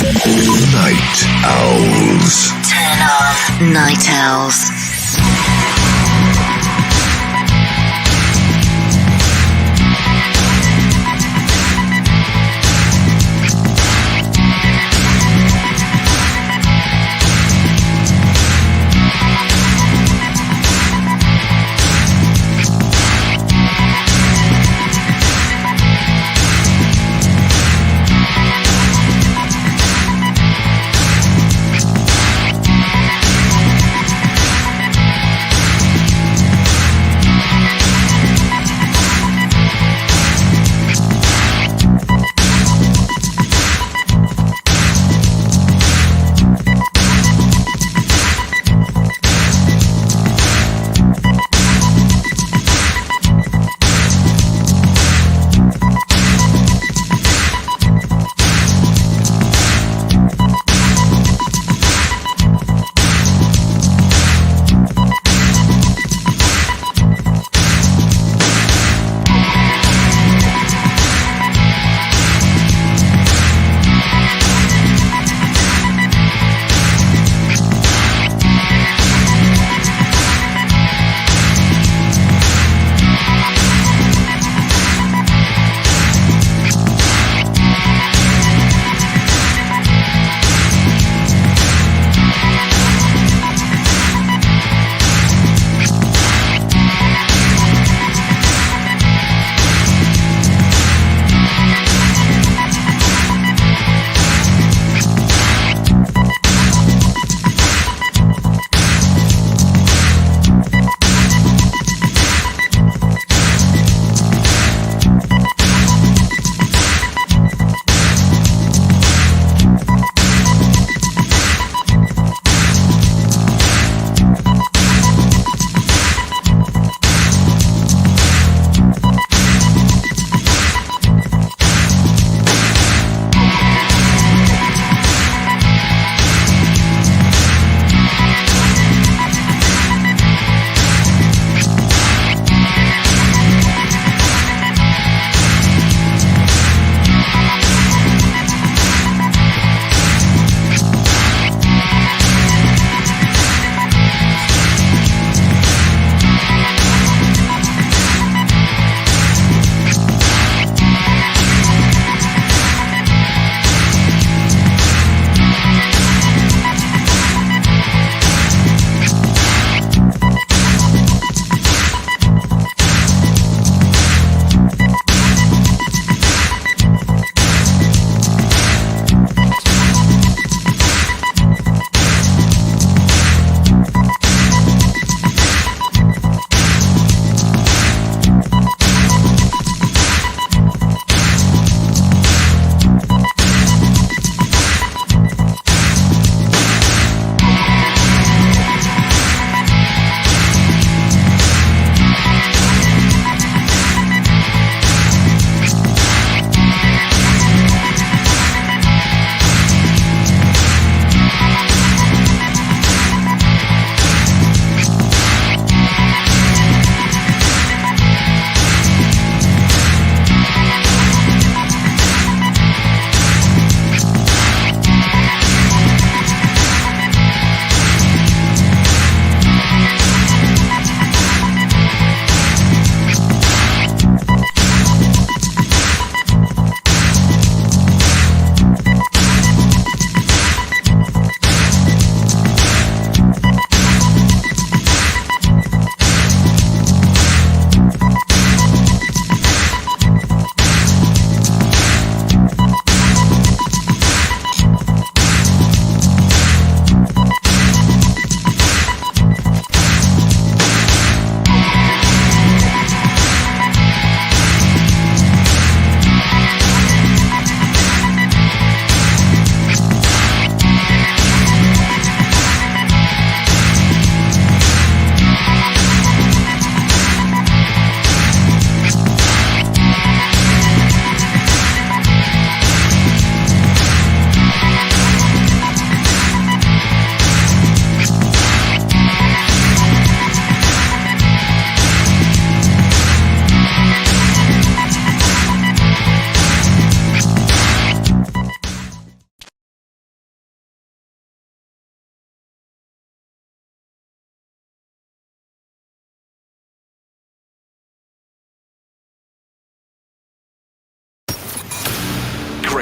Night Owls. Turn on Night Owls.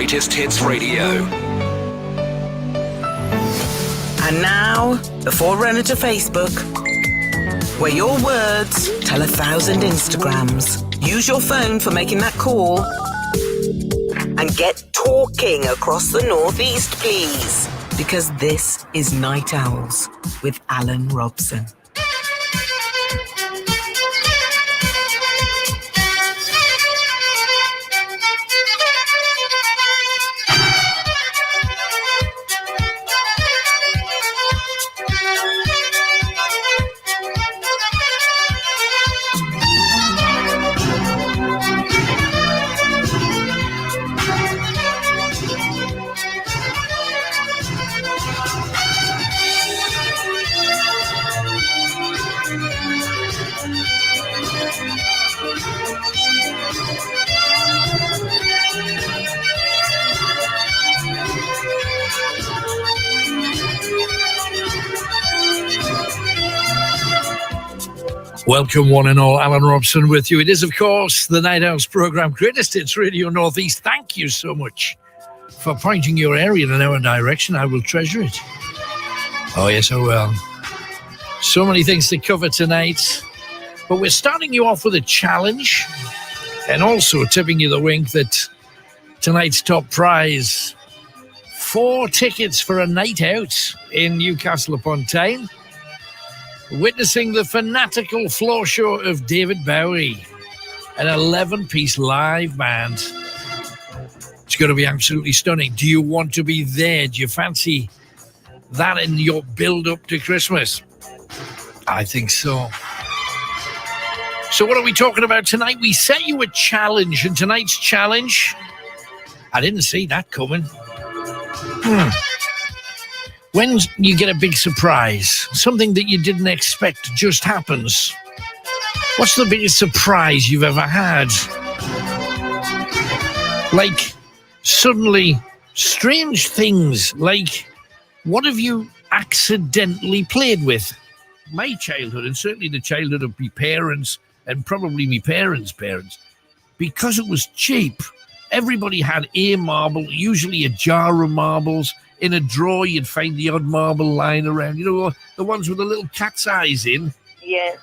Greatest Hits Radio. And now, the forerunner to Facebook, where your words tell 1,000 Instagrams. Use your phone for making that call. And get talking across the Northeast, please. Because this is Night Owls with Alan Robson. Welcome, one and all. Alan Robson with you. It is, of course, the Night Owls programme, Greatest Hits Radio Northeast. Thank you so much for pointing your area in our direction. I will treasure it. Oh, yes, I will. So many things to cover tonight. But we're starting you off with a challenge and also tipping you the wink that tonight's top prize, 4 tickets for a night out in Newcastle upon Tyne, witnessing the fanatical floor show of David Bowie, an 11-piece live band. It's going to be absolutely stunning. Do you want to be there? Do you fancy that in your build-up to Christmas? I think so. So what are we talking about tonight? We set you a challenge, and tonight's challenge, I didn't see that coming. When you get a big surprise, something that you didn't expect just happens. What's the biggest surprise you've ever had? Like, suddenly, strange things, like, what have you accidentally played with? My childhood, and certainly the childhood of my parents, and probably my parents' parents, because it was cheap, everybody had a marble, usually a jar of marbles. In a drawer, you'd find the odd marble lying around. You know, the ones with the little cat's eyes in? Yeah.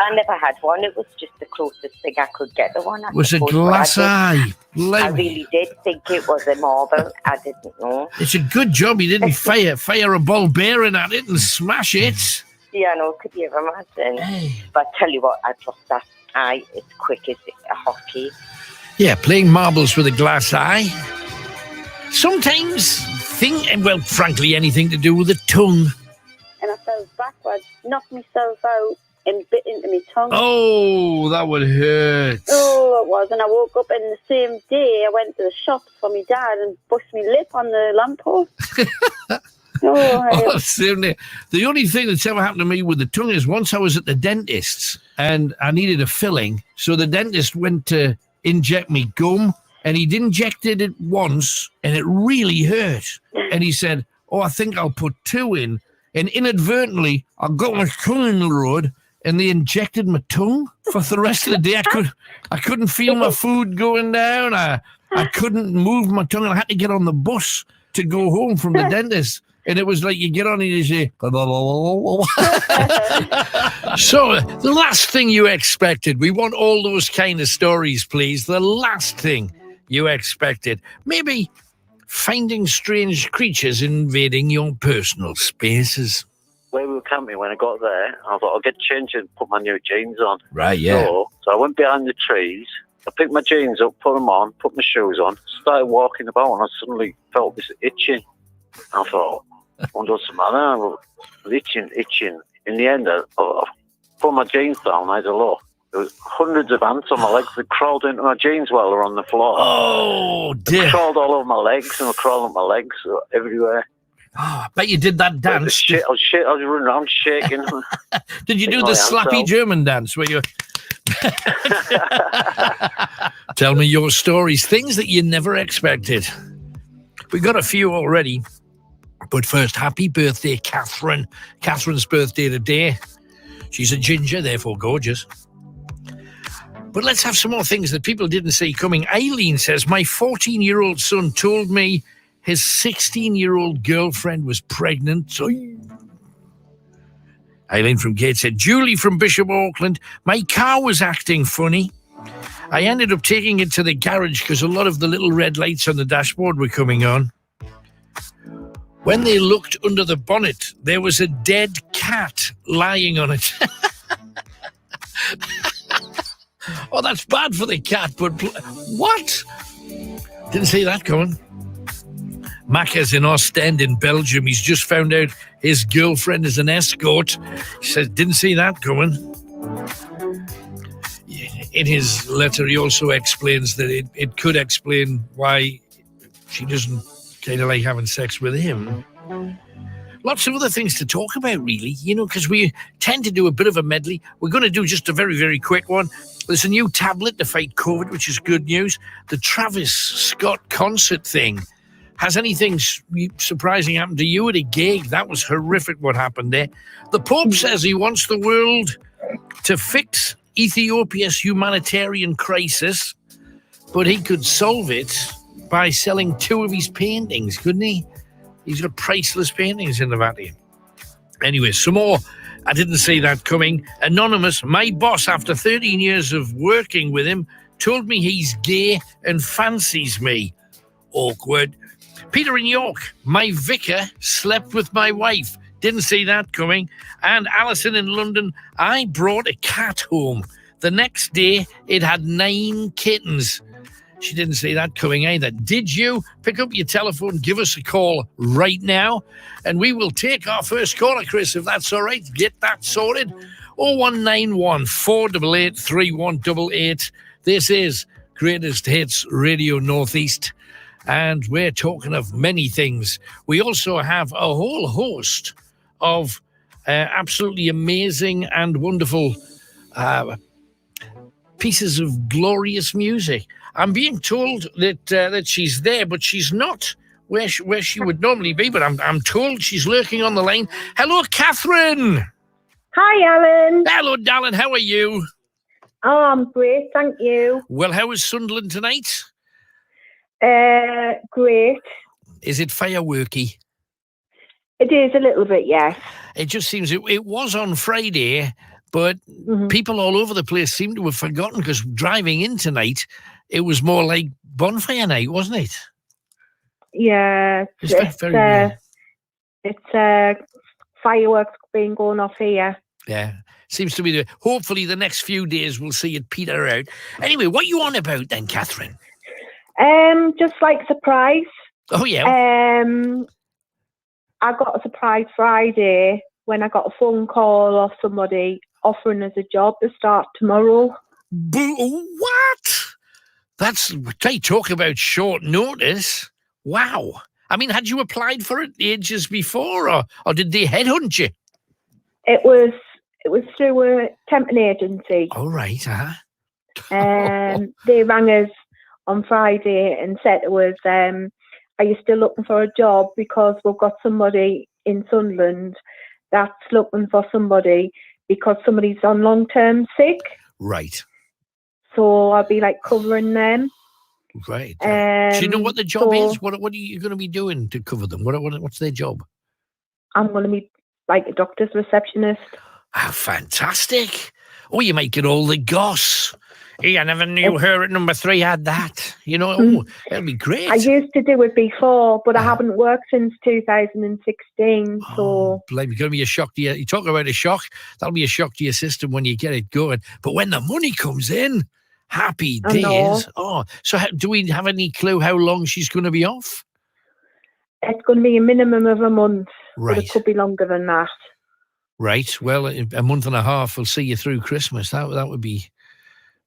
I never had one. It was just the closest thing I could get. The one it was a glass eye. I really did think it was a marble. I didn't know. It's a good job you didn't fire a ball bearing at it and smash it. Yeah, no, could you imagine? Hey. But I tell you what, I dropped that eye as quick as a hockey. Yeah, playing marbles with a glass eye. Sometimes, frankly, anything to do with the tongue. And I fell backwards, knocked myself out and bit into my tongue. Oh, that would hurt. Oh, it was. And I woke up and the same day I went to the shops for my dad and bust my lip on the lamppost. Certainly. The only thing that's ever happened to me with the tongue is once I was at the dentist's and I needed a filling. So the dentist went to inject me gum. And he'd injected it once, and it really hurt. And he said, I think I'll put 2 in. And inadvertently, I got my tongue in the road, and they injected my tongue for the rest of the day. I couldn't feel my food going down. I couldn't move my tongue. I had to get on the bus to go home from the dentist. And it was like you get on and you say, So, the last thing you expected. We want all those kind of stories, please. The last thing you expected. Maybe finding strange creatures invading your personal spaces. Where we were camping, when I got there, I thought I'll get changed and put my new jeans on. Right, yeah. So I went behind the trees. I picked my jeans up, put them on, put my shoes on, started walking about, and I suddenly felt this itching. I thought, I wonder what's the matter? Itching. In the end, I put my jeans down, I had a look. There was hundreds of ants on my legs that crawled into my jeans while they were on the floor. Oh, dear. They crawled all over my legs and were crawling up my legs everywhere. Oh, I bet you did that dance. I was running around shaking. Did you do the slappy German dance where you... Tell me your stories, things that you never expected. We got a few already. But first, happy birthday, Catherine. Catherine's birthday today. She's a ginger, therefore gorgeous. But let's have some more things that people didn't see coming. Aileen says, my 14-year-old son told me his 16-year-old girlfriend was pregnant. Aileen from Gateshead. Julie from Bishop Auckland. My car was acting funny. I ended up taking it to the garage because a lot of the little red lights on the dashboard were coming on. When they looked under the bonnet, there was a dead cat lying on it. Oh, that's bad for the cat, but what? Didn't see that coming. Mac is in Ostend in Belgium. He's just found out his girlfriend is an escort. He says, didn't see that coming. In his letter, he also explains that it could explain why she doesn't kind of like having sex with him. Lots of other things to talk about, really, because we tend to do a bit of a medley. We're going to do just a very, very quick one. There's a new tablet to fight COVID, which is good news. The Travis Scott concert thing. Has anything surprising happened to you at a gig? That was horrific what happened there. The Pope says he wants the world to fix Ethiopia's humanitarian crisis, but he could solve it by selling 2 of his paintings, couldn't he? He's got priceless paintings in the Vatican. Anyway, some more. I didn't see that coming. Anonymous, my boss, after 13 years of working with him, told me he's gay and fancies me. Awkward. Peter in York, my vicar slept with my wife. Didn't see that coming. And Alison in London, I brought a cat home. The next day, it had 9 kittens. She didn't see that coming either. Did you? Pick up your telephone, give us a call right now, and we will take our first caller, Chris, if that's all right. Get that sorted. 0191 488 3188. This is Greatest Hits Radio Northeast, and we're talking of many things. We also have a whole host of absolutely amazing and wonderful pieces of glorious music. I'm being told that she's there, but she's not where she would normally be. But I'm told she's lurking on the line. Hello, Catherine. Hi, Alan. Hello, darling. How are you? Oh, I'm great, thank you. Well, how is Sunderland tonight? Great. Is it fireworky? It is a little bit, yes. It just seems it was on Friday, but people all over the place seem to have forgotten because driving in tonight, it was more like bonfire night, wasn't it? Yeah, it's very weird. It's fireworks being going off here. Yeah, seems to be. Hopefully, the next few days we'll see it peter out. Anyway, what are you on about then, Catherine? Just like surprise. Oh yeah. I got a surprise Friday when I got a phone call off somebody offering us a job to start tomorrow. What? They talk about short notice. Wow. I mean, had you applied for it ages before, or did they headhunt you? It was through a temping agency. Oh, right. They rang us on Friday and said to us, are you still looking for a job? Because we've got somebody in Sunderland that's looking for somebody because somebody's on long-term sick. Right. So I'll be like covering them. Right. Do you know what the job is? What are you going to be doing to cover them? What's their job? I'm going to be like a doctor's receptionist. Ah, fantastic. Oh, you might get all the goss. Hey, I never knew her at number 3 had that. That'll be great. I used to do it before, but I haven't worked since 2016. So it's going to be a shock to you. You talk about a shock. That'll be a shock to your system when you get it going. But when the money comes in, happy days. Oh, so do we have any clue how long she's going to be off? It's going to be a minimum of a month. Right. But it could be longer than that. Right. Well, a month and a half will see you through Christmas. That would be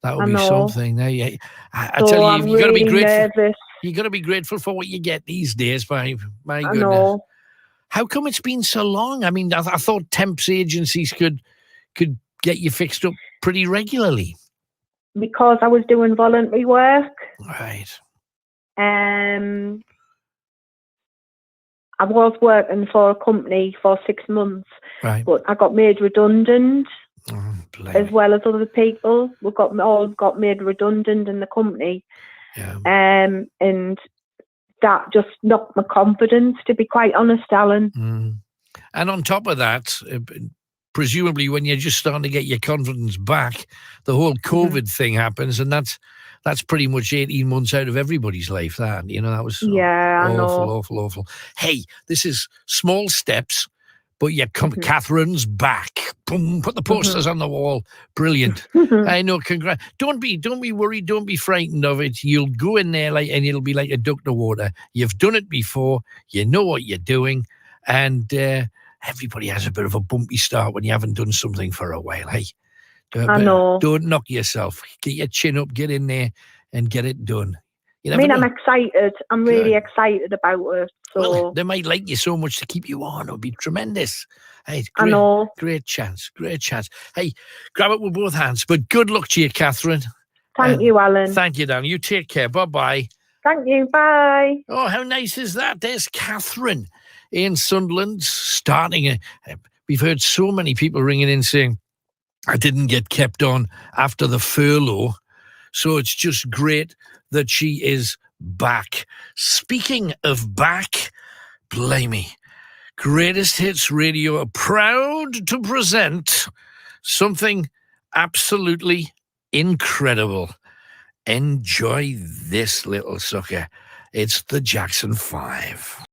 something. Now, I tell you, you've got to be grateful. Nervous. You got to be grateful for what you get these days. My goodness. Know. How come it's been so long? I mean, I thought temps agencies could get you fixed up pretty regularly. Because I was doing voluntary work. Right. I was working for a company for 6 months, right. But I got made redundant. as well as other people. We all got made redundant in the company. Yeah. And that just knocked my confidence, to be quite honest, Alan. And on top of that, presumably when you're just starting to get your confidence back, the whole COVID thing happens, and that's pretty much 18 months out of everybody's life. That was awful. Hey, this is small steps, but Catherine's back. Boom! Put the posters on the wall. Brilliant. I know. Congrats. Don't be worried. Don't be frightened of it. You'll go in there and it'll be like a duck to water. You've done it before. You know what you're doing, and everybody has a bit of a bumpy start when you haven't done something for a while. Hey, I know. Don't knock yourself. Get your chin up. Get in there and get it done. I'm excited. I'm really excited about it. So. Well, they might like you so much to keep you on. It'll be tremendous. Hey, I know. Great chance. Hey, grab it with both hands. But good luck to you, Catherine. Thank you, Alan. Thank you, Dan. You take care. Bye-bye. Thank you. Bye. Oh, how nice is that? There's Catherine in Sunderland starting. We've heard so many people ringing in saying, I didn't get kept on after the furlough. So it's just great that she is back. Speaking of back, blimey, Greatest Hits Radio are proud to present something absolutely incredible. Enjoy this little sucker. It's the Jackson 5.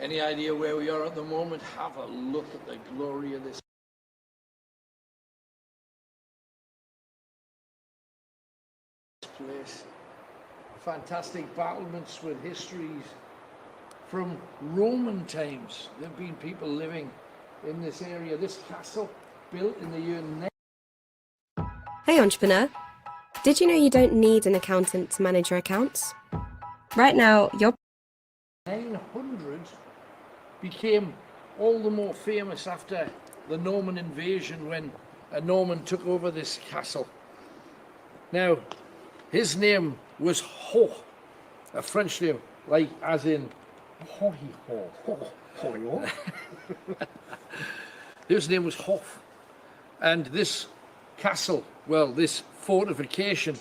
Any idea where we are at the moment? Have a look at the glory of this place. Fantastic battlements with histories from Roman times. There have been people living in this area. This castle, built in the year... Hey entrepreneur, did you know you don't need an accountant to manage your accounts? Right now, your 900 became all the more famous after the Norman invasion when a Norman took over this castle. Now, his name was Ho, a French name, like as in his name was Hoff. And this castle, well, this fortification,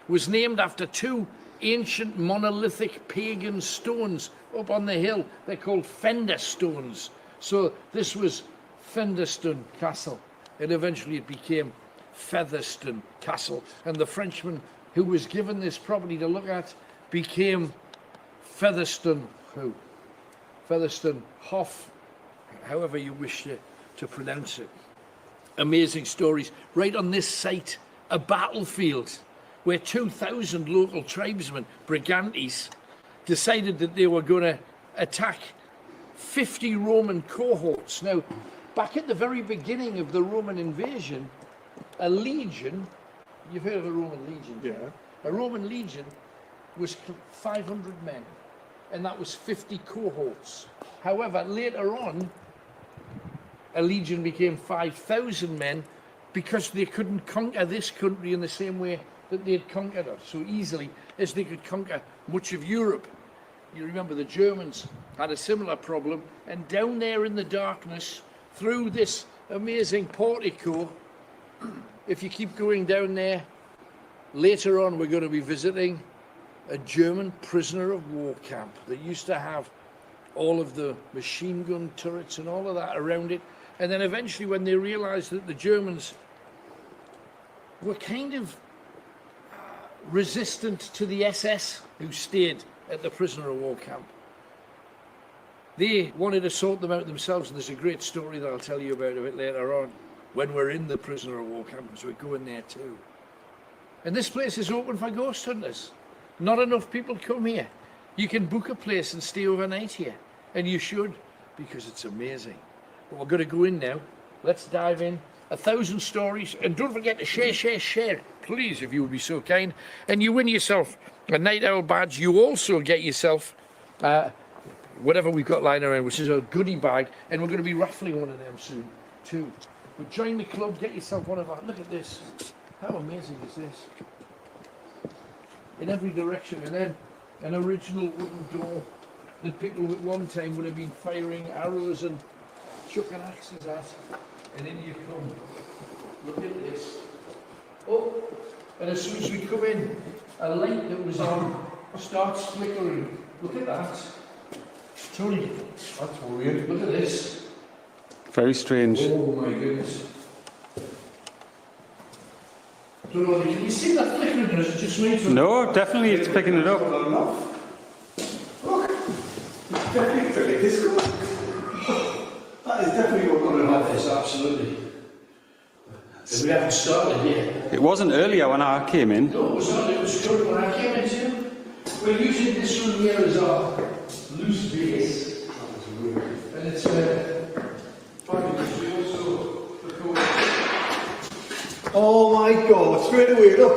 was named after two ancient monolithic pagan stones up on the hill. They're called fender stones. So this was Fenderston Castle, and eventually it became Featherston Castle. And the Frenchman who was given this property to look at became Featherston Hoff, however you wish to pronounce it. Amazing stories. Right on this site, a battlefield where 2,000 local tribesmen, brigantes, decided that they were going to attack 50 Roman cohorts. Now, back at the very beginning of the Roman invasion, a legion, you've heard of a Roman legion? Yeah. A Roman legion was 500 men, and that was 50 cohorts. However, later on, a legion became 5,000 men because they couldn't conquer this country in the same way that they had conquered it so easily as they could conquer much of Europe. You remember the Germans had a similar problem, and down there in the darkness, through this amazing portico, if you keep going down there, later on we're going to be visiting a German prisoner of war camp that used to have all of the machine gun turrets and all of that around it. And then eventually when they realised that the Germans were kind of resistant to the SS who stayed at the prisoner of war camp, they wanted to sort them out themselves, and there's a great story that I'll tell you about a bit later on when we're in the prisoner of war camp, because we're going there too. And this place is open for ghost hunters. Not enough people come here. You can book a place and stay overnight here, and you should, because it's amazing. But we're going to go in now. Let's dive in. 1,000 stories, and don't forget to share, please, if you would be so kind. And you win yourself a Night Owl badge. You also get yourself whatever we've got lying around, which is a goodie bag, and we're going to be raffling one of them soon too. But join the club, get yourself one of our. Look at this. How amazing is this? In every direction, and then an original wooden door that people at one time would have been firing arrows and chucking axes at. And in you come. Look at this. Oh, and as soon as we come in, a light that was on starts flickering. Look at that. Tony, that's weird. Look at this. Very strange. Oh my goodness. So, can you see that flickering, or is it just me? No, definitely it's picking it up. Look, definitely pretty disco. That is definitely what we're going to have. Yes, absolutely. We haven't started yet. It wasn't earlier when I came in. No, it was not. It was good when I came in too. We're using this room here as our loose base. And it's fabulous. We also record. Oh my God, straight away, look.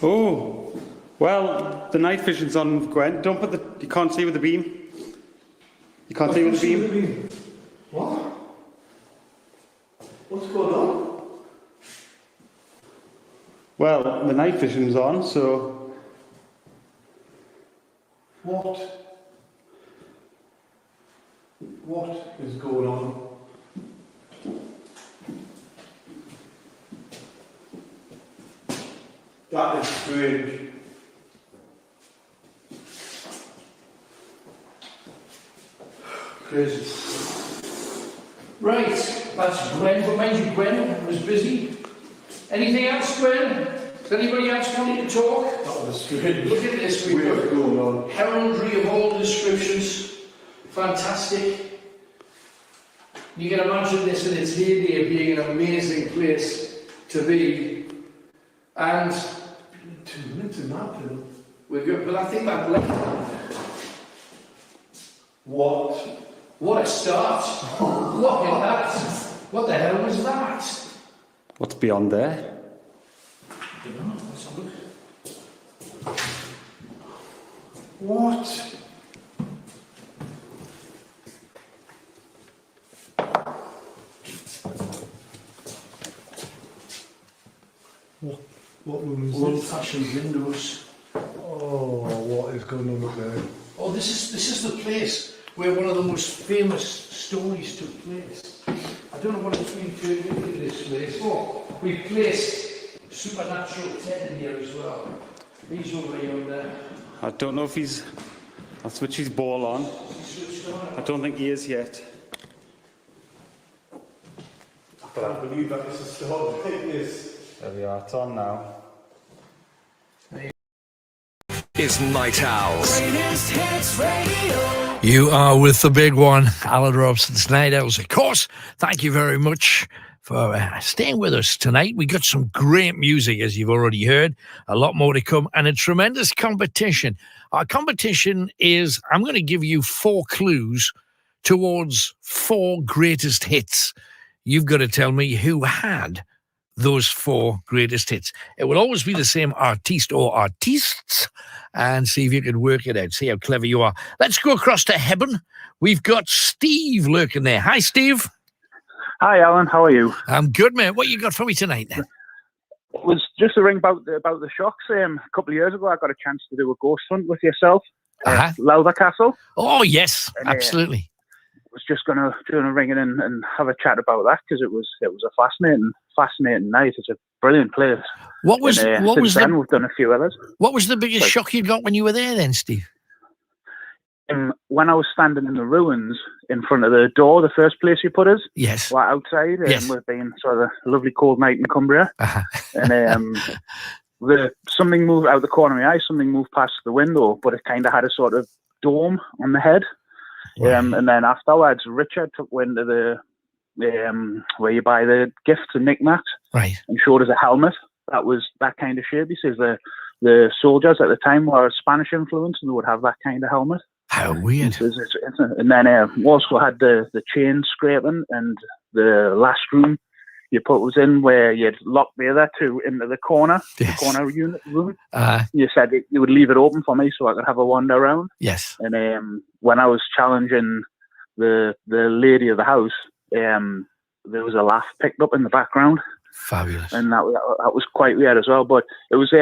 Oh, well, the night vision's on, Gwen. Don't put the. You can't see with the beam. You can't see with the beam. What? What's going on? Well, the night vision's on, so. What is going on? That is strange. Crazy. Right, that's Gwen. But mind you, Gwen was busy. Anything else, Gwen? Does anybody else want to talk? That was strange. Look at this. We've Weird got going on. heraldry of all descriptions. Fantastic. You can imagine this in its heyday being an amazing place to be. And 2 minutes in that, we've got, but I think that What a start! Look at that! What the hell was that? What's beyond there? I don't know. Let's have a look. What? What room is this? Old-fashioned windows. Oh, what is going on up there? Oh, this is the place where one of the most famous stories took place. I don't know what it's been turned into this place. Oh, we've placed Supernatural Ted in here as well. He's over yonder. I don't know if he's. I'll switch his ball on. I don't think he is yet. I can't believe that this is still like this. There we are, it's on now. Is Night Owls. Greatest Hits Radio. You are with the big one, Alan Robson's Night Owls, of course. Thank you very much for staying with us tonight. We got some great music, as you've already heard. A lot more to come, and a tremendous competition. Our competition is, I'm going to give you 4 clues towards 4 greatest hits. You've got to tell me who had those 4 greatest hits. It will always be the same artiste or artistes, and see if you can work it out. See how clever you are. Let's go across to Hebron. We've got Steve lurking there. Hi, Steve. Hi, Alan. How are you? I'm good, mate. What you got for me tonight, then? It was just a ring about the shocks. A couple of years ago, I got a chance to do a ghost hunt with yourself at Lowther Castle. Oh, yes, and, absolutely. Was just going to ring in and have a chat about that, because it was a fascinating night. It's a brilliant place. What was we've done a few others. What was the biggest shock you got when you were there, then, Steve? when I was standing in the ruins in front of the door, the first place you put us, yes, right outside, yes, we've been sort of a lovely cold night in Cumbria, and something moved out the corner of my eye. Something moved past the window, but it kind of had a sort of dome on the head. And then afterwards, Richard took me into the where you buy the gifts and knickknacks, right, and showed us a helmet that was that kind of shape. He says the soldiers at the time were Spanish influence and they would have that kind of helmet. How weird. And then also had the chain scraping, and the last room you put was in where you'd lock the other two into the corner, the corner unit room. You said you would leave it open for me so I could have a wander around. Yes. And when I was challenging the lady of the house, there was a laugh picked up in the background. Fabulous. And that was quite weird as well. But it was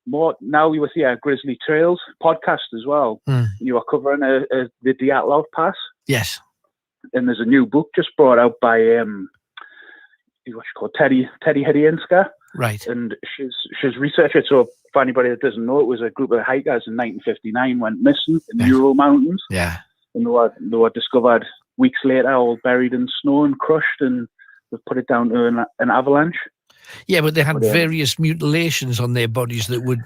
more now we were here Grizzly Trails podcast as well. You were covering the Dyatlov Pass. Yes. And there's a new book just brought out by what's she called, Teddy Hidienska. Right. And she's researched it. So for anybody that doesn't know, it was a group of hikers in 1959 went missing in the Ural Mountains. Yeah. And they were discovered weeks later, all buried in snow and crushed, and they've put it down to an avalanche. Yeah, but they had various mutilations on their bodies that would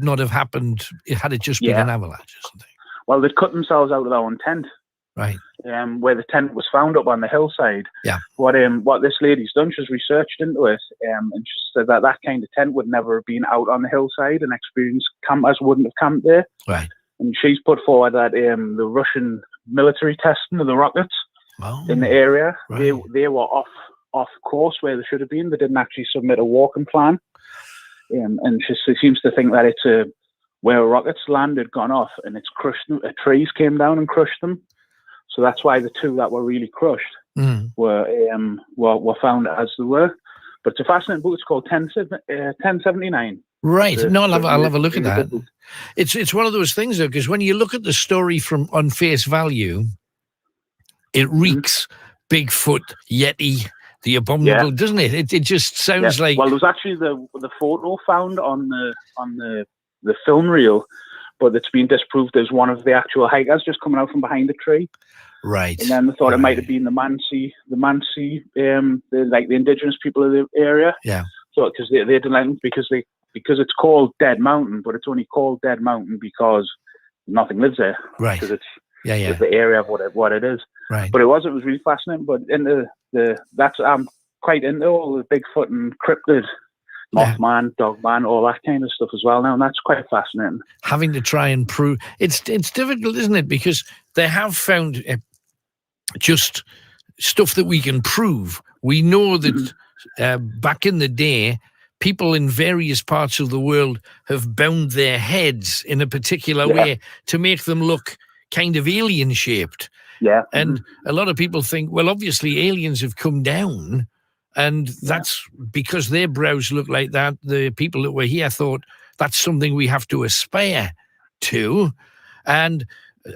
not have happened had it just been an avalanche or something. Well, they'd cut themselves out of their own tent. Right. Where the tent was found up on the hillside. Yeah. What this lady's done, she's researched into it, and she said that kind of tent would never have been out on the hillside, and experienced campers wouldn't have camped there. Right. And she's put forward that the Russian military testing of the rockets in the area, they were off course where they should have been. They didn't actually submit a walking plan. And she seems to think that it's where rockets landed, gone off, and it's crushed them. Trees came down and crushed them. So that's why the two that were really crushed were found as they were. But it's a fascinating book. It's called 1079. Right. I'll have a look at that. It's one of those things, though, because when you look at the story on face value, it reeks Bigfoot, Yeti, the abominable, doesn't it? It just sounds like. Well, there was actually the photo found on the film reel, but it's been disproved as one of the actual hikers just coming out from behind a tree. Right. And then they thought it might have been the Mansi, like the indigenous people of the area. Yeah. So because they didn't because it's called Dead Mountain, but it's only called Dead Mountain because nothing lives there. Right. Because it's the area of what it is. Right. But it was really fascinating. But I'm quite into all the Bigfoot and cryptid. Mothman, Dogman, all that kind of stuff as well now, and that's quite fascinating. Having to try and prove it's difficult, isn't it? Because they have found just stuff that we can prove. We know that back in the day, people in various parts of the world have bound their heads in a particular way to make them look kind of alien shaped. Yeah, and a lot of people think, well, obviously aliens have come down. And that's because their brows look like that. The people that were here thought that's something we have to aspire to. And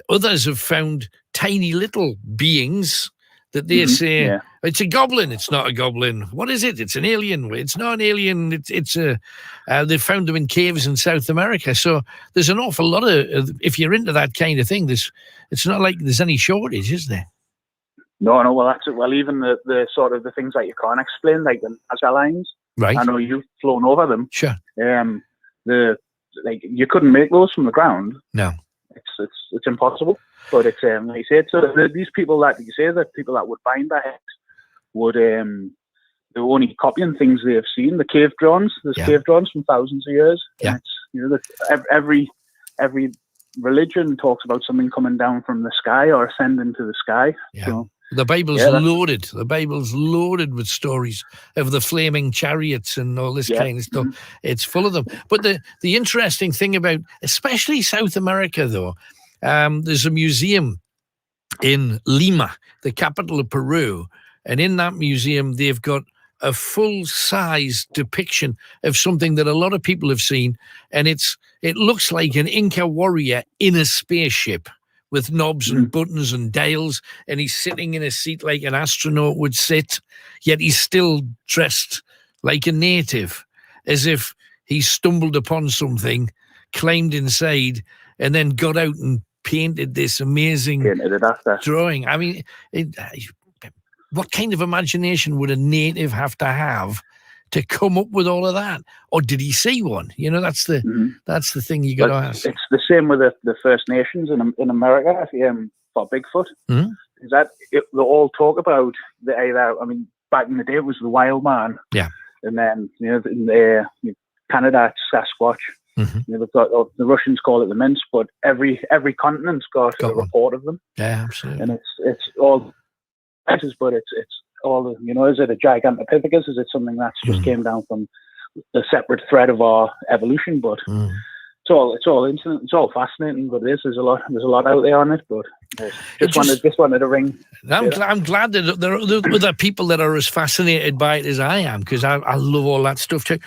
others have found tiny little beings that they say, it's a goblin. It's not a goblin. What is it? It's an alien. It's not an alien. They've found them in caves in South America. So there's an awful lot of, if you're into that kind of thing, it's not like there's any shortage, is there? No, well, that's it. Well, even the sort of the things that you can't explain, like the Nazca lines. Right. I know you've flown over them. Sure. You couldn't make those from the ground. No. It's impossible. But it's like you said, so these people that you say that people that would find that would they're only copying things they've seen. The cave drawings, cave drawings from thousands of years. Yeah. And it's, every religion talks about something coming down from the sky or ascending to the sky. Yeah. So, the Bible's loaded. The Bible's loaded with stories of the flaming chariots and all this kind of stuff. It's full of them. But the interesting thing about, especially South America, though, there's a museum in Lima, the capital of Peru, and in that museum they've got a full-size depiction of something that a lot of people have seen, and it looks like an Inca warrior in a spaceship, with knobs and buttons and dials, and he's sitting in a seat like an astronaut would sit, yet he's still dressed like a native, as if he stumbled upon something, climbed inside, and then got out and painted this amazing drawing. I mean, what kind of imagination would a native have to come up with all of that? Or did he see one? You know, that's the thing you got to ask. It's the same with the First Nations in America for Bigfoot. Mm-hmm. Is that they all talk about back in the day it was the wild man. Yeah. And then, in Canada, it's Sasquatch. Mm-hmm. They've got the Russians call it the mince, but every continent's got a report of them. Yeah, absolutely. And it's all, but it's all, is it a Gigantopithecus? Is it something that's just came down from the separate thread of our evolution? But it's all fascinating. But there's a lot out there on it. But just wanted to ring. I'm glad that there are other people that are as fascinated by it as I am, because I love all that stuff too.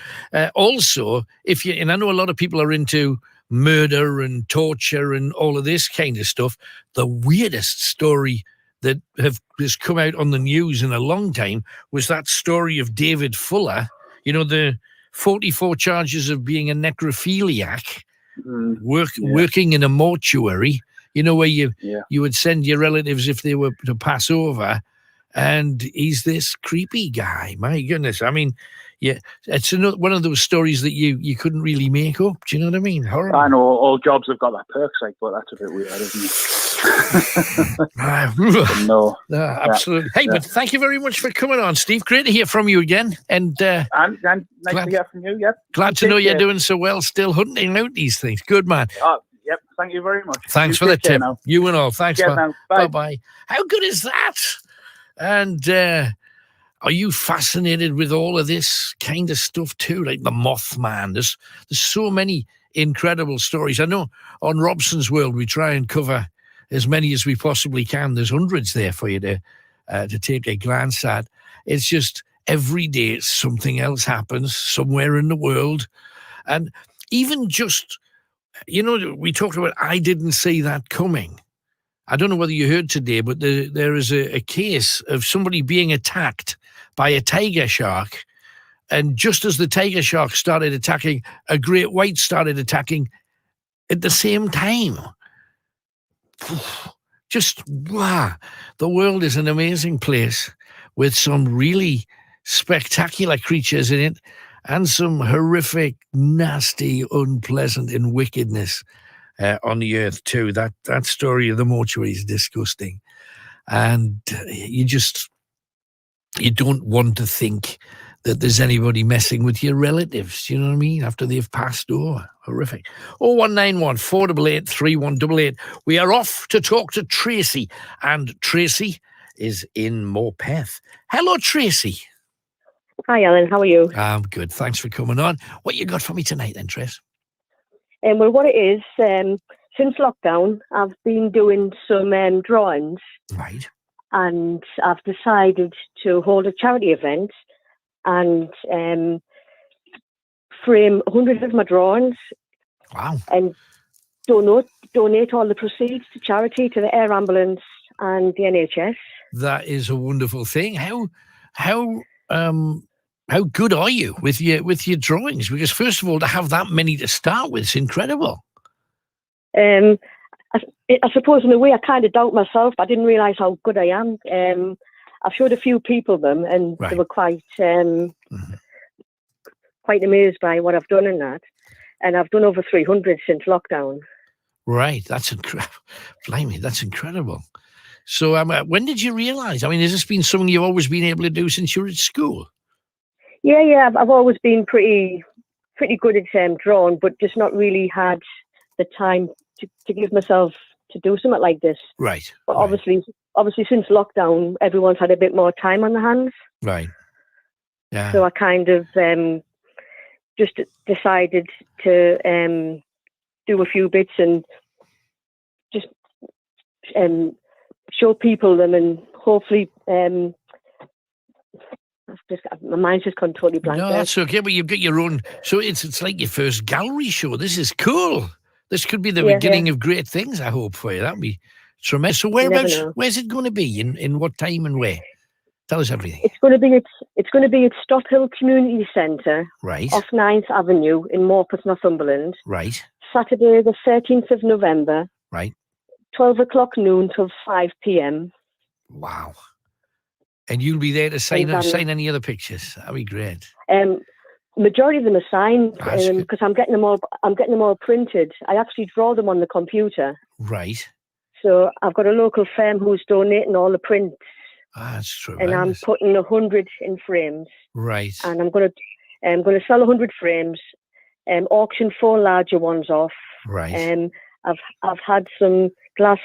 Also, and I know a lot of people are into murder and torture and all of this kind of stuff. The weirdest story that has come out on the news in a long time was that story of David Fuller. The 44 charges of being a necrophiliac, working in a mortuary. Where you would send your relatives if they were to pass over, and he's this creepy guy. My goodness, I mean, it's one of those stories that you couldn't really make up. Do you know what I mean? Horrible. I know all jobs have got that perks, but that's a bit weird, isn't it? No, absolutely. Hey, but thank you very much for coming on, Steve. Great to hear from you again, and nice to hear from you. Yep. Glad to know you're doing so well, still hunting out these things. Good man. Yep, thank you very much. Thanks for the tip. You and all. Thanks. Bye. Bye. How good is that? And are you fascinated with all of this kind of stuff too? Like the Mothman. There's so many incredible stories. I know on Robson's World we try and cover as many as we possibly can. There's hundreds there for you to take a glance at. It's just every day something else happens somewhere in the world. And even just, we talked about I didn't see that coming. I don't know whether you heard today, but there is a case of somebody being attacked by a tiger shark. And just as the tiger shark started attacking, a great white started attacking at the same time. Just, wow. The world is an amazing place with some really spectacular creatures in it, and some horrific, nasty, unpleasant and wickedness on the earth too. That story of the mortuary is disgusting. And you don't want to think that there's anybody messing with your relatives, you know what I mean, after they've passed over. Horrific. 0191 488 3188. We are off to talk to Tracy, and Tracy is in Morpeth. Hello, Tracy. Hi, Alan. How are you? I'm good. Thanks for coming on. What you got for me tonight then, Trace? Well, what it is, since lockdown, I've been doing some drawings. Right. And I've decided to hold a charity event and frame 100 of my drawings. Wow. And donate all the proceeds to charity, to the air ambulance and the NHS. That is a wonderful thing. How good are you with your drawings? Because first of all, to have that many to start with is incredible. I suppose in a way I kind of doubt myself. I didn't realise how good I am. I've showed a few people them, and they were quite amazed by what I've done in that. And I've done over 300 since lockdown. Right, that's incredible. Blimey, that's incredible. So when did you realise? I mean, has this been something you've always been able to do since you were at school? Yeah. I've always been pretty good at drawing, but just not really had the time to give myself to do something like this. Right. But obviously since lockdown, everyone's had a bit more time on their hands. Right. Yeah. So I kind of just decided to do a few bits and just show people them, and hopefully my mind's just gone totally blank. No, that's okay, but you've got your own, so it's like your first gallery show. This is cool. This could be the beginning of great things, I hope, for you. That'd be tremendous. So where's it going to be? In what time and where? Tell us everything. It's going to be at Stothill Community Centre, right, off 9th Avenue in Morpeth, Northumberland. Right. Saturday, the 13th of November. Right. 12 o'clock noon till 5 p.m. Wow. And you'll be there to sign any other pictures. That'd be great. Majority of them are signed because I'm getting them all printed. I actually draw them on the computer. Right. So I've got a local firm who's donating all the prints. That's true. And I'm putting 100 in frames. Right. And I'm going to sell 100 frames, auction 4 larger ones off. Right. I've had some glass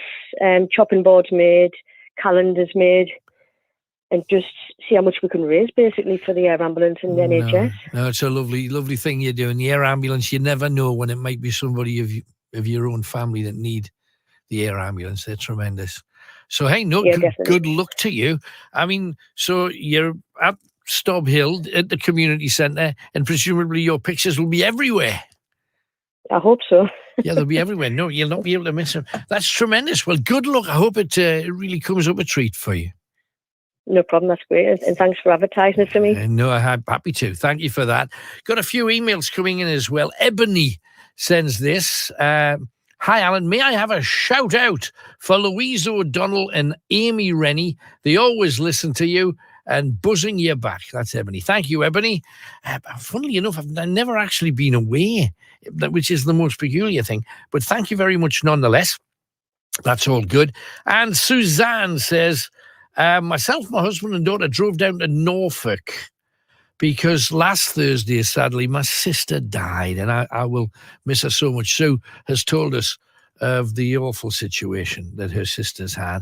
chopping boards made, calendars made, and just see how much we can raise basically for the air ambulance and the NHS. No, it's a lovely, lovely thing you're doing. The air ambulance, you never know when it might be somebody of your own family that need the air ambulance. They're tremendous. So, hey, good luck to you. I mean, so you're at Stob Hill at the community centre, and presumably your pictures will be everywhere. I hope so. Yeah, they'll be everywhere. No, you'll not be able to miss them. That's tremendous. Well, good luck. I hope it really comes up a treat for you. No problem. That's great. And thanks for advertising it for me. No, I'm happy to. Thank you for that. Got a few emails coming in as well. Ebony sends this. Hi, Alan. May I have a shout out for Louise O'Donnell and Amy Rennie? They always listen to you and buzzing you back. That's Ebony. Thank you, Ebony. Funnily enough, I've never actually been away, which is the most peculiar thing. But thank you very much nonetheless. That's all good. And Suzanne says, myself, my husband and daughter drove down to Norfolk because last Thursday, sadly, my sister died, and I will miss her so much. Sue has told us of the awful situation that her sister's had.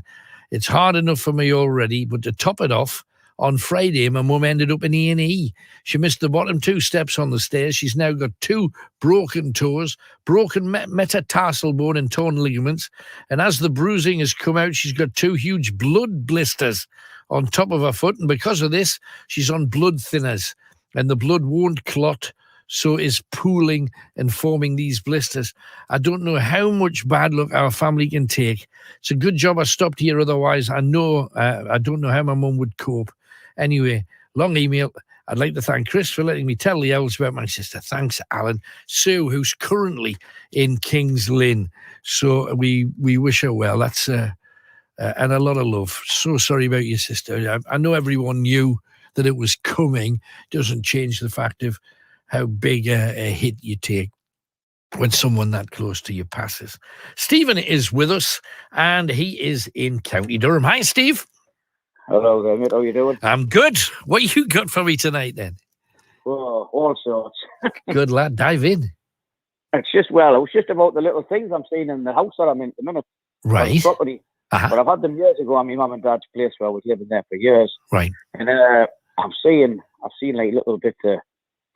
It's hard enough for me already, but to top it off, on Friday, my mum ended up in A&E. She missed the bottom 2 steps on the stairs. She's now got 2 broken toes, broken metatarsal bone and torn ligaments. And as the bruising has come out, she's got 2 huge blood blisters on top of her foot. And because of this, she's on blood thinners. And the blood won't clot, so is pooling and forming these blisters. I don't know how much bad luck our family can take. It's a good job I stopped here. Otherwise, I don't know how my mum would cope. Anyway, long email. I'd like to thank Chris for letting me tell the owls about my sister. Thanks, Alan. Sue, who's currently in King's Lynn. So we wish her well. That's and a lot of love. So sorry about your sister. I know everyone knew that it was coming. Doesn't change the fact of how big a hit you take when someone that close to you passes. Stephen is with us, and he is in County Durham. Hi, Steve. Hello there, mate. How you doing? I'm good. What you got for me tonight, then? Oh, all sorts. Good lad. Dive in. It was just about the little things I'm seeing in the house that I'm in at the minute. Right. Property. Uh-huh. But I've had them years ago on my mum and dad's place where I was living there for years. Right. And I've seen like little bits of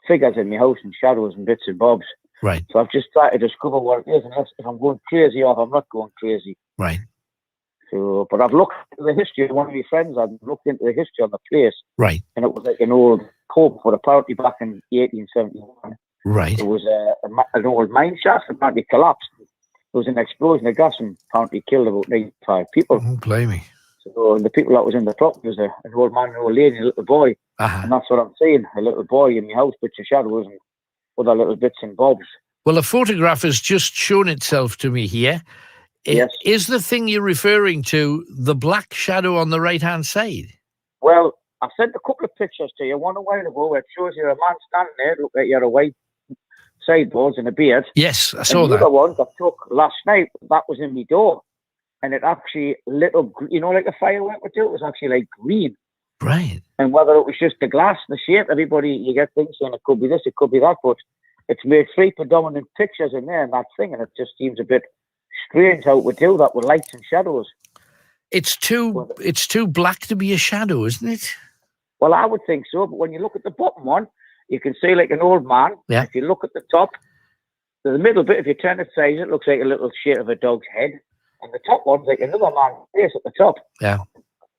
figures in my house and shadows and bits and bobs. Right. So I've just tried to discover what it is, and if I'm going crazy or if I'm not going crazy. Right. So, but I've looked at the history of one of my friends. I've looked into the history of the place. Right. And it was like an old pope, but apparently back in 1871. Right. It was an old mine shaft, apparently collapsed. There was an explosion of gas and apparently killed about 95 people. Don't blame me. So the people that was in the property was an old man, an old lady, and a little boy. Uh-huh. And that's what I'm seeing, a little boy in my house, bits of shadows and other little bits and bobs. Well, a photograph has just shown itself to me here. Yes. Is the thing you're referring to the black shadow on the right-hand side? Well, I sent a couple of pictures to you, one a while ago, where it shows you a man standing there, look like you had a white sideboards and a beard. Yes, I saw and that. The other ones I took last night, that was in my door. And it actually lit up, like a firework would do, it was actually like green. Right. And whether it was just the glass, the shape, you get things saying it could be this, it could be that, but it's made 3 predominant pictures in there and that thing, and it just seems a bit strange how it would do that with lights and shadows. It's too black to be a shadow, isn't it? Well, I would think so, but when you look at the bottom one, you can see like an old man. Yeah. If you look at the top, the middle bit, if you turn it sides, it looks like a little shape of a dog's head. And the top one's like another man's face at the top. Yeah.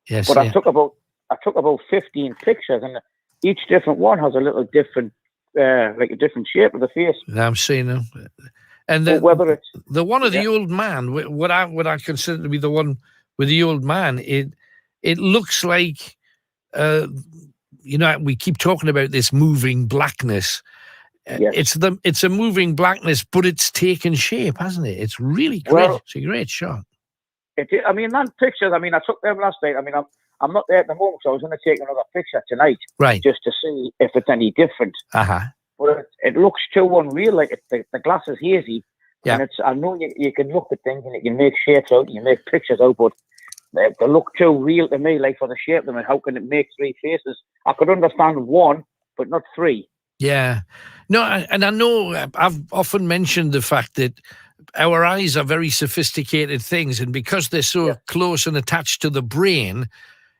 Yes. But I took about 15 pictures, and each different one has a little different, like a different shape of the face. I'm seeing them. And the one of the old man, what I consider to be the one with the old man, it looks like, we keep talking about this moving blackness. It's a moving blackness, but it's taken shape, hasn't it? It's really great. Well, it's a great shot. I mean, that pictures. I mean, I took them last night. I mean, I'm not there at the moment, so I was going to take another picture tonight, right, just to see if it's any different. Uh-huh. But it looks too unreal. Like the glass is hazy. Yeah. And I know you can look at things and you can make shapes out, and you make pictures out, but they look too real to me. Like for the shape of them, and how can it make three faces? I could understand one, but not three. Yeah. No, and I know I've often mentioned the fact that our eyes are very sophisticated things, and because they're so close and attached to the brain,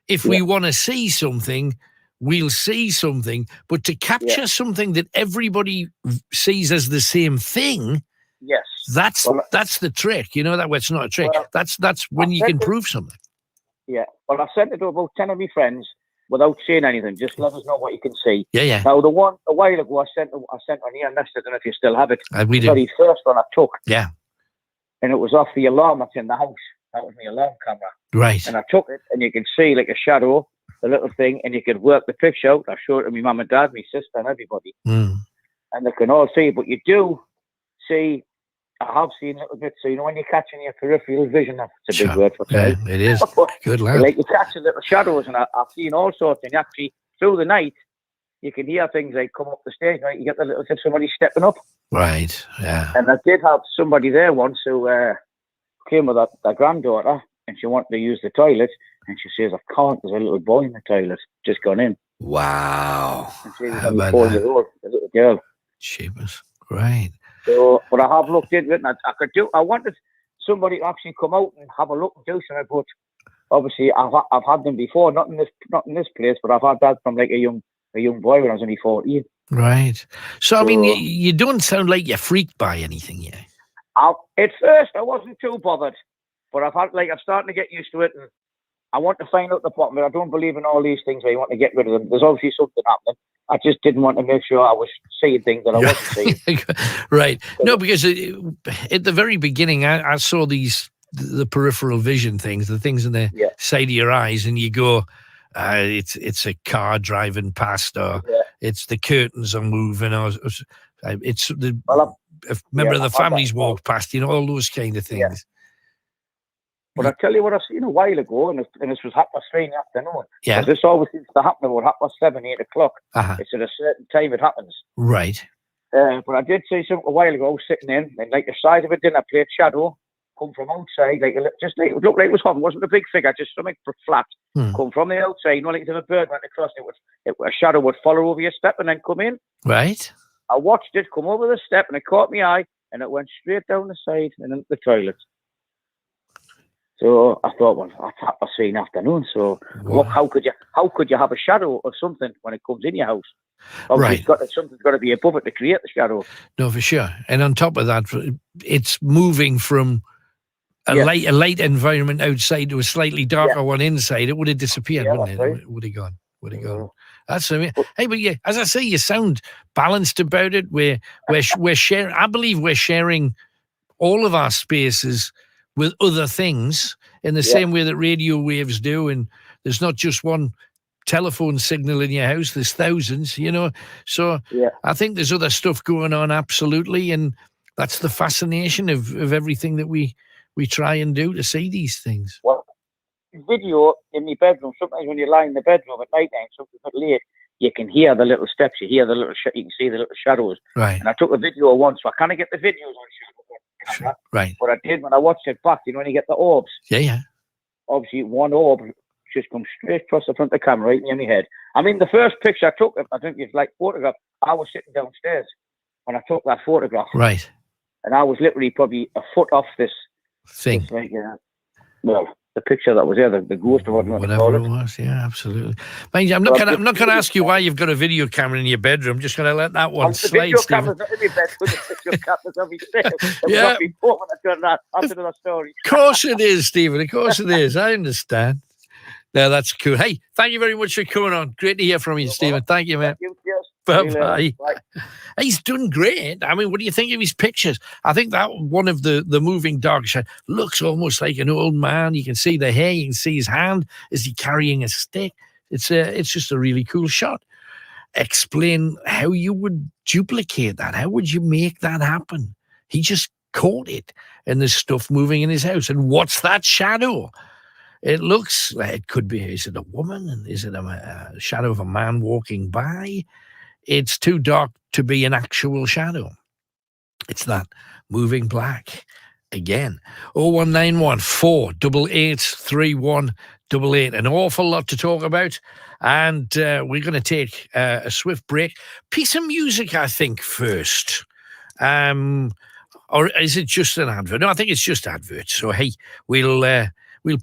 if we want to see something, we'll see something. But to capture something that everybody sees as the same thing, that's the trick. You know that it's not a trick. Well, that's when you can prove something. Yeah. Well, I sent it to about 10 of my friends without saying anything. Just let us know what you can see. Yeah. Now, the one a while ago, I sent one here next. I don't know if you still have it. We do. The very first one I took. Yeah. And it was off the alarm that's in the house. That was my alarm camera. Right. And I took it, and you can see like a shadow, the little thing, and you could work the picture out. I showed it to my mum and dad, my sister, and everybody. Mm. And they can all see it. But you do see, I have seen little bits. So, you know, when you're catching your peripheral vision, that's a big word for today. Yeah, it is. Good lad. Like you catch little shadows, and I've seen all sorts. And actually, through the night, you can hear things like come up the stairs, right? You get the little tip, somebody stepping up. Right, yeah. And I did have somebody there once who came with their granddaughter, and she wanted to use the toilet, and she says, I can't, there's a little boy in the toilet, just gone in. Wow. And she was only 4 years old, a little girl. Cheapers. Right. So, but I have looked into it, and I wanted somebody to actually come out and have a look and do something, but obviously I've had them before, not in this place, but I've had that from like a young boy when I was only 14. Right. So, I mean, you don't sound like you're freaked by anything yet. At first, I wasn't too bothered, but I'm starting to get used to it, and I want to find out the bottom. But I don't believe in all these things where you want to get rid of them. There's obviously something happening. I just didn't want to make sure I was seeing things that I wasn't seeing. Right. No, because at the very beginning, I saw the peripheral vision things, the things in the side of your eyes, and you go, it's a car driving past, or it's the curtains are moving, or it's the a member of the family's walked past, you know, all those kind of things. Yeah. But I tell you what I've seen a while ago, and this was 3:30 in the afternoon. Yeah. This always seems to happen about 7:30, 8 o'clock. Uh-huh. It's at a certain time it happens. Right. But I did see something a while ago, sitting in, and like the side of a dinner plate shadow come from outside, like it looked like it was hovering. It wasn't a big figure, just something flat. Come from the outside, you know, like if a bird went across it, a shadow would follow over your step and then come in. Right. I watched it come over the step, and it caught my eye, and it went straight down the side and into the toilet. So I thought, well, that's 3:30 in the afternoon. So look, how could you have a shadow of something when it comes in your house? Obviously, right. Something's got to be above it to create the shadow. No, for sure. And on top of that, it's moving from a light environment outside to a slightly darker one inside. It would have disappeared, wouldn't it? Right. It would have gone. That's amazing. Hey, but yeah, as I say, you sound balanced about it. We're sharing. I believe we're sharing all of our spaces with other things in the same way that radio waves do. And there's not just one telephone signal in your house. There's thousands, you know. So I think there's other stuff going on, absolutely. And that's the fascination of everything that we try and do to see these things. Well, video in my bedroom, sometimes when you lie in the bedroom at night time, something a bit late, you can hear the little steps, you hear the little you can see the little shadows. Right. And I took a video once, so I can't get the videos on camera. Right. But I did when I watched it back, you know, when you get the orbs. Yeah. Obviously, one orb just comes straight across the front of the camera, right in your head. I mean, the first picture I took, I think it's like photograph, I was sitting downstairs when I took that photograph. Right. And I was literally probably a foot off this thing. Well, the picture that was there, the ghost or whatever it was, yeah, absolutely. Mind you, I'm not going to ask you why you've got a video camera in your bedroom. I'm just going to let that one slide, Stephen. The video camera's not in my bedroom, the video camera's on my stairs. That's another story. Of course it is, Stephen. Of course it is. I understand. No, that's cool. Hey, thank you very much for coming on. Great to hear from you, Stephen. Thank you, man. Bye-bye. He's done great. I mean, what do you think of his pictures? I think that one of the moving dog shot looks almost like an old man. You can see the hair. You can see his hand. Is he carrying a stick? It's just a really cool shot. explain how you would duplicate that. How would you make that happen? He just caught it, and there's stuff moving in his house. And what's that shadow? It looks like it could be, is it a woman? Is it a shadow of a man walking by? It's too dark to be an actual shadow. It's that moving black. Again, 0191 488 3188. An awful lot to talk about. And we're going to take a swift break. Piece of music, I think, first. Or is it just an advert? No, I think it's just adverts. So, hey, we'll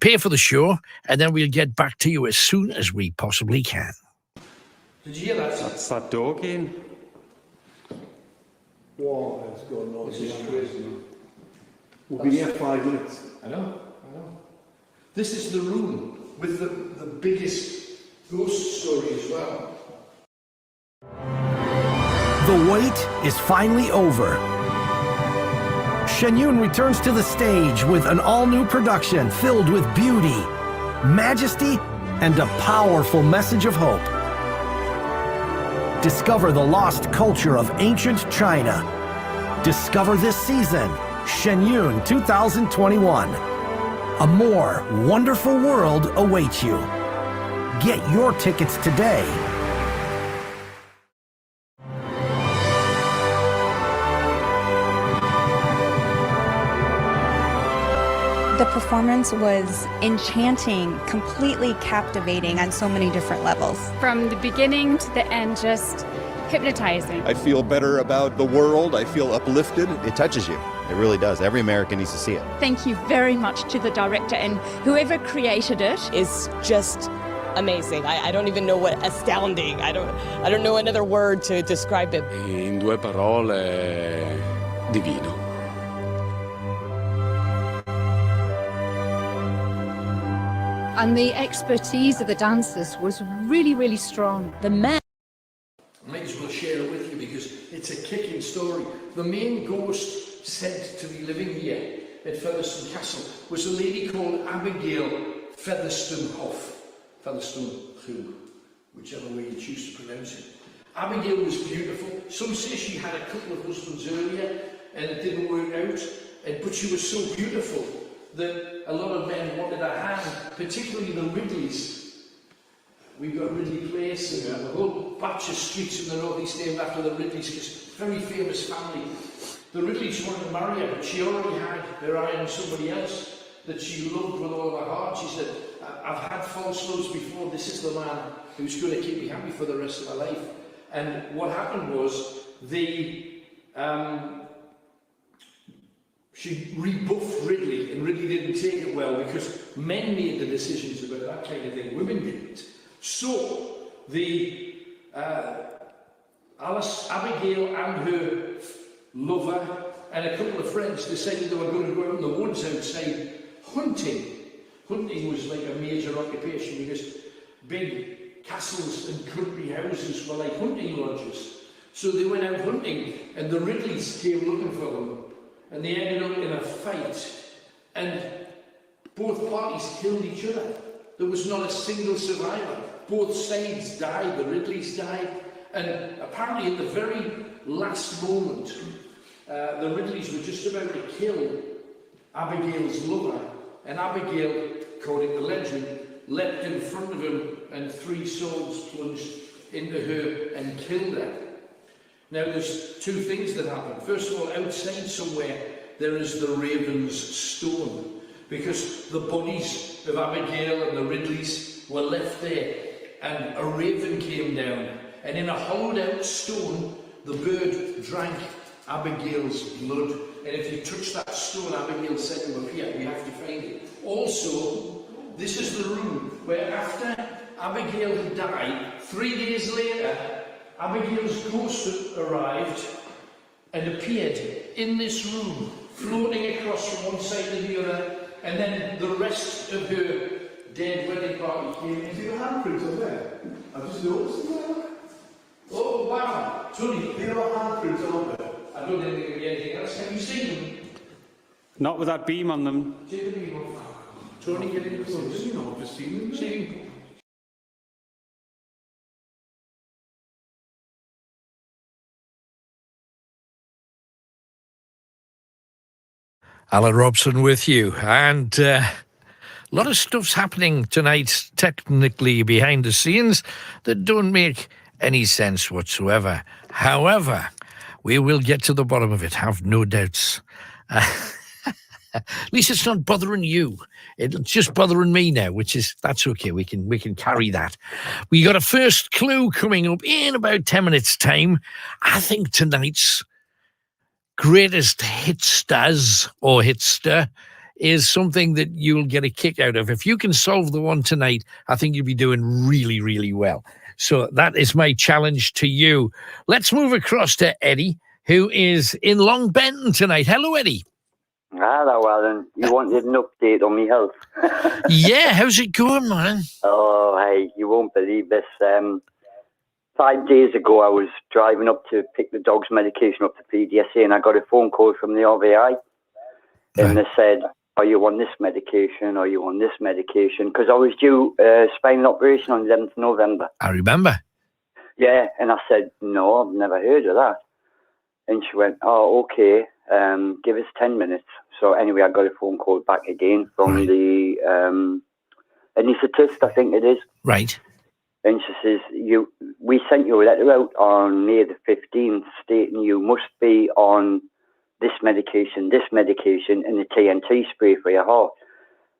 pay for the show, and then we'll get back to you as soon as we possibly can. Did you hear that? That's that door again. What is going on? This is crazy. We'll be here 5 minutes. I know. This is the room with the biggest ghost story as well. The wait is finally over. Shen Yun returns to the stage with an all-new production filled with beauty, majesty, and a powerful message of hope. Discover the lost culture of ancient China. Discover this season, Shen Yun 2021. A more wonderful world awaits you. Get your tickets today. The performance was enchanting, completely captivating on so many different levels. From the beginning to the end, just hypnotizing. I feel better about the world. I feel uplifted. It touches you. It really does. Every American needs to see it. Thank you very much to the director and whoever created it. Is just amazing. I don't even know what astounding. I don't know another word to describe it. In due parole, divino. And the expertise of the dancers was really, really strong. The men. I might as well share it with you because it's a kicking story. The main ghost said to be living here at Featherstone Castle was a lady called Abigail Featherstone Hoff. Featherstone Who, whichever way you choose to pronounce it. Abigail was beautiful. Some say she had a couple of husbands earlier and it didn't work out. But she was so beautiful that a lot of men wanted her hand, particularly the Ridleys. We've got Ridley Place and a whole batch of streets in the northeast named after the Ridleys, because very famous family. The Ridleys wanted to marry her, but she already had her eye on somebody else that she loved with all of her heart. She said, I've had false loves before, this is the man who's going to keep me happy for the rest of my life. And what happened was, she rebuffed Ridley, and Ridley didn't take it well because men made the decisions about that kind of thing, women didn't. So, Abigail and her lover and a couple of friends decided they were going to go out in the woods outside hunting. Hunting was like a major occupation because big castles and country houses were like hunting lodges. So they went out hunting and the Ridleys came looking for them. And they ended up in a fight, and both parties killed each other. There was not a single survivor. Both sides died, the Ridleys died, and apparently at the very last moment, the Ridleys were just about to kill Abigail's lover, and Abigail, according to legend, leapt in front of him, and 3 swords plunged into her and killed her. Now, there's 2 things that happen. First of all, outside somewhere, there is the Raven's Stone, because the bodies of Abigail and the Ridleys were left there, and a raven came down, and in a hollowed-out stone, the bird drank Abigail's blood, and if you touch that stone, Abigail said to him, here, we have to find it. Also, this is the room where after Abigail had died, 3 days later, Abigail's ghost arrived and appeared in this room, floating across from one side to the other, and then the rest of her dead wedding party came in. Is your handprints on there? I've just noticed them. Oh, wow. Tony, there are handprints on there. I don't think there could be anything else. Have you seen them? Not with that beam on them. Take the beam off. Tony, get in close. You know, I've just seen them. See? Alan Robson with you. And a lot of stuff's happening tonight, technically behind the scenes, that don't make any sense whatsoever. However, we will get to the bottom of it, have no doubts. At least it's not bothering you. It's just bothering me now, that's okay. We can carry that. We got a first clue coming up in about 10 minutes' time. I think tonight's greatest hitsters or hitster is something that you'll get a kick out of. If you can solve the one tonight, I think you'll be doing really, really well. So that is my challenge to you. Let's move across to Eddie, who is in Long Benton tonight. Hello, Eddie. Hello, Alan. You wanted an update on my health? Yeah, how's it going, man? Oh, hey, you won't believe this. 5 days ago, I was driving up to pick the dog's medication up to PDSA, and I got a phone call from the RVI, and they said, "Are you on this medication? Are you on this medication?" Because I was due a spinal operation on the 11th of November. I remember. Yeah, and I said, "No, I've never heard of that." And she went, "Oh, okay. Give us 10 minutes." So anyway, I got a phone call back again from the anaesthetist, I think it is. Right. And she says, we sent you a letter out on May the 15th stating you must be on this medication, and the TNT spray for your heart.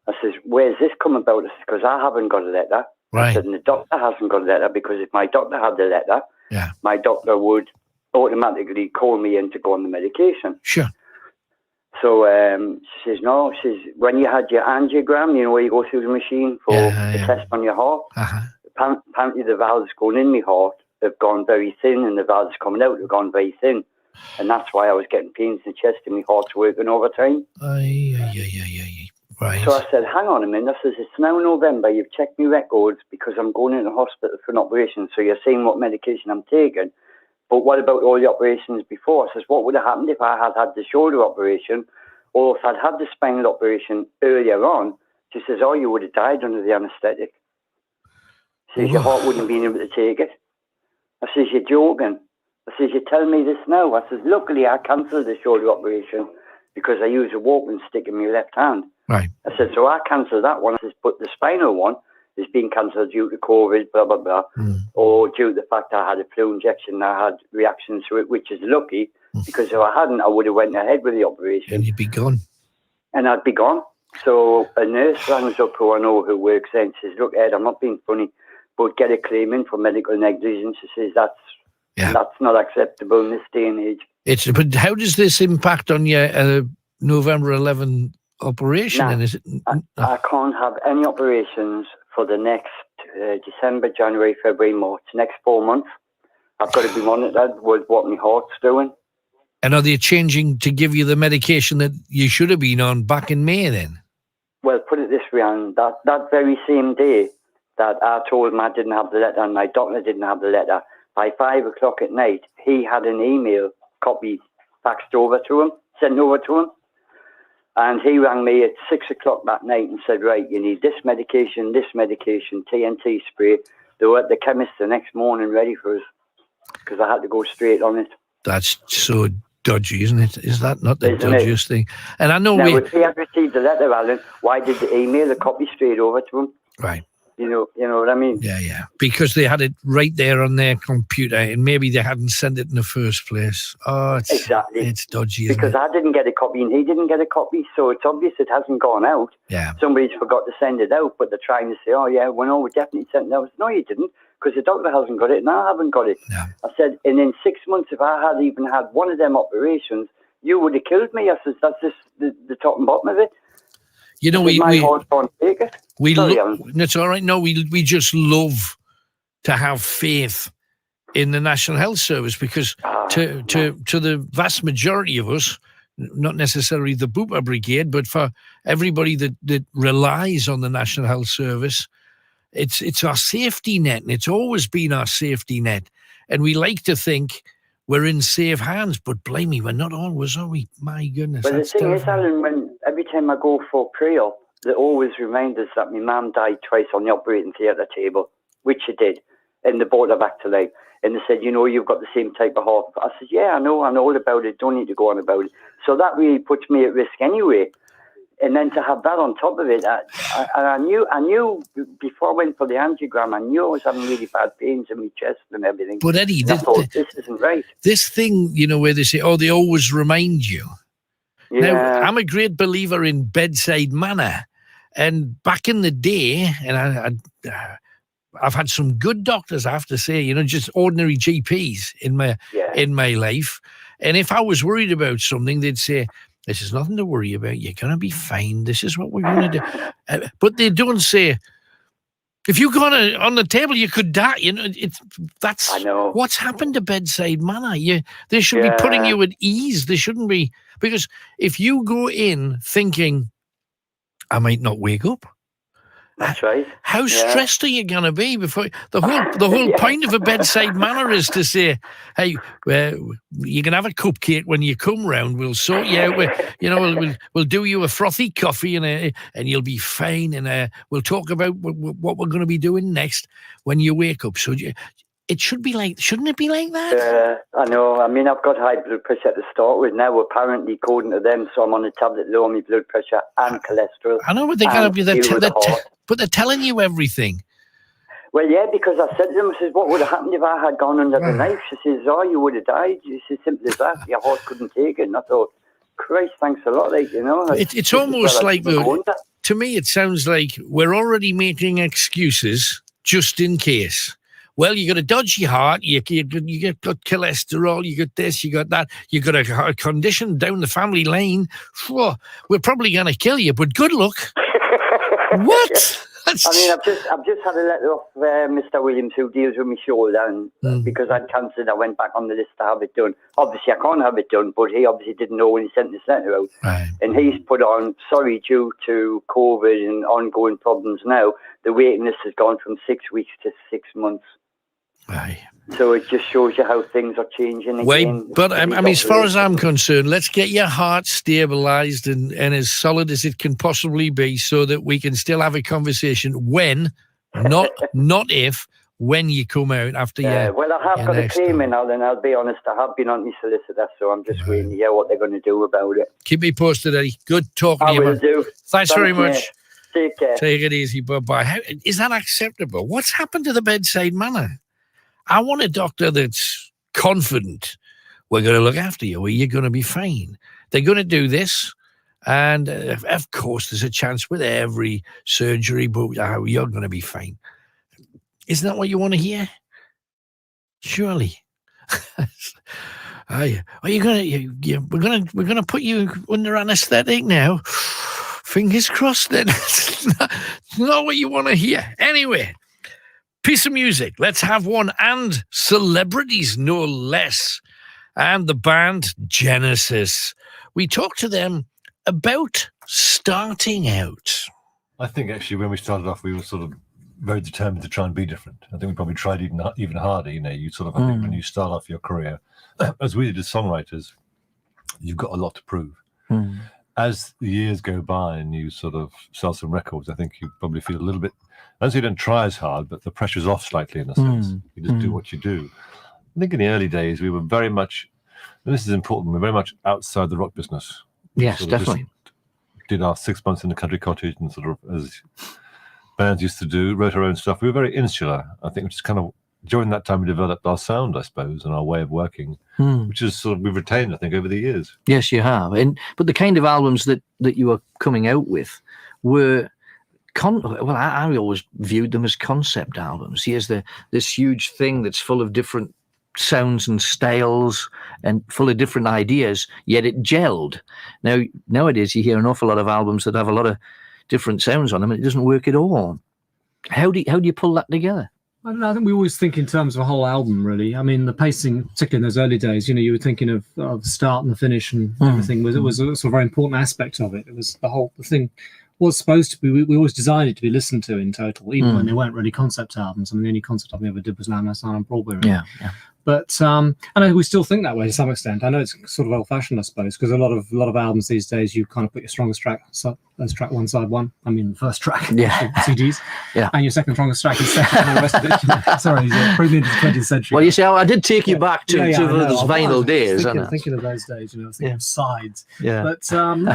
I says, where's this come about? I says, because I haven't got a letter. Right. I said, and the doctor hasn't got a letter, because if my doctor had the letter, my doctor would automatically call me in to go on the medication. Sure. So she says, no, she says, when you had your angiogram, you know, where you go through the machine for the test on your heart, apparently the valves going in my heart have gone very thin, and the valves coming out have gone very thin. And that's why I was getting pains in the chest and my heart's working overtime. Right. So I said, hang on a minute. I says, it's now November. You've checked my records because I'm going into hospital for an operation. So you're saying what medication I'm taking. But what about all the operations before? I says, what would have happened if I had had the shoulder operation, or if I'd had the spinal operation earlier on? She says, oh, you would have died under the anaesthetic. She says, your heart wouldn't have been able to take it. I says, you're joking. I says, you're telling me this now? I says, luckily I cancelled the shoulder operation because I used a walking stick in my left hand. Right. I said, so I cancelled that one. I says, but the spinal one is being cancelled due to COVID, blah, blah, blah, or due to the fact I had a flu injection and I had reactions to it, which is lucky, because if I hadn't, I would have went ahead with the operation. And you'd be gone. And I'd be gone. So a nurse rings up who I know who works there and says, look, Ed, I'm not being funny, but get a claim in for medical negligence. She says, that's not acceptable in this day and age. But how does this impact on your November 11 operation? Nah, and is it? I can't have any operations for the next December, January, February, March, next 4 months. I've got to be monitored with what my heart's doing. And are they changing to give you the medication that you should have been on back in May then? Well, put it this way, and that very same day that I told him I didn't have the letter and my doctor didn't have the letter, by 5 o'clock at night, he had an email copy faxed over to him, sent over to him. And he rang me at 6 o'clock that night and said, right, you need this medication, TNT spray. They were at the chemist the next morning ready for us, because I had to go straight on it. That's so dodgy, isn't it? Is that not the dodgiest thing? And I know now, if he had received the letter, Alan, why did they email the copy straight over to him? Right. You know what I mean? Yeah. Because they had it right there on their computer, and maybe they hadn't sent it in the first place. Oh, exactly. It's dodgy, isn't because it? I didn't get a copy and he didn't get a copy, so it's obvious it hasn't gone out. Yeah. Somebody's forgot to send it out, but they're trying to say, oh, yeah, well, no, we definitely sent it out. No, you didn't, because the doctor hasn't got it and I haven't got it. No. I said, and in 6 months, if I had even had one of them operations, you would have killed me. I said, that's just the top and bottom of it. You know, my heart can't take it. It's all right. No, we just love to have faith in the National Health Service, because to the vast majority of us, not necessarily the Booper Brigade, but for everybody that relies on the National Health Service, it's our safety net, and it's always been our safety net. And we like to think we're in safe hands, but blimey, we're not always, are we? My goodness. But the thing is, Alan, every time I go for prayer, they always remind us that my mum died twice on the operating theatre table, which she did. And they brought her back to life. And they said, you've got the same type of heart. I said, yeah, I know all about it. Don't need to go on about it. So that really puts me at risk anyway. And then to have that on top of it, I knew before I went for the angiogram, I knew I was having really bad pains in my chest and everything. But Eddie, I thought, this isn't right. This thing, where they say, they always remind you. Yeah. Now, I'm a great believer in bedside manner. And back in the day, and I've had some good doctors, I have to say, just ordinary GPs in my life. And if I was worried about something, they'd say, this is nothing to worry about. You're going to be fine. This is what we're going to do. But they don't say, if you got it on the table, you could die. That's what's happened to bedside manner. They should be putting you at ease. They shouldn't be, because if you go in thinking, I might not wake up. That's right. How stressed are you going to be before the whole point of a bedside manner is to say, hey, you can have a cupcake when you come round. We'll sort you out. We'll do you a frothy coffee and you'll be fine. And we'll talk about what we're going to be doing next when you wake up. So it should be like, shouldn't it be like that? I know. I mean, I've got high blood pressure to start with now, apparently, according to them. So I'm on a tablet to lower my blood pressure and cholesterol. I know, but but they're telling you everything. Well, yeah, because I said to them, I said, what would have happened if I had gone under the knife? She says, you would have died. It's as simple as that. Your heart couldn't take it. And I thought, Christ, thanks a lot. It's almost like, to me, it sounds like we're already making excuses just in case. Well, you got a dodgy heart, you got cholesterol, you got this, you got that, you got a condition down the family lane. Whoa, we're probably going to kill you, but good luck. What? I mean, I've just had a letter off Mr. Williams, who deals with my shoulder, and because I'd cancelled, I went back on the list to have it done. Obviously, I can't have it done, but he obviously didn't know when he sent this letter out. Right. And he's put on, sorry, due to COVID and ongoing problems now, the waiting list has gone from 6 weeks to 6 months. Right. So it just shows you how things are changing again. But I mean, as far as I'm concerned, let's get your heart stabilised and as solid as it can possibly be, so that we can still have a conversation when, not if, when you come out after well, I have got a claim in now, and I'll be honest, I have been on my solicitor, so I'm just waiting to hear what they're going to do about it. Keep me posted, Eddie. Good talking to you, I will man. do. Thanks very much. Take care. Take it easy. Bye-bye. Is that acceptable? What's happened to the bedside manner? I want a doctor that's confident. We're going to look after you. You're going to be fine. They're going to do this. And of course, there's a chance with every surgery, but you're going to be fine. Isn't that what you want to hear? Surely. Are you going to? We're going to put you under anaesthetic now. Fingers crossed. Then it's not what you want to hear. Anyway. Piece of music. Let's have one. And celebrities, no less. And the band Genesis. We talked to them about starting out. I think actually when we started off, we were sort of very determined to try and be different. I think we probably tried even harder. You sort of, I think when you start off your career, as we did as songwriters, you've got a lot to prove. As the years go by and you sort of sell some records, I think you probably feel a little bit, as you don't try as hard, but the pressure's off slightly in a sense. You just do what you do. I think in the early days, we were very much, and this is important, we're very much outside the rock business. Yes, definitely. Did our 6 months in the country cottage and sort of, as bands used to do, wrote our own stuff. We were very insular. I think just kind of, during that time, we developed our sound, I suppose, and our way of working, which is sort of, we've retained, I think, over the years. Yes, you have. But the kind of albums that you were coming out with were, I always viewed them as concept albums. Here's this huge thing that's full of different sounds and styles and full of different ideas, yet it gelled. Now, nowadays, you hear an awful lot of albums that have a lot of different sounds on them, and it doesn't work at all. How do you pull that together? I don't know, I think we always think in terms of a whole album, really. I mean, the pacing, particularly in those early days, you were thinking of the start and the finish and everything. It was a sort of very important aspect of it. It was the thing was supposed to be, we always designed it to be listened to in total, even when they weren't really concept albums. I mean, the only concept album we ever did was Lamb Last Night on Broadway. Really. Yeah. But I know we still think that way to some extent. I know it's sort of old-fashioned, I suppose, because a lot of albums these days, you kind of put your strongest track, that's track 1, side 1. I mean, the first track, CDs, and your second strongest track is second, and the rest of it. Sorry, bring me into the 20th century. Well, you see, I did take you back to those vinyl days, thinking of those days, thinking of sides. Yeah. But no,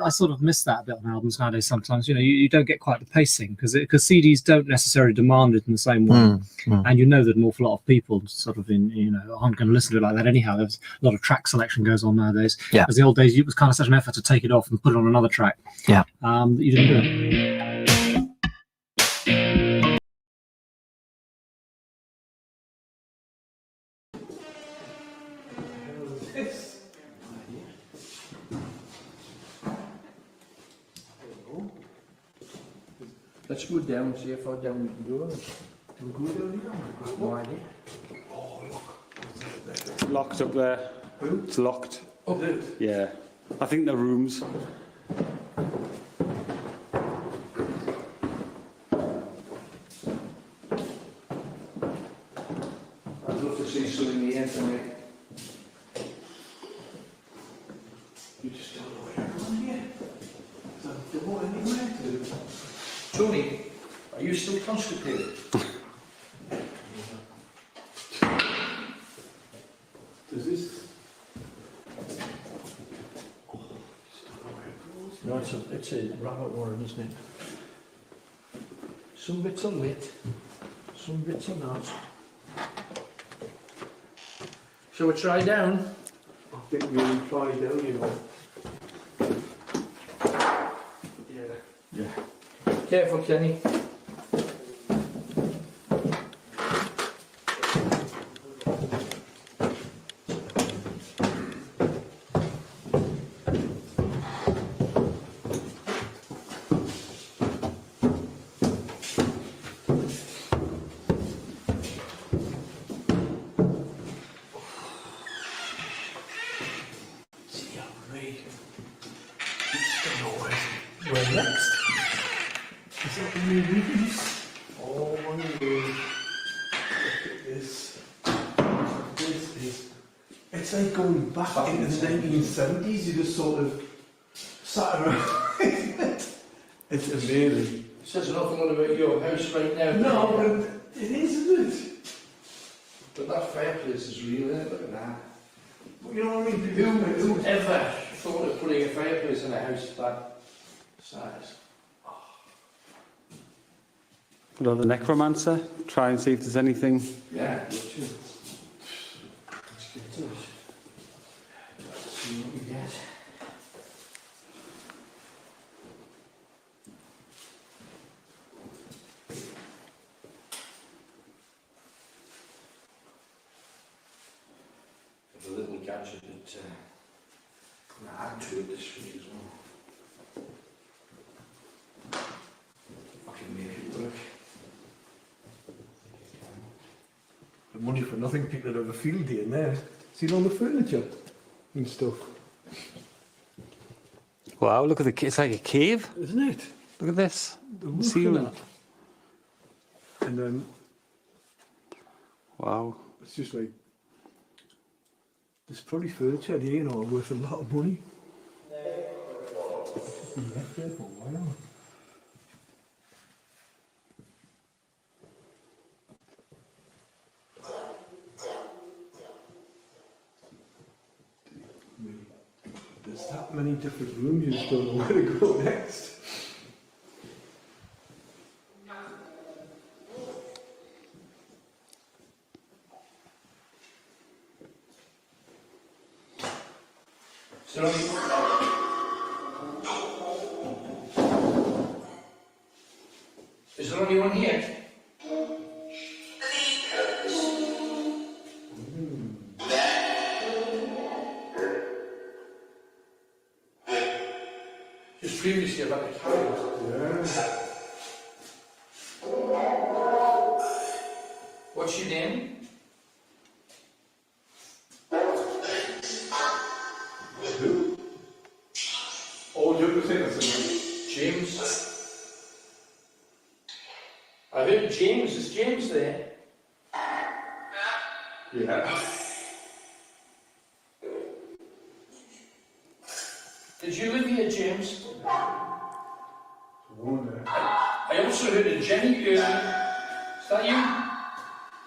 I sort of miss that a bit on albums nowadays. Sometimes, you don't get quite the pacing because CDs don't necessarily demand it in the same way, and you know that an awful lot of people sort of aren't going to listen to it like that anyhow. There's a lot of track selection goes on nowadays. Yeah. As the old days, it was kind of such an effort to take it off and put it on another track. Yeah. That you didn't do it. Let's go down and see how far down we can go. Can we go down here? No idea. Oh, look. It's locked up there. Who? It's locked. Oh, is it? Yeah. I think the rooms. I'd love to see something in the end for me. You just don't know where everyone here. Don't know anywhere to. Tony, are you still constipated? Does this? No, it's a rabbit warren, isn't it? Some bits are lit, some bits are not. Shall we try down? I think we'll try down, Yeah. Careful, Kenny. It's like going back into the 1970s. You just sort of sat around. It's amazing. It says an awful lot about your house right now. No, but it is, isn't it? But that fireplace is real, isn't it? Look at that. You know what I mean? Who ever thought of putting a fireplace in a house that size? Go to the necromancer. Try and see if there's anything. Yeah, let's get to it. Let's see what we get. A little gadget that I'm going to add to it this week as well. If I can make it work. The money for nothing people have a field day in there. See all the furniture and stuff. Wow, look at it's like a cave. Isn't it? Look at this. The ceiling. And then wow. It's just like there's probably furniture here, worth a lot of money. Yeah, careful, why not? There's that many different rooms, you just don't know where to go next. Is there only one here? Just previously about the carriage. What's your name? Who? Oh, you're James. I heard James. Is James there? Yeah. Did you live here, James? Wonder. I also heard a Jenny earlier. Is that you?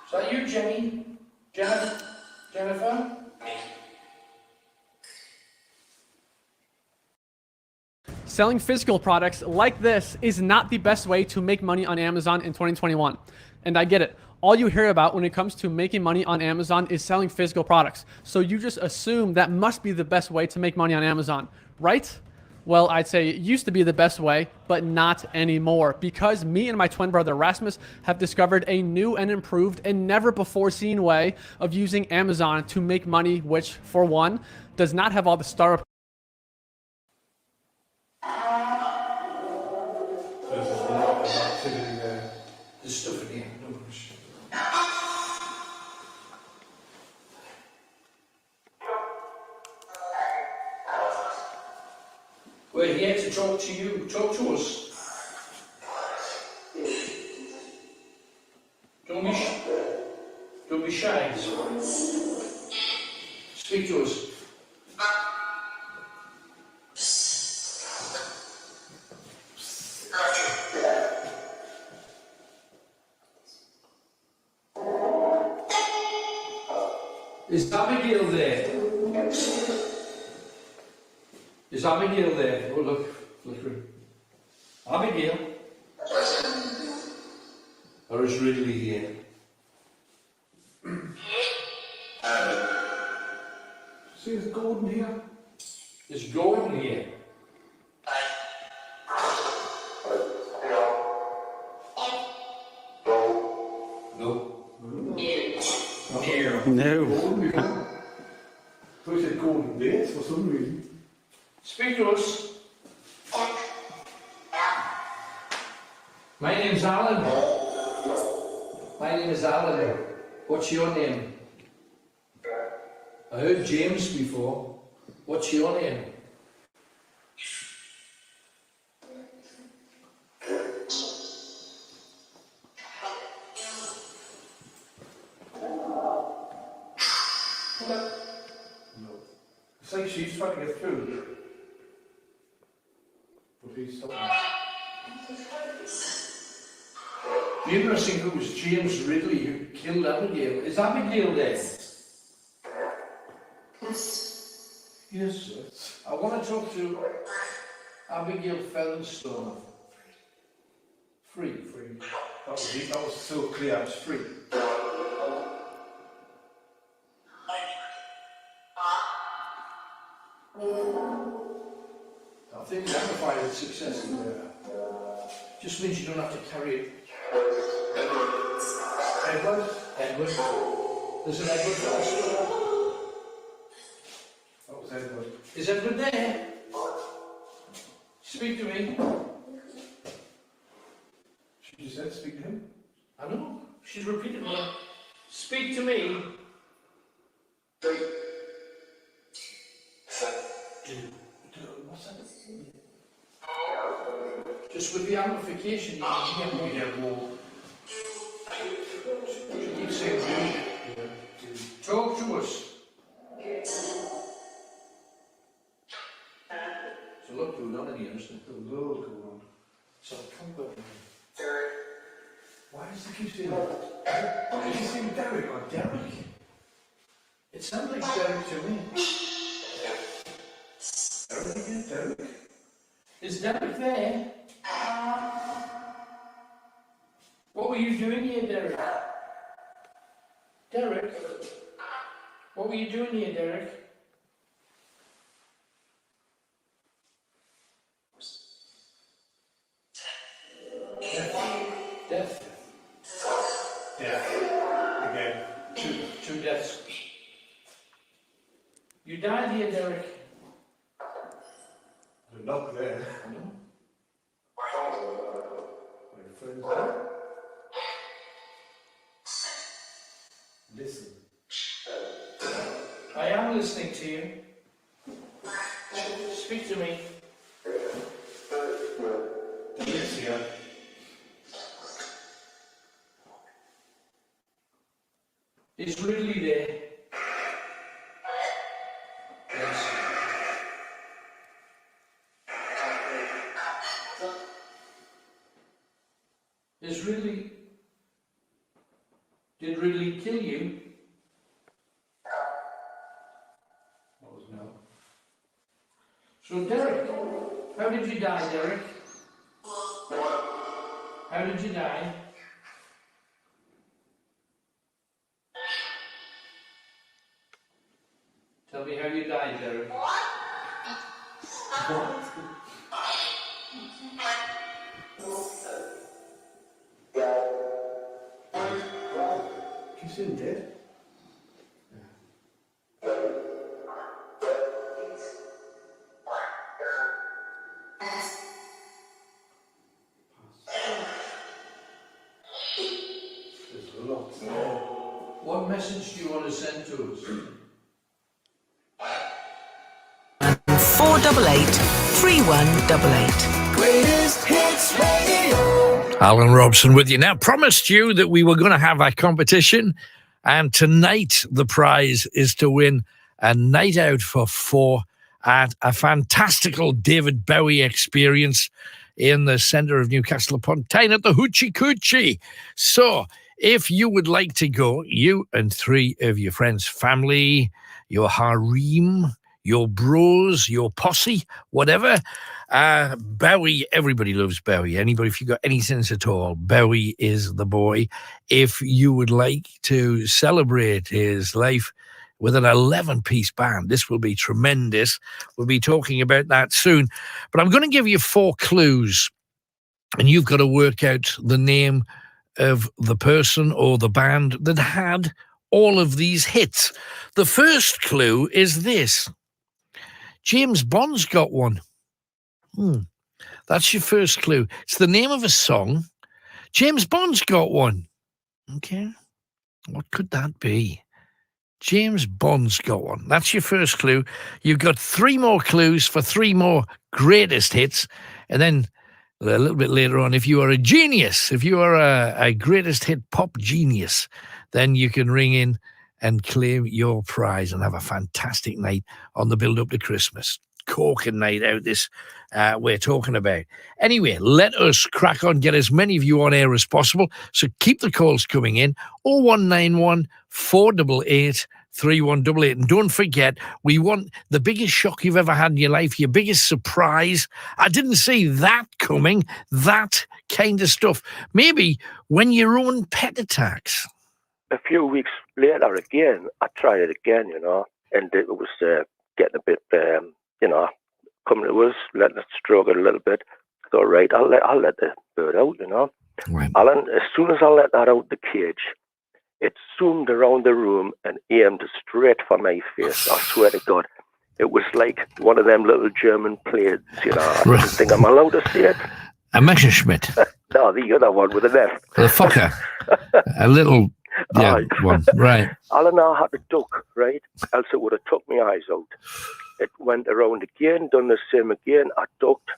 Is that you, Jenny? Jennifer? Selling physical products like this is not the best way to make money on Amazon in 2021. And I get it. All you hear about when it comes to making money on Amazon is selling physical products. So you just assume that must be the best way to make money on Amazon, right? Well, I'd say it used to be the best way, but not anymore, because me and my twin brother Rasmus have discovered a new and improved and never before seen way of using Amazon to make money, which, for one, does not have all the startup. There's a lot of activity there. There's stuff in here. No worries. We're here to talk to you. Talk to us. Don't be shy. Speak to us. Is Abigail there? Is Abigail there? Oh, look, flickering. Abigail? Or is Ridley here? See, is Gordon here? Is Gordon here? No. No. So he said Gordon Bates for some reason. Speak to us. My name's Alan. My name is Alan. What's your name? I heard James before. What's your name? It's like she's trying to get through. But he's stopping. The interesting who was James Ridley who killed Abigail. Is Abigail there? Yes. I want to talk to Abigail Featherstone. Free. That was so clear, it's free. I think the amplifier is successful there. Just means you don't have to carry it. Edward? There's an Edward Featherstone. That was Edward. Is Edward there? Speak to me. She just said speak to him. I know. She's repeated one. Speak to me. What's that? Just with the amplification, you can hear more. She keeps saying, talk to us. So look going on in here, isn't it? There's a load going on. So come back. Why does he keep saying that? Is he saying Derek or Derek? It sounds like Derek to me. Derek again? Derek? Is Derek there? What were you doing here, Derek? Derek? What were you doing here, Derek? Death. Again. Two deaths. You died here, Derek. There's a knock there. I know. My friend's there. Listen. I am listening to you. Speak to me. Yes, yeah. Is Ridley there? Yes. Is Ridley... Did Ridley kill you? That was no. So Derek, how did you die, Derek? How did you die? Tell me how you died, Derek. Keep saying dead. What message do you want to send to us? 488 3188. Greatest Hits Radio. Alan Robson with you. Now, promised you that we were going to have a competition, and tonight the prize is to win a night out for 4 at a fantastical David Bowie experience in the centre of Newcastle upon Tyne at the Hoochie Coochie. So, if you would like to go, you and 3 of your friends, family, your harem, your bros, your posse, whatever. Bowie, everybody loves Bowie. Anybody, if you got any sense at all, Bowie is the boy. If you would like to celebrate his life with an 11-piece band, this will be tremendous. We'll be talking about that soon. But I'm going to give you 4 clues, and you've got to work out the name of the person or the band that had all of these hits. The first clue is this. James Bond's got one. That's your first clue. It's the name of a song. James Bond's got one. Okay. What could that be? James Bond's got one. That's your first clue. You've got 3 more clues for 3 more greatest hits. And then a little bit later on, if you are a genius, if you are a greatest hit pop genius, then you can ring in and claim your prize and have a fantastic night on the build-up to Christmas. Corking night out this we're talking about. Anyway, let us crack on, get as many of you on air as possible. So keep the calls coming in. 0191 488 3188. And don't forget, we want the biggest shock you've ever had in your life, your biggest surprise. I didn't see that coming, that kind of stuff. Maybe when your own pet attacks. A few weeks later again, I tried it again, and it was getting a bit, coming to us, letting it struggle a little bit. So, right, I'll let the bird out, Right. Alan, as soon as I let that out the cage, it zoomed around the room and aimed straight for my face. I swear to God. It was like one of them little German planes, I don't think I'm allowed to say it. A Messerschmitt. No, the other one with an F. The fucker. A little... Yeah, one, right. Alan, I had to duck, right? Else it would have took my eyes out. It went around again, done the same again. I ducked,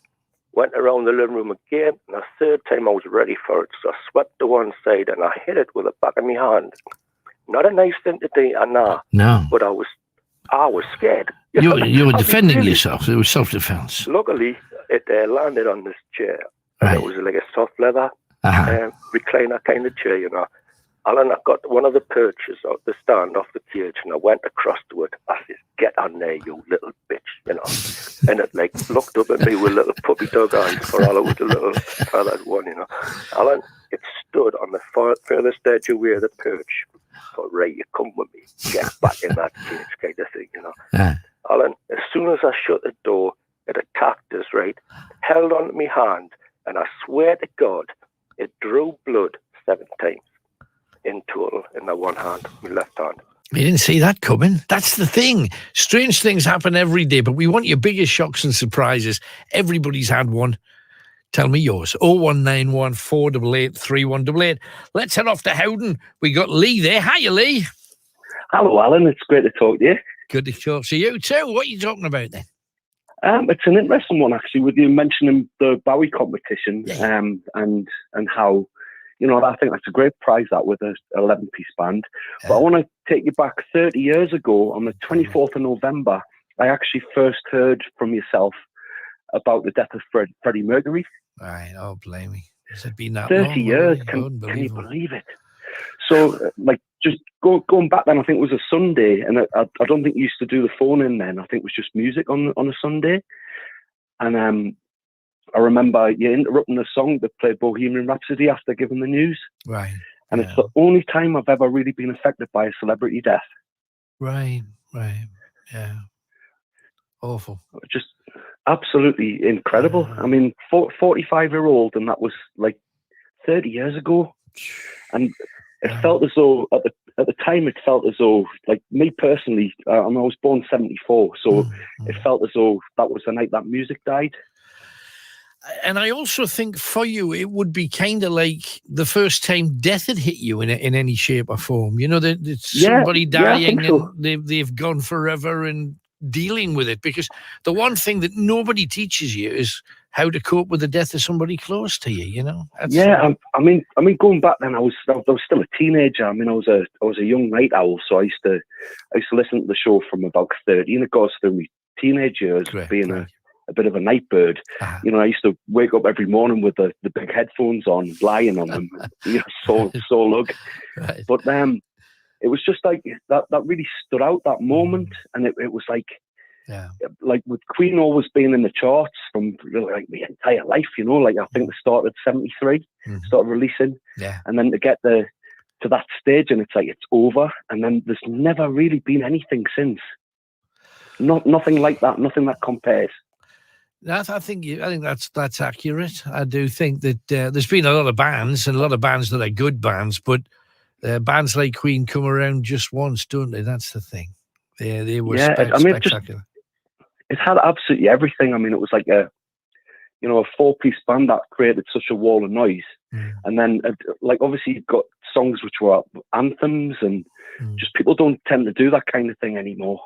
went around the living room again, and the third time I was ready for it. So I swept to one side and I hit it with the back of my hand. Not a nice thing to do, No. But I was scared. You were defending yourself. It was self-defense. Luckily, it landed on this chair. Right. And it was like a soft leather recliner kind of chair, Alan, I got one of the perches out the stand off the cage and I went across to it. I said, "Get on there, you little bitch," And it looked up at me with little puppy dog eyes for all it was a little feathered one, Alan, it stood on the furthest edge of where the perch. So, Ray, you come with me. Get back in that cage kind of thing, Alan, as soon as I shut the door, it attacked us, right? Held on to my hand, and I swear to God, it drew blood 7 times. In total, in that one hand, my left hand. You didn't see that coming. That's the thing. Strange things happen every day, but we want your biggest shocks and surprises. Everybody's had one. Tell me yours. 0191 488 3188. Let's head off to Howden. We got Lee there. Hiya, Lee. Hello, Alan. It's great to talk to you. Good to talk to you too. What are you talking about then? It's an interesting one, actually, with you mentioning the Bowie competition and how you know, I think that's a great prize, that, with a 11-piece band. But I want to take you back 30 years ago. On the 24th of November, I actually first heard from yourself about the death of Freddie Mercury. Right. Oh, blame me. Has it been that 30 long? years. Can you believe it? So, like, just going back then, I think it was a Sunday, and I don't think you used to do the phone in then. I think it was just music on a Sunday. And I remember you interrupting the song that played Bohemian Rhapsody after giving the news. Right. And it's the only time I've ever really been affected by a celebrity death. Right. Yeah. Awful. Just absolutely incredible. I mean, 45-year-old, and that was like 30 years ago. And it felt as though, at the time, it felt as though, like, me personally, I was born 74, so it felt as though that was the night that music died. And I also think for you, it would be kind of like the first time death had hit you in any shape or form. You know, that it's somebody dying and they've gone forever, and dealing with it. Because the one thing that nobody teaches you is how to cope with the death of somebody close to you. You know. I mean, going back then, I was still a teenager. I mean, I was a young night owl, so I used to listen to the show from about 13. It goes through my teenage years, being a bit of a night bird. You know, I used to wake up every morning with the big headphones on, lying on them, you know, so lug. Right. But it was just like that really stood out, that moment. And it was like, with Queen always being in the charts from really like my entire life, you know, like I think they started 73, started releasing. Yeah. And then to get to that stage, and it's like, it's over. And then there's never really been anything since. Nothing like that, nothing that compares. I think that's accurate. I do think that there's been a lot of bands, and a lot of bands that are good bands, but bands like Queen come around just once, don't they? That's the thing. They were spectacular. It had absolutely everything. I mean, it was like a 4-piece band that created such a wall of noise. And then, like, obviously you've got songs which were anthems, and just people don't tend to do that kind of thing anymore.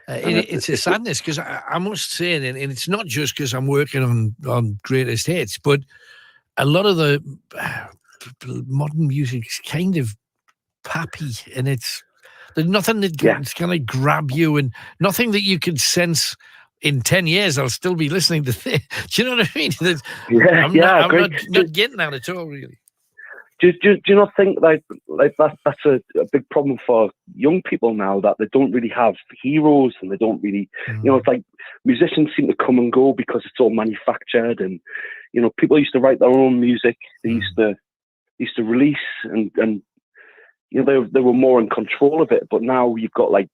It's a sadness, because I must say, and it's not just because I'm working on greatest hits, but a lot of the modern music is kind of pappy, and there's nothing that's going to grab you, and nothing that you can sense. In 10 years, I'll still be listening to this. Do you know what I mean? I'm not getting that at all, really. Do you not think like that's a big problem for young people now, that they don't really have heroes, and they don't really, you know, it's like musicians seem to come and go because it's all manufactured, and, you know, people used to write their own music. They used to release, and you know, they were more in control of it. But now you've got, like,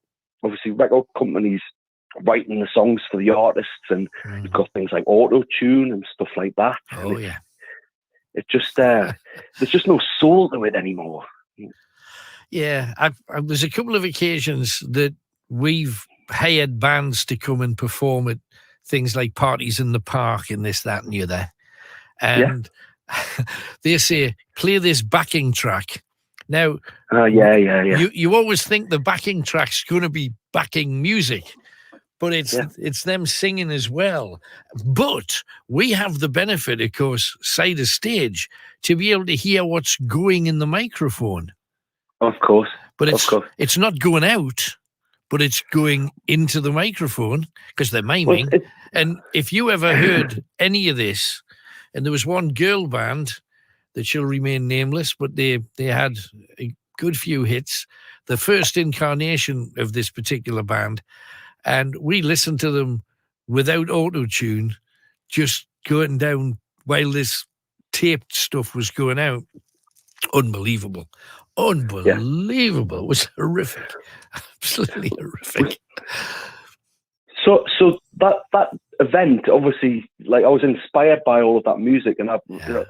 obviously record companies writing the songs for the artists, and you've got things like auto-tune and stuff like that. Oh, yeah. It's just there's just no soul to it anymore. Yeah, there's a couple of occasions that we've hired bands to come and perform at things like parties in the park and this, that, and the other. And they say, play this backing track. Now, you always think the backing track's going to be backing music, but it's them singing as well. But we have the benefit, of course, side of stage, to be able to hear what's going in the microphone. Of course. But it's not going out, but it's going into the microphone, because they're miming. And if you ever heard any of this, and there was one girl band that shall remain nameless, but they had a good few hits, the first incarnation of this particular band, and we listened to them without auto-tune, just going down while this taped stuff was going out. Unbelievable. It was horrific. Absolutely horrific. So that event, obviously, like, I was inspired by all of that music, and I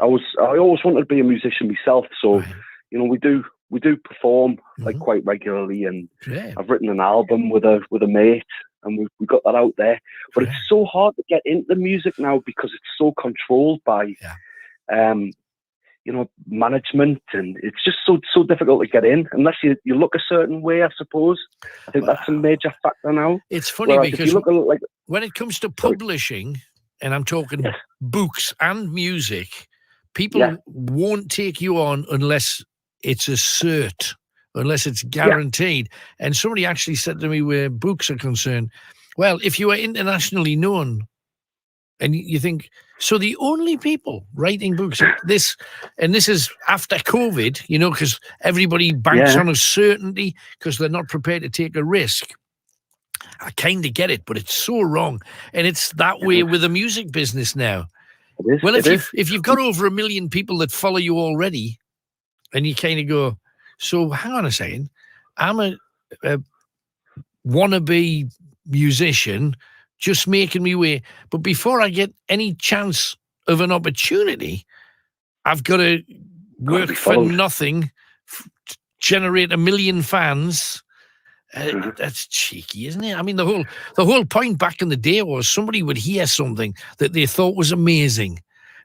always wanted to be a musician myself. So, you know, we do perform like quite regularly, and I've written an album with a mate, and we got that out there. But it's so hard to get into music now, because it's so controlled by, you know, management, and it's just so difficult to get in unless you look a certain way, I suppose. I think that's a major factor now. It's funny, whereas because when it comes to publishing, and I'm talking books and music, People won't take you on unless it's a cert, unless it's guaranteed. And somebody actually said to me where books are concerned, well, if you are internationally known, and you think, so the only people writing books, this is after COVID, because everybody banks on a certainty because they're not prepared to take a risk. I kind of get it, but it's so wrong. And it's that way with the music business now. Well, if you've got over 1 million people that follow you already, and you kind of go, so hang on a second, I'm a wannabe musician, just making me way. But before I get any chance of an opportunity, I've got to work for nothing, generate 1 million fans. That's cheeky, isn't it? I mean, the whole point back in the day was somebody would hear something that they thought was amazing.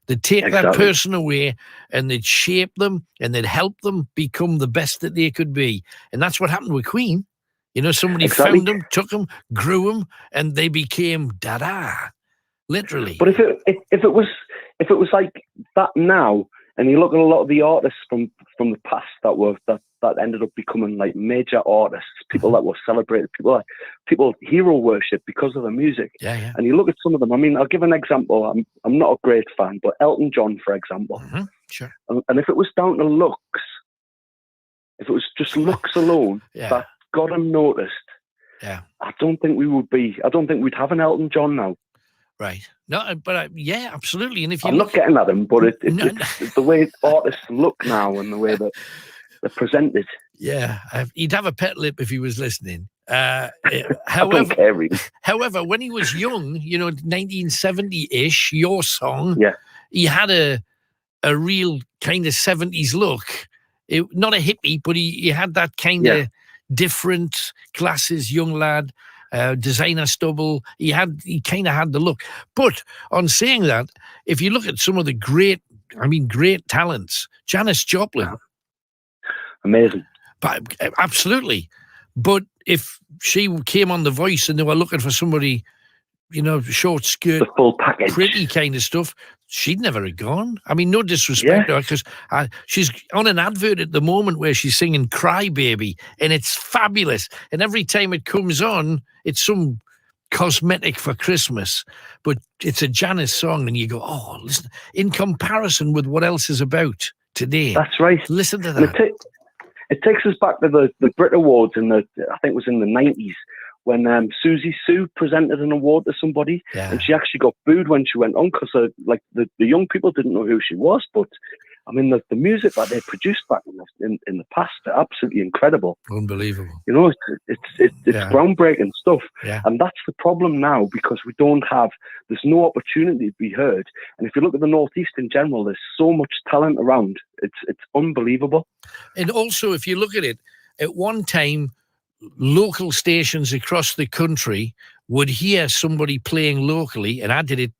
They'd take that person away and they'd shape them and they'd help them become the best that they could be. And that's what happened with Queen. Somebody found them, took them, grew them, and they became da-da, literally. But if it was like that now, and you look at a lot of the artists from the past that ended up becoming like major artists, people that were celebrated, people hero worship because of the music. Yeah. And you look at some of them. I mean, I'll give an example. I'm not a great fan, but Elton John, for example. Mm-hmm. Sure. And if it was down to looks, if it was just looks alone, that got him noticed. Yeah. I don't think we'd have an Elton John now. Right. No, but absolutely. And if I'm not getting at him, but it's the way artists look now and the way that they're presented. Yeah, he'd have a pet lip if he was listening. However, when he was young, 1970-ish, your song, he had a real kind of 70s look. Not a hippie, but he had that kind of different glasses, young lad, designer stubble. He kind of had the look. But on saying that, if you look at some of the great talents, Janis Joplin. Amazing. But absolutely. But if she came on The Voice and they were looking for somebody, short skirt, the full package, pretty kind of stuff, she'd never have gone. I mean, no disrespect to her, because she's on an advert at the moment where she's singing Cry Baby, and it's fabulous. And every time it comes on, it's some cosmetic for Christmas, but it's a Janis song, and you go, oh, listen, in comparison with what else is about today. That's right. Listen to that. It takes us back to the Brit Awards I think it was in the 90s, when Susie Sue presented an award to somebody, and she actually got booed when she went on because the young people didn't know who she was. But I mean, the music that they produced back in the past, they're absolutely incredible. Unbelievable. It's groundbreaking stuff. Yeah. And that's the problem now, because there's no opportunity to be heard. And if you look at the Northeast in general, there's so much talent around. It's unbelievable. And also, if you look at it, at one time, local stations across the country would hear somebody playing locally, and I did it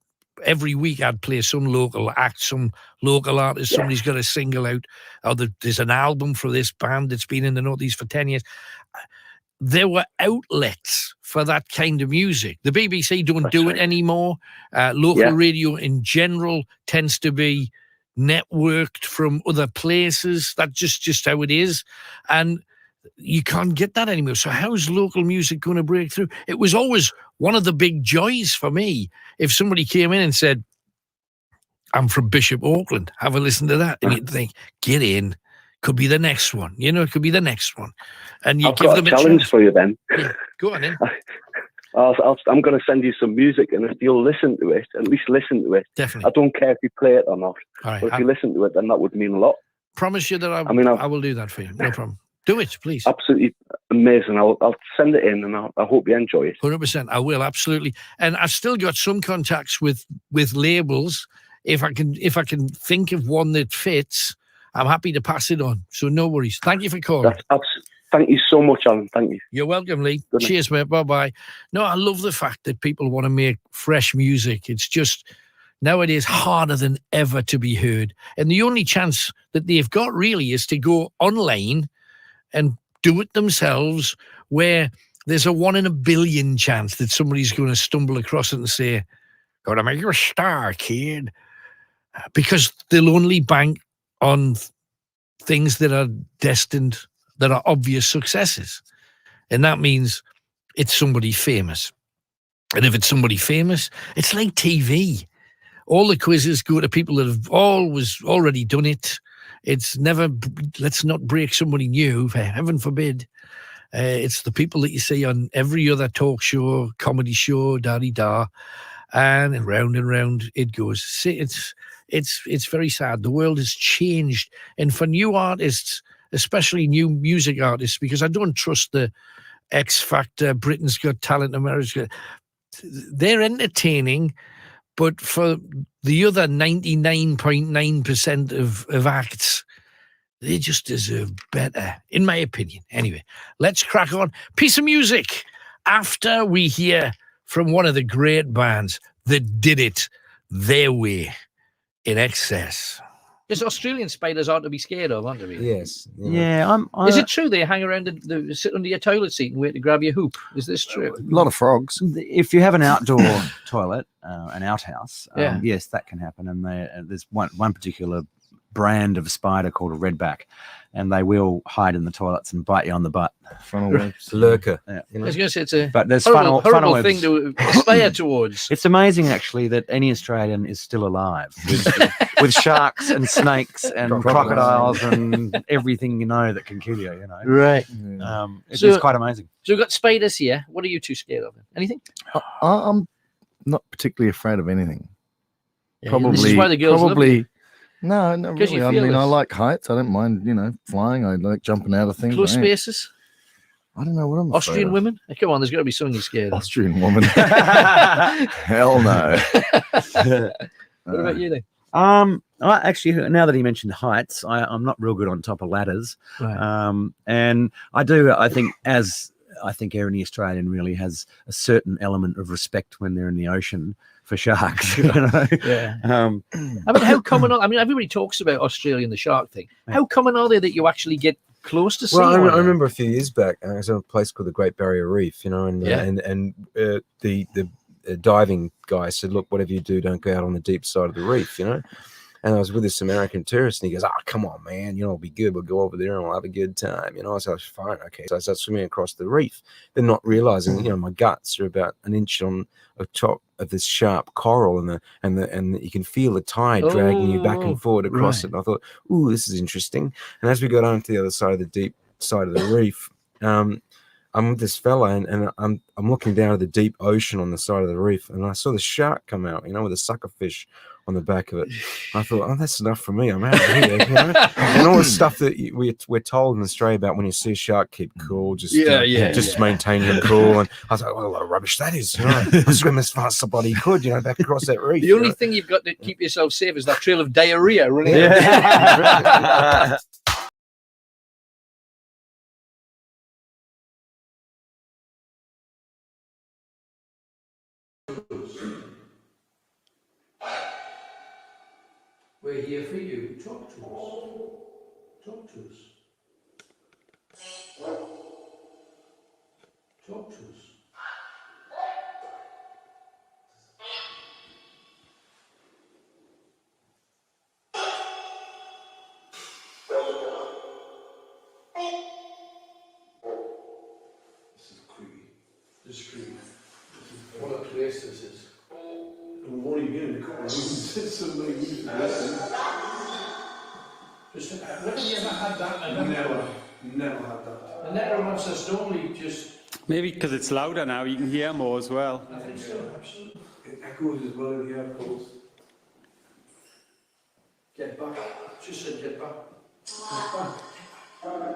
every week. I'd play some local act, some local artist, somebody's got a single out, or there's an album for this band that's been in the Northeast for 10 years. There were outlets for that kind of music. The BBC don't do it anymore. Local radio in general tends to be networked from other places. That's just how it is. And you can't get that anymore. So how's local music going to break through? It was always one of the big joys for me if somebody came in and said, I'm from Bishop Auckland, have a listen to that. And you'd think, get in, could be the next one. It could be the next one. And you give them a challenge for you then. Yeah, go on in. I'm going to send you some music, and if you'll listen to it, at least listen to it. Definitely. I don't care if you play it or not. All right, but if you listen to it, then that would mean a lot. Promise you that I will do that for you. No problem. Do it, please. Absolutely amazing. I'll send it in, and I hope you enjoy it. 100%. I will, absolutely. And I've still got some contacts with labels. If I can think of one that fits, I'm happy to pass it on. So no worries. Thank you for calling. Thank you so much, Alan. Thank you. You're welcome, Lee. Cheers, mate. Bye-bye. No, I love the fact that people want to make fresh music. It's just nowadays harder than ever to be heard. And the only chance that they've got really is to go online and do it themselves, where there's a 1 in a billion chance that somebody's going to stumble across it and say, "Gotta make you a star, kid." because they'll only bank on things that are destined, that are obvious successes. And that means it's somebody famous. And if it's somebody famous, it's like TV. All the quizzes go to people that have already done it. It's never, let's not break somebody new, heaven forbid. It's the people that you see on every other talk show, comedy show, da-dee-da, and round it goes. See, it's very sad. The world has changed. And for new artists, especially new music artists, because I don't trust the X Factor, Britain's Got Talent, America's Got... They're entertaining, but for the other 99.9% of acts, they just deserve better, in my opinion. Anyway, let's crack on. Piece of music after we hear from one of the great bands that did it their way, In Excess. Because Australian spiders aren't to be scared of, aren't they? Yes. Yeah. Is it true they hang around, sit under your toilet seat and wait to grab your hoop? Is this true? A lot of frogs. If you have an outdoor toilet, an outhouse, Yeah. yes, that can happen. And there's one particular brand of spider called a redback, and they will hide in the toilets and bite you on the butt. Funnel webs. Lurker. Yeah. You know? I was going to say it's a But there's horrible funnel thing to aspire towards. It's amazing, actually, that any Australian is still alive with sharks and snakes and crocodiles and everything that can kill you. Right. It's quite amazing. So we've got spiders here. What are you two scared of? Anything? I'm not particularly afraid of anything. Yeah, this is why the girls love you. No, not 'Cause really. you're I mean, I fearless. like heights. I don't mind, flying. I like jumping out of things. Close I ain't- spaces? I don't know what I'm afraid Austrian of. women? Come on, there's got to be something you're scared of. Austrian woman. Hell no. What about you then? Actually, now that he mentioned heights, I'm not real good on top of ladders. Right. And I think every Australian really has a certain element of respect when they're in the ocean for sharks. Yeah. I mean, how common everybody talks about Australia and the shark thing. How common are they that you actually get close to seeing Well, one? I remember a few years back, I was in a place called the Great Barrier Reef, and the diving guy said, "Look, whatever you do, don't go out on the deep side of the reef," And I was with this American tourist, and he goes, come on, man, it'll be good. We'll go over there and we'll have a good time. So I was fine, okay. So I started swimming across the reef, then not realizing, my guts are about an inch on the top of this sharp coral, and you can feel the tide dragging you back and forward across it. And I thought, ooh, this is interesting. And as we got on to the other side of the deep side of the reef, I'm with this fella, and I'm looking down at the deep ocean on the side of the reef, and I saw the shark come out, with a sucker fish on the back of it. I thought, oh, that's enough for me. I'm out of here, And all the stuff that we're told in Australia about when you see a shark, keep cool, just maintain your cool. And I was like, what a lot of rubbish that is. I swim as fast as somebody could, back across that reef. The only thing you've got to keep yourself safe is that trail of diarrhea running. Yeah. We're here for you. Talk to us. Talk to us. Talk to us. This is creepy. This is creepy. What a place this is. We've only been in a couple of weeks. It's so many weeks. Just, when have you ever had that? Never had that. The necromancers normally just... Maybe because it's louder now, you can hear more as well. I think so, absolutely. It echoes as well in the airports. Get back. Just said get back. Get back.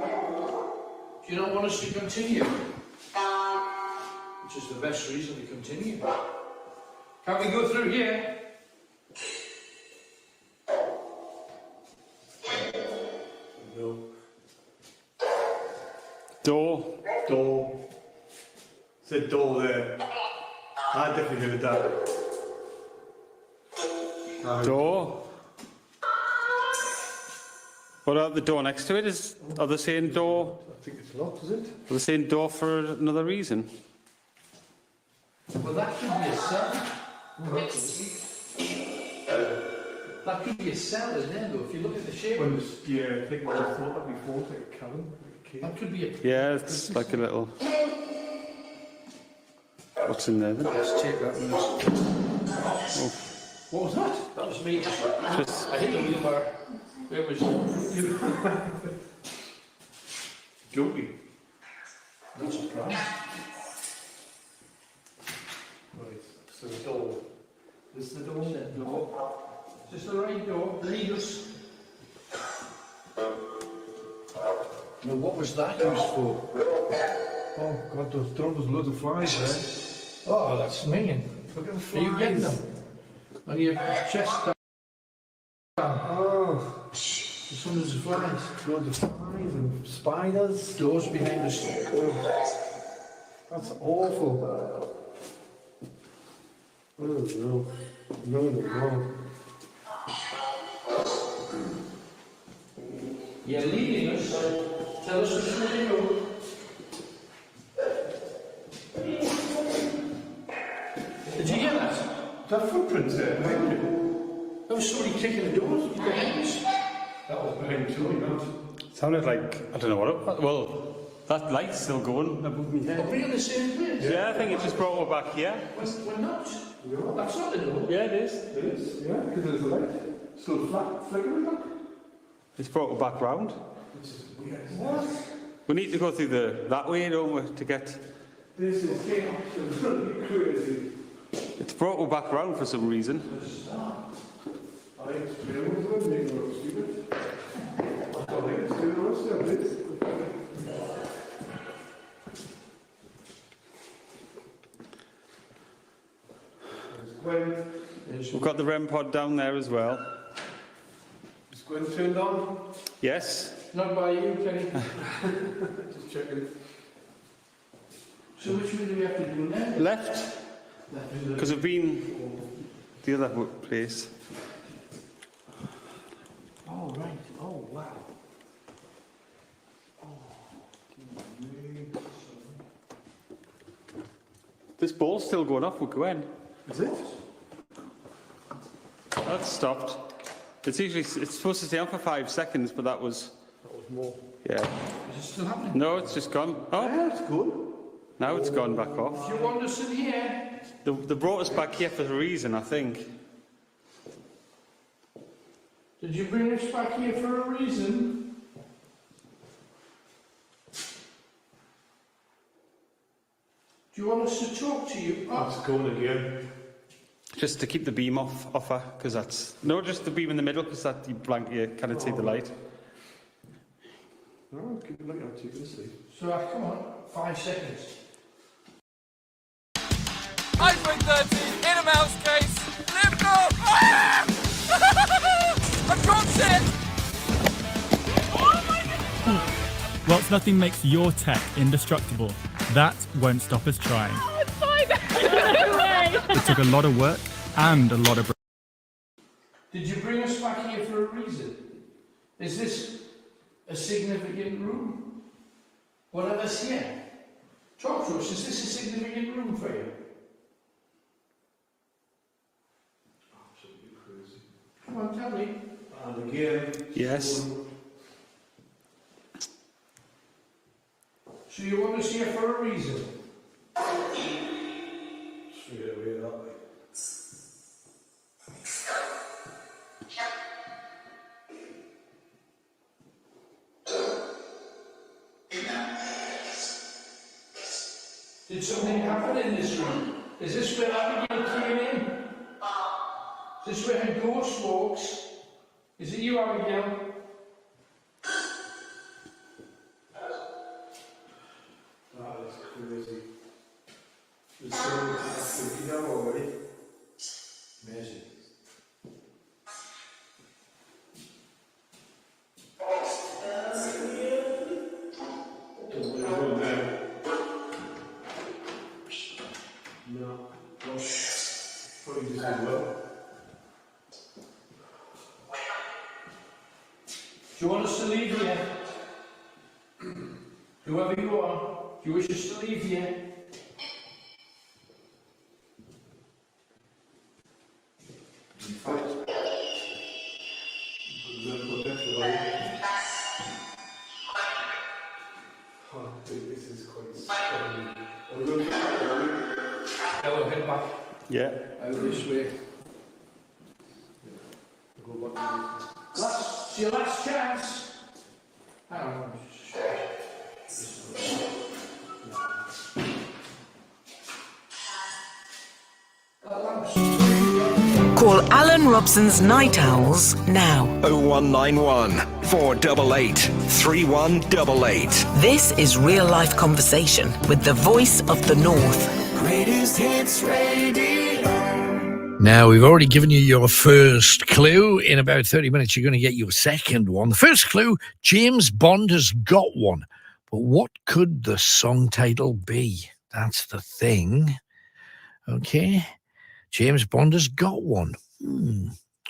Do you not want us to continue? Which is the best reason to continue. Can we go through here? No. Door. Said door there. I definitely heard that. Door. What about the door next to it? Are they saying door? I think it's locked, is it? Are they saying door for another reason? Well, that could be a cell. That could be a cell in there, though, if you look at the shape. When it's, yeah, I think when I thought that before, it's like a cabin. That could be a... Yeah, it's like a little... What's in there then? Let's take that one. Oh. What was that? That was me. I hit the wheelbarrow. It was... Guilty. Not surprised. Right, so the door. This is the door? Is this the right door? Lead us. Now, what was that used for? Oh God, those drums, loads of flies there. Oh, that's minging. Look at the Are flies. you getting them? On your chest down. Oh. There's hundreds of flies. Loads of flies and spiders. Doors behind us. Oh. That's awful. Oh no. No. You're leading us. Tell us which way to go. Did you hear that? That footprint there behind you. That was somebody kicking the doors behind us. That was behind Tony, not. Sounded like, I don't know what it was. Well, that light's still going above me head. Are we in the same place? Yeah, I think it just brought her back here. We're not. That's not the door. Yeah, it is. It is, yeah, because there's a light. Still flickering, look. It's brought her back round. What? We need to go through that way, don't we, to get... This is getting absolutely crazy. It's brought her back round for some reason. I experienced with me, look stupid. I think it's doing the rest of it. We've got the REM pod down there as well. Is Gwen turned on? Yes. Not by you, Kenny. Just checking. So which way do we have to do now? Left. Because we've been the other place. Oh, right. Oh, wow. This ball's still going off with Gwen. Is it? That's stopped. It's supposed to stay on for 5 seconds, but that was more. Yeah. Is it still happening? No, it's just gone. Oh, yeah, it's good. Now it's gone back off. Do you want us in here? They brought us back here for a reason, I think. Did you bring us back here for a reason? Do you want us to talk to you? Oh. It's going again. Just to keep the beam off her, because that's... No, just the beam in the middle, because that you can't see the light. Oh, keep it like that, you can see. So, come on, 5 seconds. iPhone 13 in a mouse case. Lift off! Ah! I've dropped it! Oh my God! Whilst nothing makes your tech indestructible, that won't stop us trying. Oh, it's fine! No way! It took a lot of work and a lot of... Did you bring us back here for a reason? Is this a significant room? One of us here? Talk to us, is this a significant room for you? Absolutely crazy. Come on, tell me. And again. Yes. So you want us here for a reason? Straight away that way. Did something happen in this room? Is this where Abigail came in? Is this where her ghost walks? Is it you, Abigail? That is crazy. There's so much activity now already. Amazing. No. Probably just as well. Do you want us to leave here? Whoever you are, do you wish us to leave here? This is quite scary. Are we going to Hello, head back. Yeah. Out this way. go back to It's your last chance. Hang on. Call Alan Robson's Night Owls now. 0191 488 3188. This is real life conversation with the voice of the North. Greatest Hits Radio. Now, we've already given you your first clue. In about 30 minutes, you're going to get your second one. The first clue, James Bond has got one. But what could the song title be? That's the thing. Okay. James Bond has got one.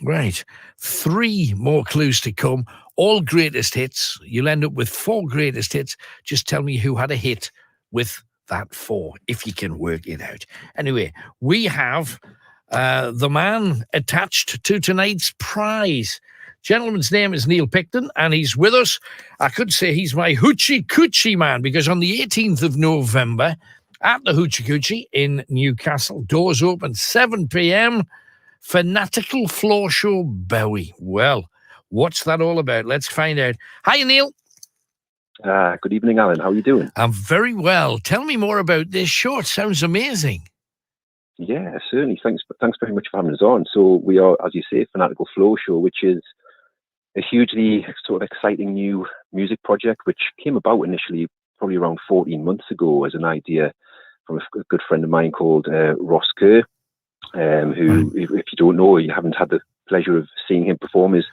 Right. 3 more clues to come. All greatest hits. You'll end up with 4 greatest hits. Just tell me who had a hit with that 4, if you can work it out. Anyway, we have the man attached to tonight's prize. Gentleman's name is Neil Picton, and he's with us. I could say he's my hoochie coochie man, because on the 18th of November, at the Hoochie Coochie in Newcastle, doors open 7 p.m, Fanatical Floor Show Bowie. Well, what's that all about? Let's find out. Hi, Neil. Good evening, Alan. How are you doing? I'm very well. Tell me more about this show. It sounds amazing. Yeah, certainly. Thanks very much for having us on. So we are, as you say, Fanatical Flow Show, which is a hugely sort of exciting new music project, which came about initially probably around 14 months ago as an idea from a good friend of mine called Ross Kerr, who, if you don't know, you haven't had the pleasure of seeing him perform, is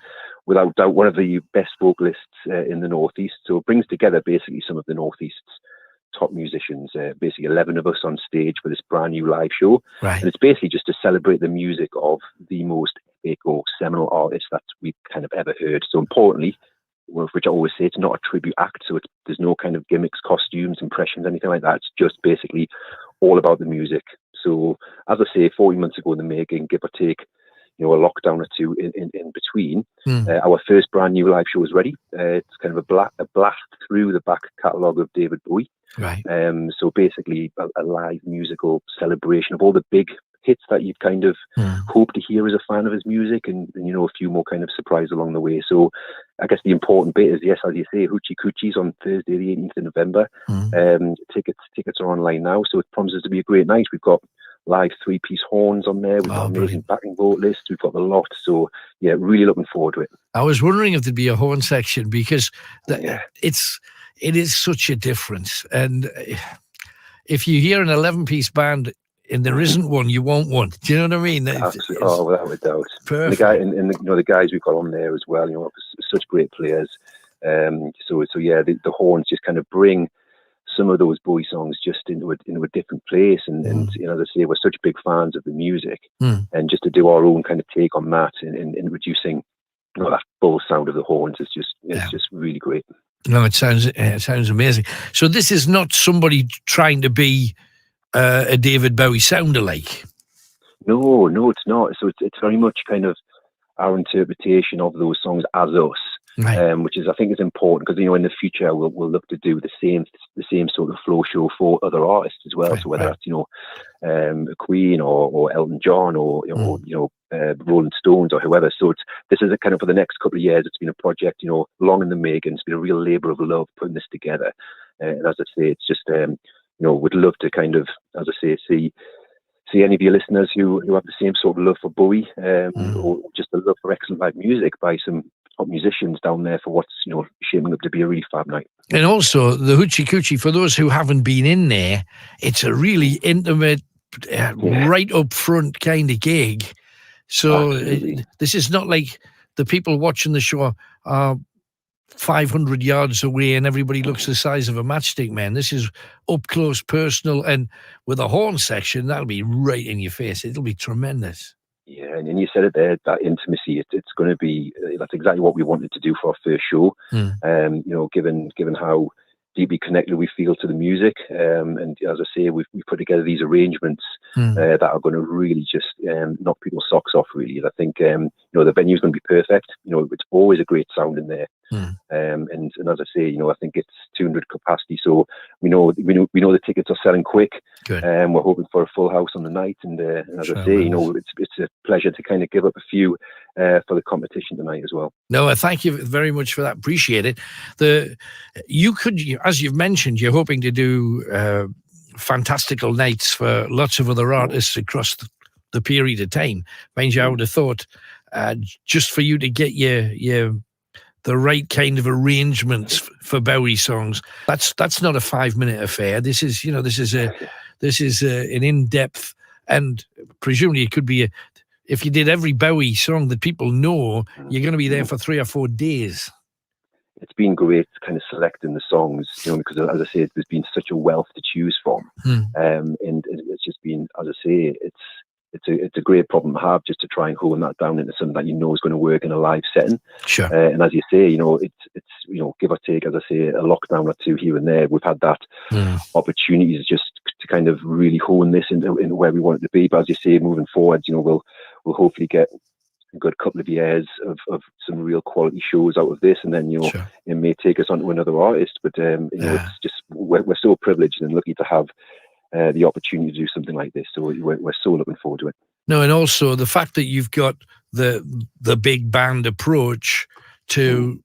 without doubt one of the best vocalists in the Northeast. So it brings together basically some of the Northeast's top musicians, basically 11 of us on stage for this brand new live show. Right. And it's basically just to celebrate the music of the most epic or seminal artists that we've kind of ever heard. So importantly, which I always say, it's not a tribute act, so there's no kind of gimmicks, costumes, impressions, anything like that. It's just basically all about the music. So, as I say, 40 months ago in the making, give or take, a lockdown or two in between, our first brand new live show is ready. It's kind of a blast through the back catalogue of David Bowie. Right. So basically a live musical celebration of all the big hits that you'd kind of hope to hear as a fan of his music, and a few more kind of surprises along the way. So I guess the important bit is, yes, as you say, Hoochie Coochie's on Thursday the 18th of November. Tickets are online now, so it promises to be a great night. We've got live 3-piece horns on there. We've got amazing backing vocalists. We've got the Loft. So yeah, really looking forward to it. I was wondering if there'd be a horn section, because it is such a difference. And if you hear an 11-piece band and there isn't one, you want one. Do you know what I mean? Oh, without a doubt. Perfect. The guys we've got on there as well, such great players. So yeah, the horns just kind of bring some of those Bowie songs just into a different place. And as I say, we're such big fans of the music, and just to do our own kind of take on that and reducing that full sound of the horns is just really great. No, it sounds amazing. So this is not somebody trying to be a David Bowie sound-alike. No, it's not. So it's very much kind of our interpretation of those songs as us, right. Which is, I think, is important, because in the future we'll look to do the same sort of flow show for other artists as well. Right, so whether that's Queen or Elton John or Rolling Stones or whoever. So this is a kind of, for the next couple of years, it's been a project long in the making. It's been a real labour of love putting this together. And as I say, it's just would love to kind of, as I say, see any of your listeners who have the same sort of love for Bowie, or just a love for excellent live music by some top musicians down there for what's shaping up to be a really fab night. And also the Hoochie Coochie, for those who haven't been in there, it's a really intimate, right up front kind of gig. So this is not like the people watching the show are 500 yards away and everybody looks the size of a matchstick, man. This is up close, personal, and with a horn section, that'll be right in your face. It'll be tremendous. Yeah, and you said it there, that intimacy, it's going to be, that's exactly what we wanted to do for our first show. Given how deeply connected we feel to the music, and as I say, we put together these arrangements that are going to really just knock people's socks off, really. I think the venue's going to be perfect. It's always a great sound in there. And as I say, I think it's 200 capacity, so we know the tickets are selling quick. Good. We're hoping for a full house on the night, and as I say, it's a pleasure to kind of give up a few for the competition tonight as well. No, thank you very much for that. Appreciate it. You could, as you've mentioned, you're hoping to do fantastical nights for lots of other artists across the period of time. Mind you, I would have thought just for you to get the right kind of arrangements for Bowie songs, that's not a 5-minute affair. This is an in-depth, and presumably it could be if you did every Bowie song that people know, you're going to be there for 3 or 4 days. It's been great kind of selecting the songs, because as I say, there's been such a wealth to choose from, and it's just been, as I say, it's a great problem to have, just to try and hone that down into something that is going to work in a live setting. Sure. And as you say, it's give or take, as I say, a lockdown or two here and there, we've had that opportunities just to kind of really hone this into where we want it to be. But as you say, moving forward, we'll hopefully get a good couple of years of some real quality shows out of this, and then Sure. it may take us on to another artist. But it's just we're so privileged and lucky to have the opportunity to do something like this. So we're so looking forward to it. No, and also the fact that you've got the big band approach to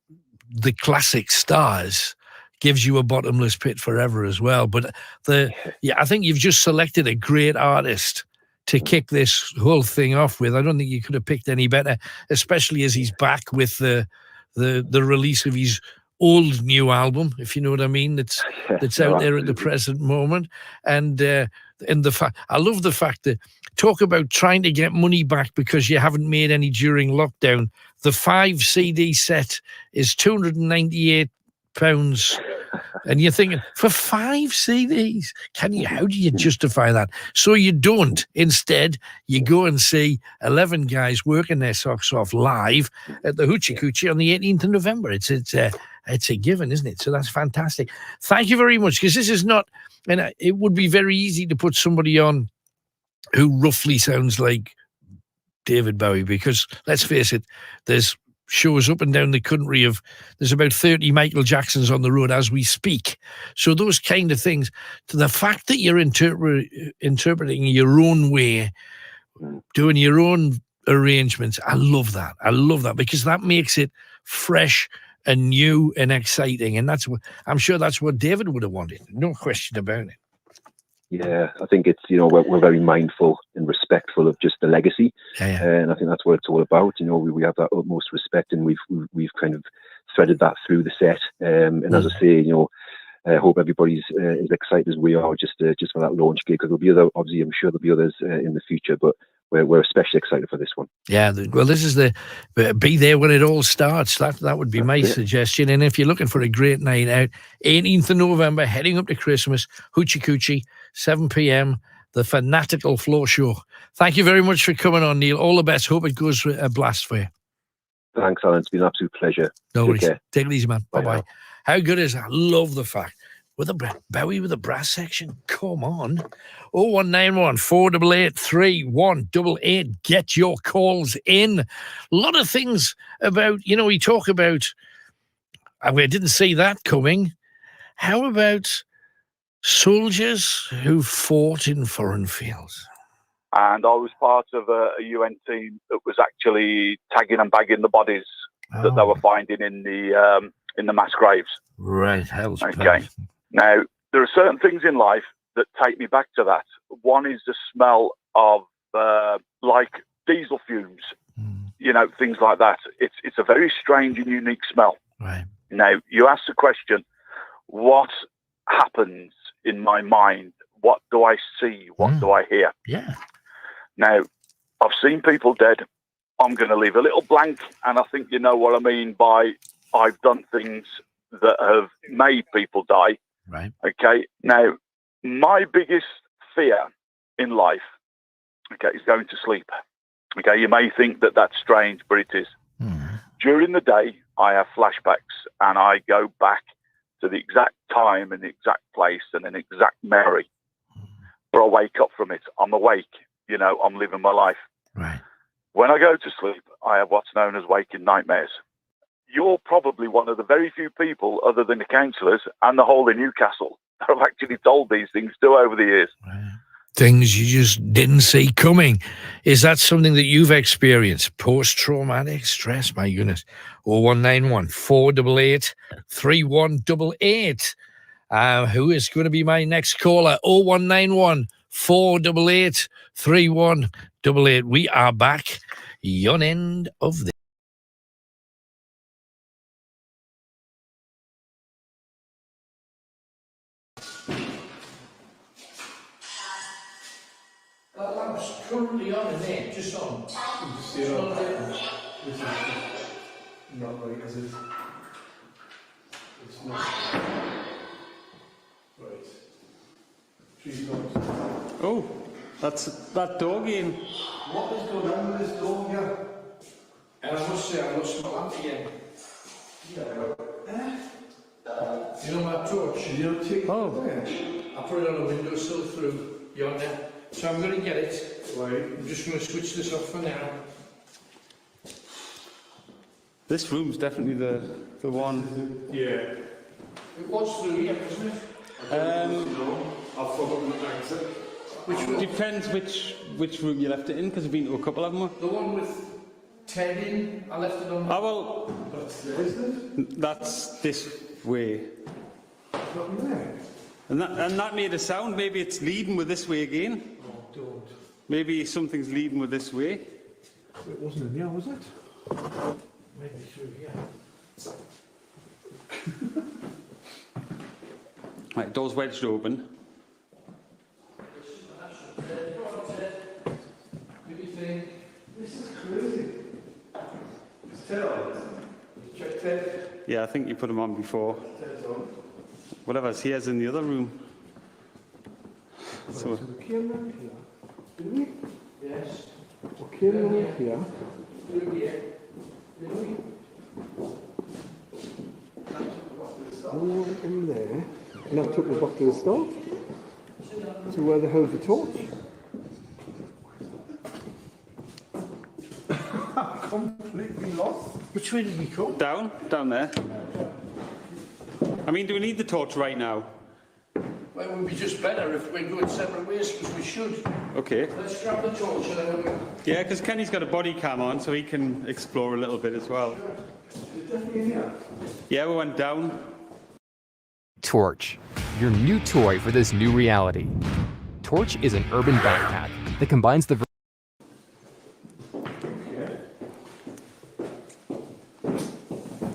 the classic stars gives you a bottomless pit forever as well. But I think you've just selected a great artist to kick this whole thing off with. I don't think you could have picked any better, especially as he's back with the release of his old new album, if you know what I mean, that's out there at the present moment. And I love the fact that, talk about trying to get money back because you haven't made any during lockdown. The 5 CD set is £298, and you're thinking, for 5 CDs, how do you justify that? So you don't. Instead, you go and see 11 guys working their socks off live at the Hoochie Coochie on the 18th of November. It's a given, isn't it? So that's fantastic. Thank you very much, because this is not, and it would be very easy to put somebody on who roughly sounds like David Bowie, because let's face it, there's shows up and down the country there's about 30 Michael Jacksons on the road as we speak. So those kind of things, to the fact that you're interpreting your own way, doing your own arrangements, I love that because that makes it fresh and new and exciting. And I'm sure that's what David would have wanted. No question about it. Yeah, I think it's, we're very mindful and respectful of just the legacy. And I think that's what it's all about. We have that utmost respect, and we've kind of threaded that through the set. And as I say, I hope everybody's as excited as we are just for that launch gig, because there'll be obviously, I'm sure there'll be others in the future, but we're especially excited for this one. Yeah, well, this is be there when it all starts. That would be my suggestion. And if you're looking for a great night out, 18th of November, heading up to Christmas, Hoochie Coochie, 7 p.m, the Fanatical Floor Show. Thank you very much for coming on, Neil. All the best. Hope it goes a blast for you. Thanks, Alan. It's been an absolute pleasure. No worries. Take it easy, man. Bye-bye. How good is that? I love the fact. Bowie with a brass section. Come on. 0191 488 3188. Get your calls in. A lot of things about, we talk about, I didn't see that coming. How about soldiers who fought in foreign fields? And I was part of a UN team that was actually tagging and bagging the bodies that they were finding in the mass graves. Right. Hell's okay. Now, there are certain things in life that take me back to that. One is the smell of like diesel fumes, things like that. It's a very strange and unique smell. Right. Now, you ask the question, what happens in my mind? What do I see? What do I hear? Yeah. Now, I've seen people dead. I'm going to leave a little blank, and I think you know what I mean by I've done things that have made people die. Right. Okay. Now, my biggest fear in life, is going to sleep. Okay. You may think that that's strange, but it is. During the day, I have flashbacks, and I go back to the exact time and the exact place and an exact memory. But I wake up from it. I'm awake. I'm living my life. Right. When I go to sleep, I have what's known as waking nightmares. You're probably one of the very few people, other than the councillors and the whole of Newcastle, that have actually told these things to over the years. Things you just didn't see coming. Is that something that you've experienced? Post-traumatic stress, my goodness. 0191 488 3188. Who is going to be my next caller? 0191 488 3188. We are back. Yon end of the... That lamp's currently on in there, just on. Just see it on. This is not right, is it? It's not. Right. She's not. Oh, that's that dog in. What is going on with this dog here? And I must say, I lost my lamp again. You know my torch? I put it on a windowsill through yonder. So I'm going to get it. Right. I'm just going to switch this off for now. This room's definitely the one. Yeah. It was through here, wasn't it? I've forgotten the exit. Which one? Depends which room you left it in, because I've been to a couple of them. The one with Ted in, I left it on. Oh, well, that's there, isn't it? That's this way. It's not there. And that made a sound. Maybe it's leading with this way again. Oh, don't. Maybe something's leading with this way. It wasn't in here, was it? Maybe through here. Right, door's wedged open. This is crazy. It's Ted. Check Ted. Yeah, I think you put him on before. Ted's on. Whatever's here's in the other room. So we came around here, didn't we? Yes. We came around here. Through here. Didn't we? We went in there, and I took us back to the start. To where the hell's the torch? I'm completely lost. Which way did we come? Down there. I mean, do we need the torch right now? Well, it would be just better if we're going separate ways, because we should. Okay. Let's grab the torch and then we'll... Yeah, because Kenny's got a body cam on, so he can explore a little bit as well. It's definitely in here. Yeah, we went down. Torch, your new toy for this new reality. Torch is an urban backpack that combines the...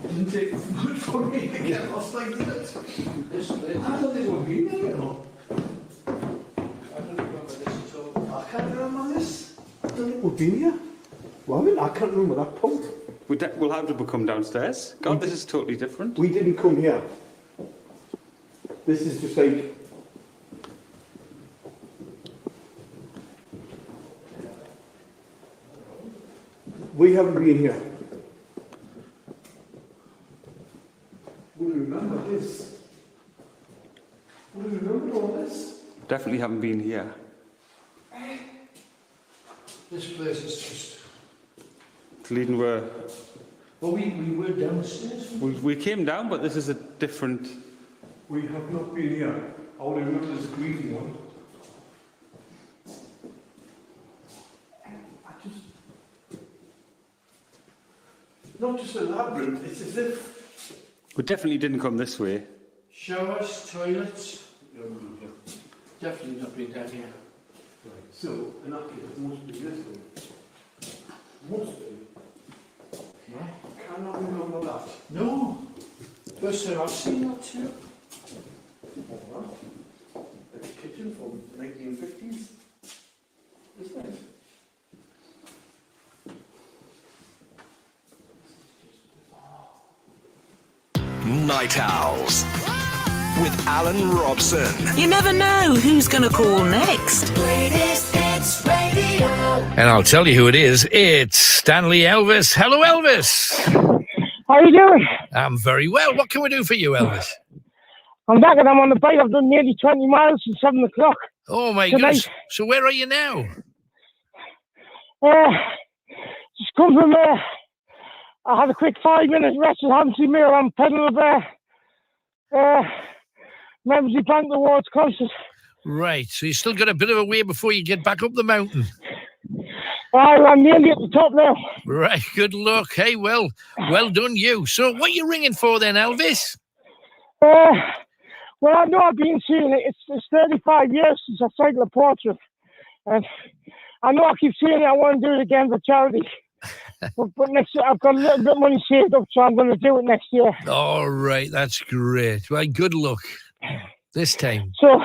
Didn't take much for me to get lost like this. I don't think we'll be there, you know. I don't remember this at all. I can't remember this. I don't think we've been here. Well, I mean, I can't remember that point. We'll have to come downstairs. God, this is totally different. We didn't come here. This is just like... We haven't been here. We remember this. We remember all this. Definitely haven't been here. This place is just... It's leading where... Well, we were downstairs. We came down, but this is a different... We have not been here. I only remember this green one. Not just a labyrinth, it's as if... We definitely didn't come this way. Showers, toilets. Definitely not been down here. Right, so, in that case, it must be this way. Must be. No? I cannot remember that. No. First time I've seen that too. What? It's a kitchen from 1950s. Isn't it? Night Owls with Alan Robson. You never know who's going to call next. Greatest Hits Radio. And I'll tell you who it is. It's Stanley Elvis. Hello, Elvis. How you doing? I'm very well. What can we do for you, Elvis? I'm back and I'm on the bike. I've done nearly 20 miles since 7 o'clock. Oh, my tonight. goodness. So where are you now? Just come from there. I had a quick 5-minute rest at Hampton Mill. I'm pedaling there. Membership Bank Awards concert. Right, so you still got a bit of a way before you get back up the mountain. I'm nearly at the top now. Right, good luck. Hey, well done you. So what are you ringing for then, Elvis? Well, I know I've been seeing it. It's 35 years since I cycled a portrait. And I know I keep saying it. I want to do it again for charity. but next year, I've got a little bit of money saved up, so I'm going to do it next year. All right, that's great. Well, good luck this time. So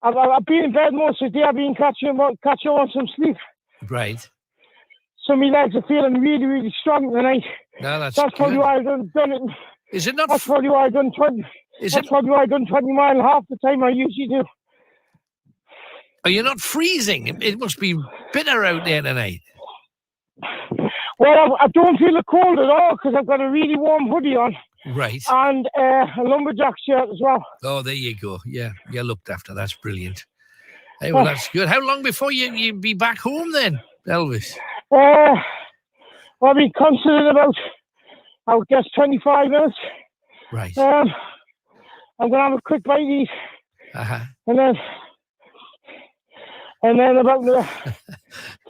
I've been in bed most of the day. I've been catching on some sleep. Right. So my legs are feeling really, really strong tonight. No, that's probably why I've done it. Is it not? That's probably why I've done 20. Probably why I've done 20 miles half the time I usually do. Are you not freezing? It must be bitter out there tonight. Well, I don't feel the cold at all because I've got a really warm hoodie on. Right. And a lumberjack shirt as well. Oh, there you go. Yeah, you looked after. That's brilliant. Hey, well, that's good. How long before you be back home then, Elvis? I'll be considered about, I would guess, 25 minutes. Right. I'm going to have a quick bite eat. And then about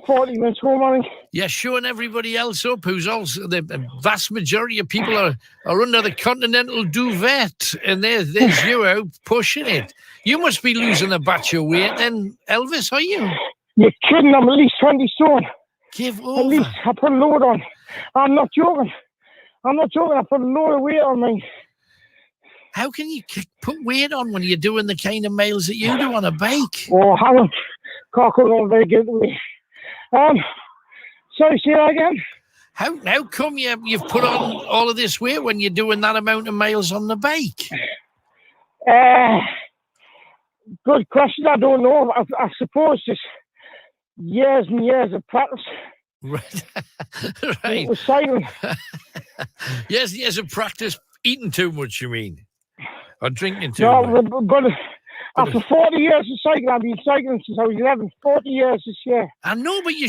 40 minutes home, I think. Yeah, showing everybody else up who's also, the vast majority of people are under the continental duvet, and there's you out pushing it. You must be losing a batch of weight then, Elvis, are you? You're kidding, I'm at least 20 stone. Give over. At least I put a load on. I'm not joking. I put a load of weight on me. How can you put weight on when you're doing the kind of miles that you do on a bike? Oh, hang on. Can't on very good with me. Sorry, say that again. How come you've put on all of this weight when you're doing that amount of miles on the bike? Good question. I don't know. I suppose just years and years of practice. Right. Right. It was cycling. Yes, of practice eating too much, you mean? Or drinking too much? No, but After 40 years of cycling, I've been cycling since I was 11. 40 years this year. I know, but you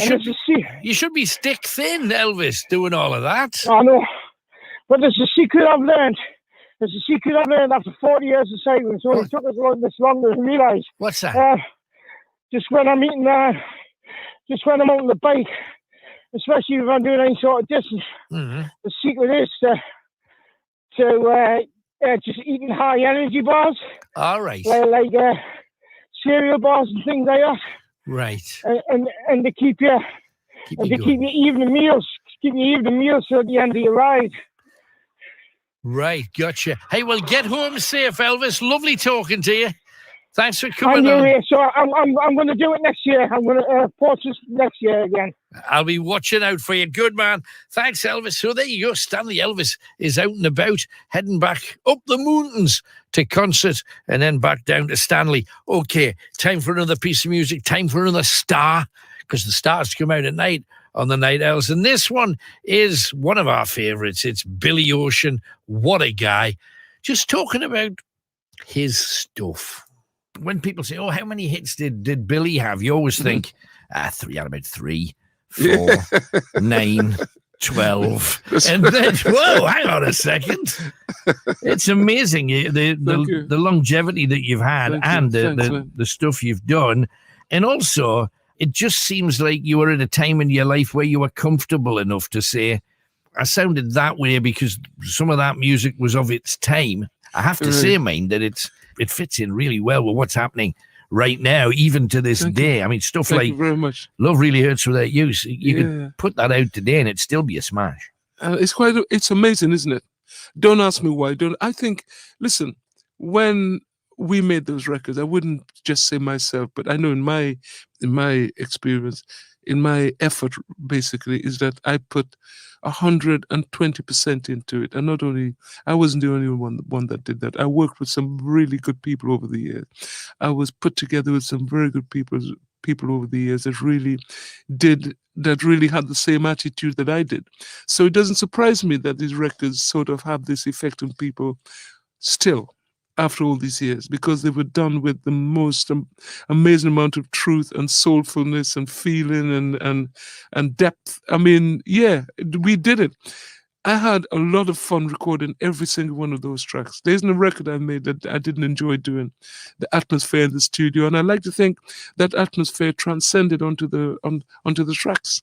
should be stick thin, Elvis, doing all of that. I know. But there's a secret I've learned. There's a secret I've learned after 40 years of cycling. So it took us this longer to realise. What's that? Just when I'm eating, just when I'm on the bike, especially if I'm doing any sort of distance, the secret is to just eating high energy bars. All right. Like cereal bars and things like that. Right. And to keep you evening meals. Keep you evening meals till the end of your ride. Right, gotcha. Hey, well, get home safe, Elvis. Lovely talking to you. Thanks for coming on. So I'm going to do it next year. I'm going to purchase next year again. I'll be watching out for you. Good man. Thanks, Elvis. So there you go. Stanley Elvis is out and about, heading back up the mountains to concert and then back down to Stanley. Okay, time for another piece of music. Time for another star, because the stars come out at night on the Night Owls. And this one is one of our favourites. It's Billy Ocean. What a guy. Just talking about his stuff. When people say, oh, how many hits did Billy have? You always think, three, about 3, 4, 9, 12. And then, whoa, hang on a second. It's amazing, the longevity that you've had and the stuff you've done. And also, it just seems like you were at a time in your life where you were comfortable enough to say, I sounded that way because some of that music was of its time. I have to say, mine, that it fits in really well with what's happening right now, even to this day. I mean, stuff like very much. Love Really Hurts Without You. You could put that out today and it'd still be a smash. It's amazing, isn't it? Don't ask me why. I think, listen, when we made those records, I wouldn't just say myself, but I know in my experience, in my effort, basically, is that I put 120% into it. And not only, I wasn't the only one that did that. I worked with some really good people over the years. I was put together with some very good people over the years that really had the same attitude that I did. So it doesn't surprise me that these records sort of have this effect on people still. after all these years, because they were done with the most amazing amount of truth and soulfulness and feeling and depth. I mean, yeah, we did it. I had a lot of fun recording every single one of those tracks. There isn't a record I made that I didn't enjoy doing. The atmosphere in the studio, and I like to think that atmosphere transcended onto the tracks.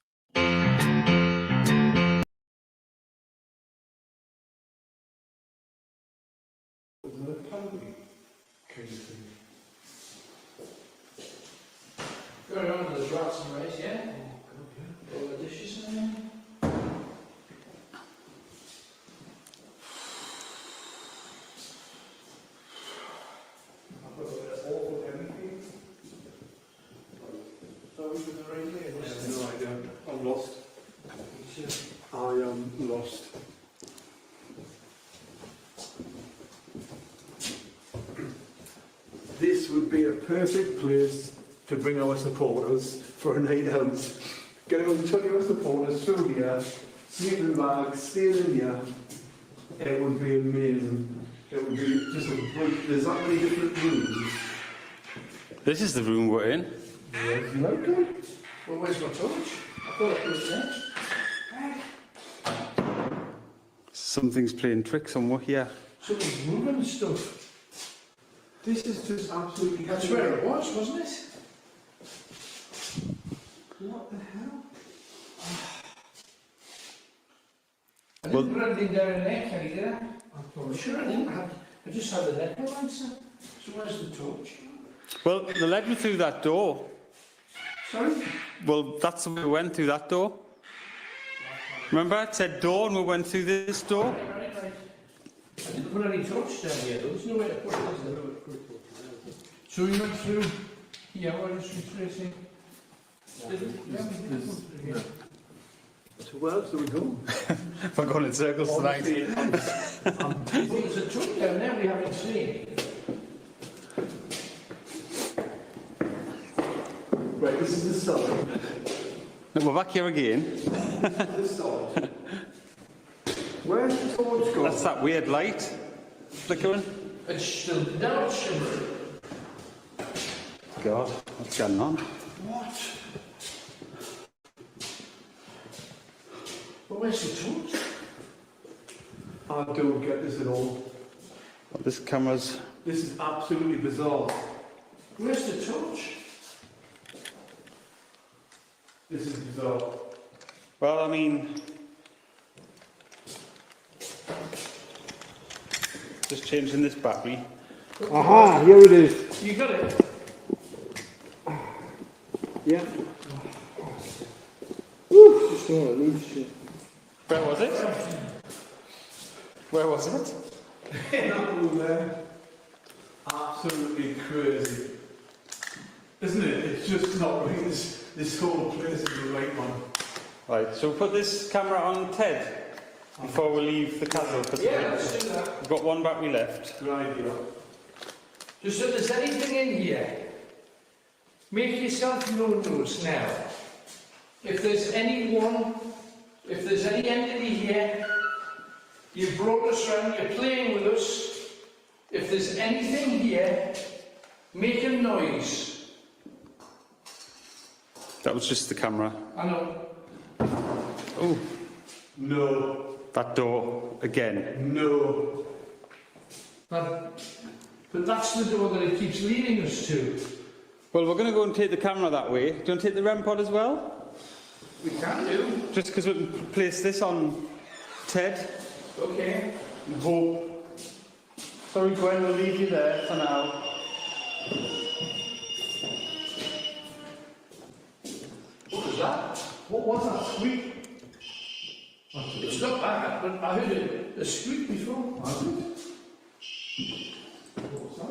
Going on with the rats and race, yeah? All the dishes in there. No, I don't. I'm lost. I am lost. This would be a perfect place to bring our supporters for a night out. Get our 20 supporters through here, sleeping bags, staying in here. It would be amazing. It would be just a break. There's that many different rooms. This is the room we're in. Yeah, you like it? Well, where's my torch? I thought I put it there. Something's playing tricks on what here. Someone's moving and stuff. This is just absolutely... That's where it was, wasn't it? What the hell? I didn't put anything down in there, Kenny, did I? I'm sure I didn't. I just had the necromancer. So where's the torch? Well, they led me through that door. Sorry? Well, that's when we went through that door. Remember, it said door and we went through this door? Right. I didn't put any torch down here, though. There's no way to put it, is there? So you went through here, where is Tracy? So where else do we go? We're going in circles tonight. Well, there's a truck down there we haven't seen. Right, this is the start. No, we're back here again. The start. Where's the torch gone? That's that weird light flickering. It's still now it's shimmering. God, what's going on? What? Well, where's the torch? I don't get this at all. Well, this camera's... This is absolutely bizarre. Where's the torch? This is bizarre. Well, I mean... Just changing this battery. Aha, here it is. You got it? Yeah. Woo, just all I need shit. Where was it? Where was it? In that room there. Absolutely crazy. Isn't it? It's just not right. This whole place is the right one. Right, so we'll put this camera on Ted before we leave the castle. Yeah, let's do that. We've got one battery left. Good idea. Just if there's anything in here, make yourself known to us now. If there's any entity here, you've brought us round, you're playing with us. If there's anything here, make a noise. That was just the camera. I know. Oh. No. That door again. No. But that's the door that it keeps leading us to. Well, we're going to go and take the camera that way. Do you want to take the REM pod as well? We can do. Just because we can place this on Ted. Okay. Hope. Sorry, Gwen, we'll leave you there for now. What was that? What was that squeak? It's not bad, but I heard a squeak before. Has it? What's that?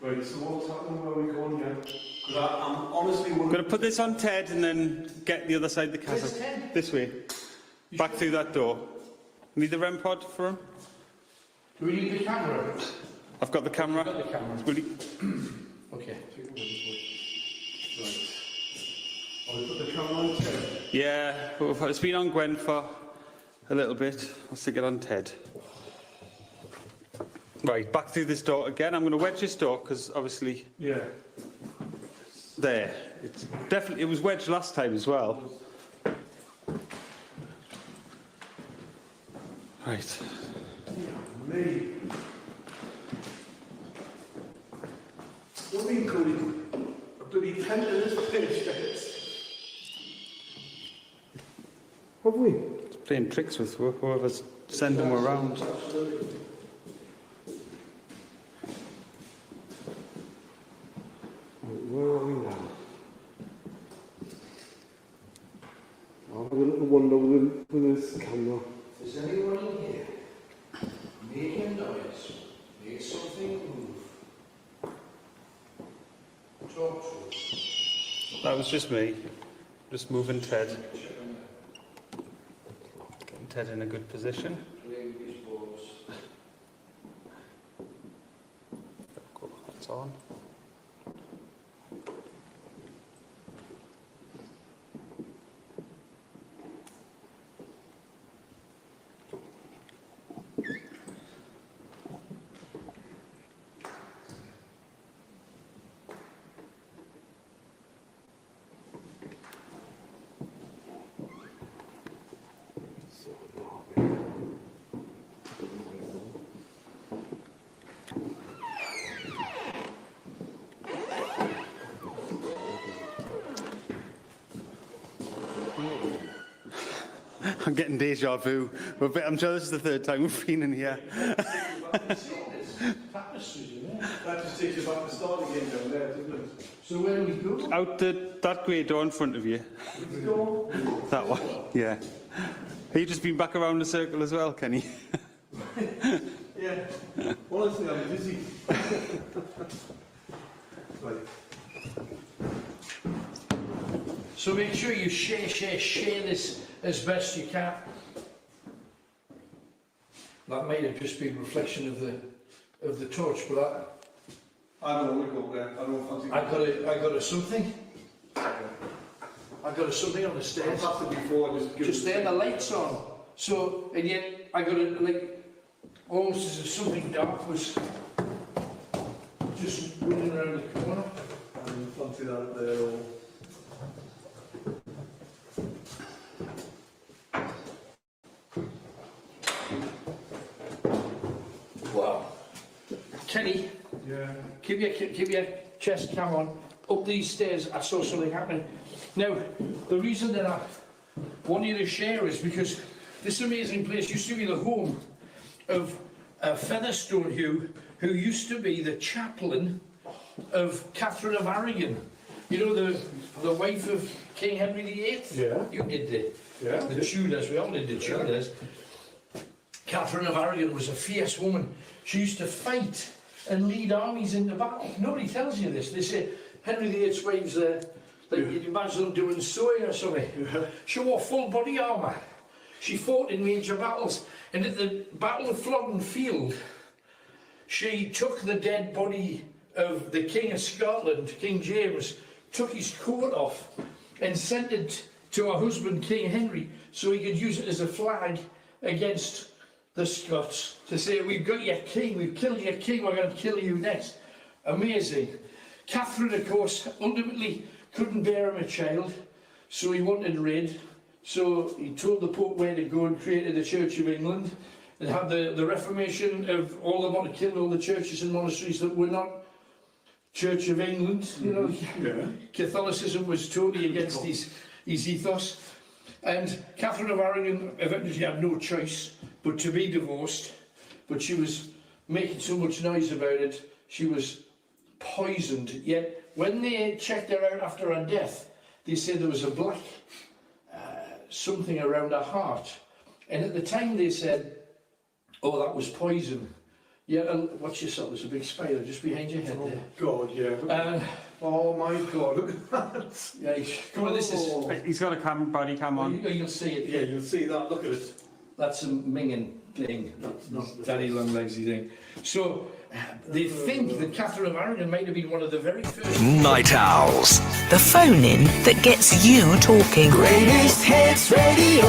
Right, so what's happening? Where are we going here? Because I'm honestly I'm going to put this on Ted and then get the other side of the castle. Where's Ted? This way. Back through that door. Need the REM pod for him? Do we need the camera? I've got the camera. You've got the camera. Will you... Okay. Right. I'll put the camera on Ted. Yeah, it's been on Gwen for a little bit. I'll stick it on Ted. Right, back through this door again. I'm going to wedge this door because obviously, Yeah. there. It's definitely, it was wedged last time as well. Right. Me. What do you call it? A bloody tent in this place. Have we? It's playing tricks with whoever's sending them around. Where are we now? I'll have a little wander with this camera. Is anyone in here? Make a noise. Make something move. Talk to us. That was just me. Just moving Ted. Getting Ted in a good position. Play with his balls. Cool, that's on. I'm getting deja vu. I'm sure this is the third time we've been in here. That just takes you back to start again down there, doesn't it? So where do we go? Out that grey door in front of you. That one, yeah. Have you just been back around the circle as well, Kenny? Yeah. Honestly, I'm busy. Right. So make sure you share this as best you can. That might have just been a reflection of the torch, but I don't want to go there. I don't fancy. I got a something. I got a something on the stairs. I've had it before. Just there, the lights on. So, and yet I got it like almost as if something dark was just running around the corner. I don't fancy that up there at all. Wow. Kenny, yeah. Keep your chest cam on. Up these stairs, I saw something happening. Now, the reason that I want you to share is because this amazing place used to be the home of Featherstone who used to be the chaplain of Catherine of Aragon. You know, the wife of King Henry VIII? Yeah. You did Yeah. the Tudors, we all did the Tudors. Catherine of Aragon was a fierce woman. She used to fight and lead armies into battle. Nobody tells you this. They say Henry VIII's wives, like you'd imagine them doing sewing or something. Yeah. She wore full body armour. She fought in major battles. And at the Battle of Flodden Field, she took the dead body of the King of Scotland, King James, took his coat off and sent it to her husband, King Henry, so he could use it as a flag against the Scots to say, we've got your king, we've killed your king, we're going to kill you next. Amazing. Catherine, of course, ultimately couldn't bear him a child, so he wanted rid. So he told the Pope where to go and created the Church of England and had the Reformation of all the want to kill all the churches and monasteries that were not Church of England. You know, yeah. Catholicism was totally against his ethos. And Catherine of Aragon eventually had no choice but to be divorced, but she was making so much noise about it, she was poisoned. Yet when they checked her out after her death, they said there was a black something around her heart. And at the time they said, oh, that was poison. Yeah, watch yourself, there's a big spider just behind your head there. God, yeah. Oh my God, look at that. Yeah, come on, this is... He's got a body cam on. You'll see it. Yeah, you'll see that, look at it. That's a minging thing, not very long lazy thing. So they think that Catherine of Aragon might have been one of the very first Night Owls. The phone-in that gets you talking. Greatest Hits Radio.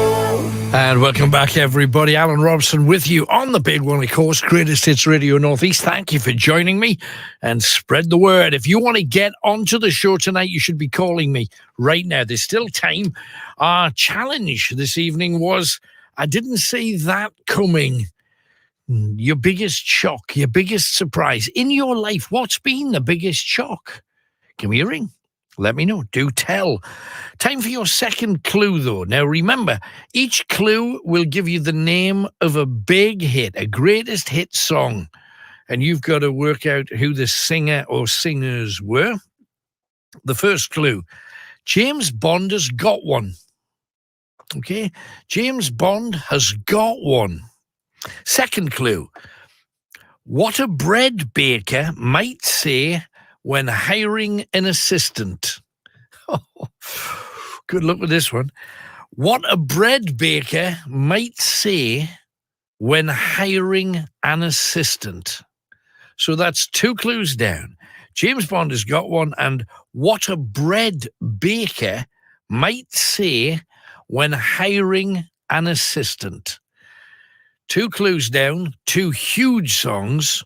And welcome back, everybody. Alan Robson with you on the big one, of course, Greatest Hits Radio Northeast. Thank you for joining me and spread the word. If you want to get onto the show tonight, you should be calling me right now. There's still time. Our challenge this evening was, I didn't see that coming. Your biggest shock, your biggest surprise in your life. What's been the biggest shock? Give me a ring. Let me know. Do tell. Time for your second clue, though. Now, remember, each clue will give you the name of a big hit, a greatest hit song. And you've got to work out who the singer or singers were. The first clue, James Bond has got one. Okay? James Bond has got one. Second clue, what a bread baker might say when hiring an assistant. Good luck with this one. What a bread baker might say when hiring an assistant. So that's two clues down. James Bond has got one, and what a bread baker might say when hiring an assistant. Two clues down, two huge songs,